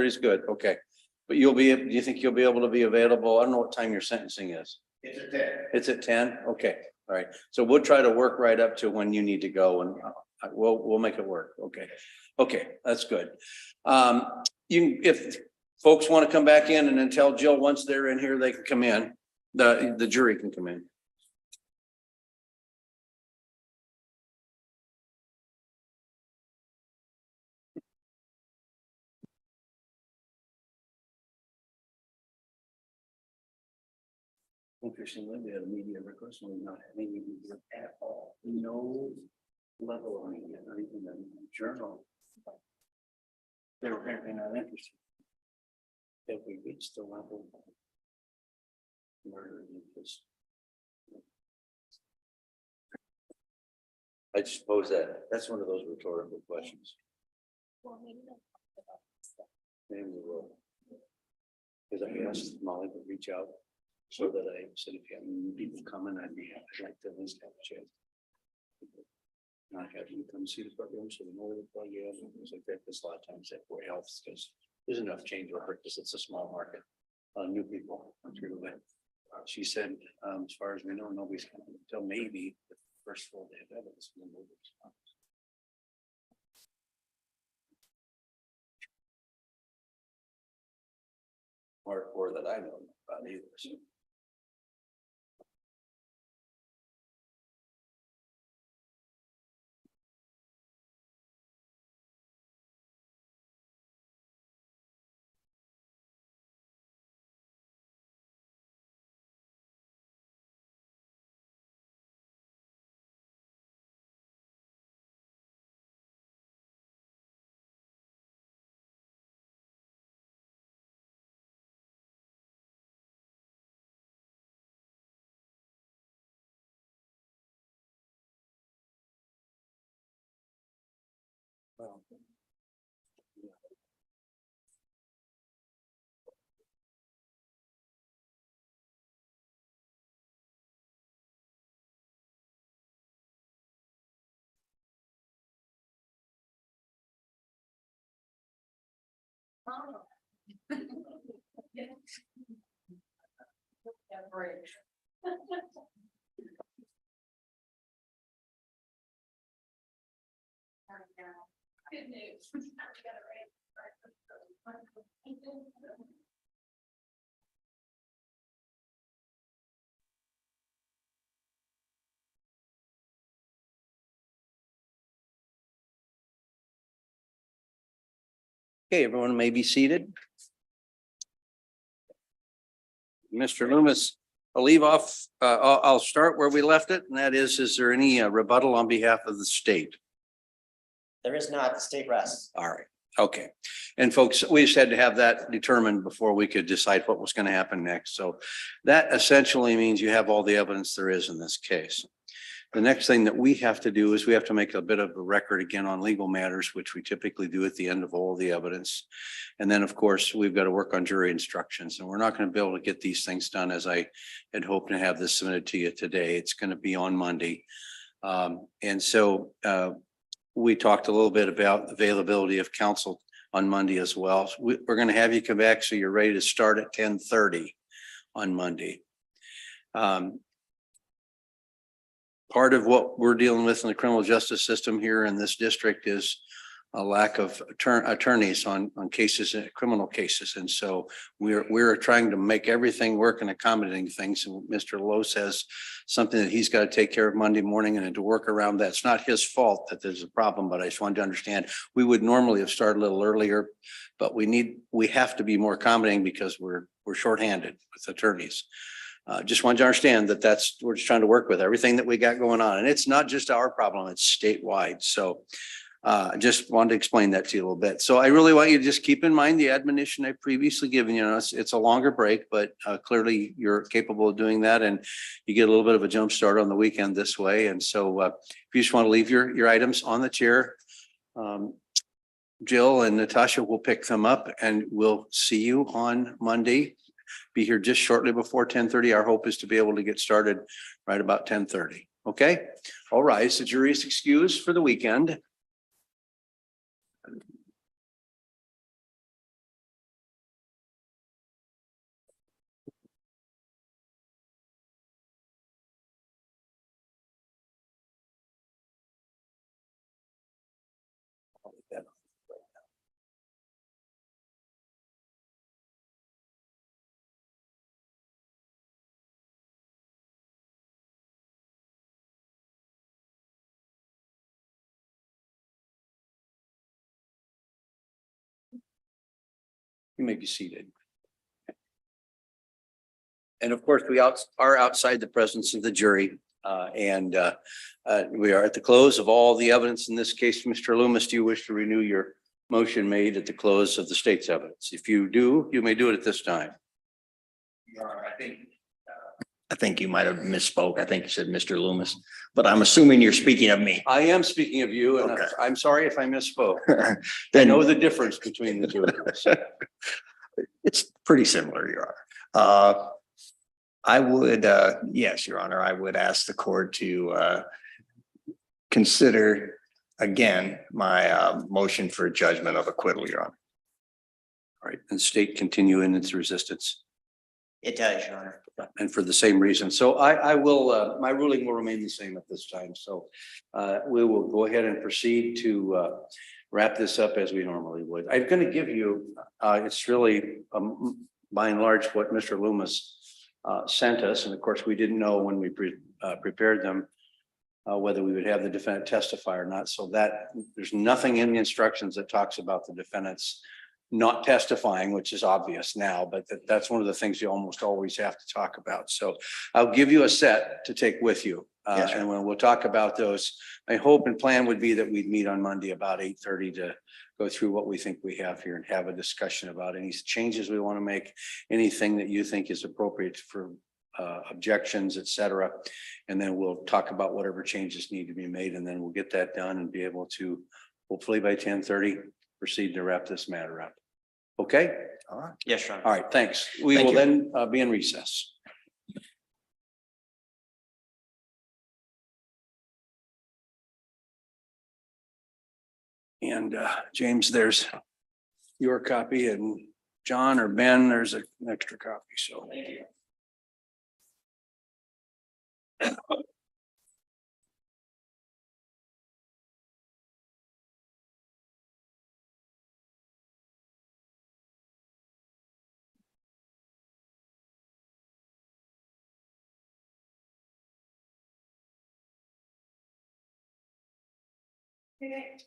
is good, okay. But do you think you'll be able to be available? I don't know what time your sentencing is. It's a 10. It's at 10? Okay, all right. So we'll try to work right up to when you need to go and we'll make it work. Okay. Okay, that's good. If folks want to come back in and then tell Jill once they're in here, they can come in. The jury can come in. Interestingly, we had a media request and we're not having media at all. No level of media, not even the journal. They're apparently not interested. Have we reached the level of murder and interest? I suppose that's one of those rhetorical questions. Well, maybe they'll talk about stuff. Maybe we will. Because I asked Molly to reach out so that I said, if you have any people coming, I'd like to at least have a chance. Not have you come see the program, so they know where to plug in and things like that. There's a lot of times that way helps because there's enough change over because it's a small market. New people through that. She said, as far as we know, nobody's coming until maybe the first full day of evidence. Or that I know about either. So Good news. Okay, everyone may be seated. Mr. Loomis, I'll leave off, I'll start where we left it, and that is there any rebuttal on behalf of the state? There is not, the state rests. All right, okay. And folks, we just had to have that determined before we could decide what was going to happen next. So that essentially means you have all the evidence there is in this case. The next thing that we have to do is we have to make a bit of a record again on legal matters, which we typically do at the end of all the evidence. And then, of course, we've got to work on jury instructions, and we're not going to be able to get these things done as I had hoped to have this submitted to you today. It's going to be on Monday. And so we talked a little bit about availability of counsel on Monday as well. So we're going to have you come back so you're ready to start at 10:30 on Monday. Part of what we're dealing with in the criminal justice system here in this district is a lack of attorneys on cases, criminal cases. And so we're trying to make everything work and accommodating things. And Mr. Lowe says something that he's got to take care of Monday morning, and to work around that. It's not his fault that there's a problem, but I just wanted to understand, we would normally have started a little earlier, but we have to be more accommodating because we're shorthanded with attorneys. Just wanted to understand that we're just trying to work with everything that we got going on. And it's not just our problem, it's statewide. So I just wanted to explain that to you a little bit. So I really want you to just keep in mind the admonition I've previously given you. It's a longer break, but clearly you're capable of doing that. And you get a little bit of a jump start on the weekend this way. And so if you just want to leave your items on the chair, Jill and Natasha will pick them up, and we'll see you on Monday. Be here just shortly before 10:30. Our hope is to be able to get started right about 10:30. Okay, all rise. The jury is excused for the weekend. You may be seated. And of course, we are outside the presence of the jury. And we are at the close of all the evidence in this case. Mr. Loomis, do you wish to renew your motion made at the close of the state's evidence? If you do, you may do it at this time. Your Honor, I think you might have misspoke. I think you said Mr. Loomis, but I'm assuming you're speaking of me. I am speaking of you, and Okay. I'm sorry if I misspoke. I Then know the difference between the two of us. it's pretty similar, Your Honor. I would, yes, Your Honor, I would ask the court to consider again my motion for judgment of acquittal, Your Honor. All right, and state continue in its resistance. It does, Your Honor. And for the same reason. So I will, my ruling will remain the same at this time. So we will go ahead and proceed to wrap this up as we normally would. I'm going to give you, it's really by and large what Mr. Loomis sent us. And of course, we didn't know when we prepared them whether we would have the defendant testify or not. So that there's nothing in the instructions that talks about the defendant's not testifying, which is obvious now, but that's one of the things you almost always have to talk about. So I'll give you a set to take with you. Yes, sir. And when we'll talk about those, my hope and plan would be that we'd meet on Monday about 8:30 to go through what we think we have here and have a discussion about any changes we want to make, anything that you think is appropriate for objections, et cetera. And then we'll talk about whatever changes need to be made, and then we'll get that done and be able to hopefully by 10:30, proceed to wrap this matter up. Okay, Yes, Your Honor. all right, thanks. We Thank will you. then be in recess. And James, there's your copy, and John or Ben, there's an extra copy, so. Okay.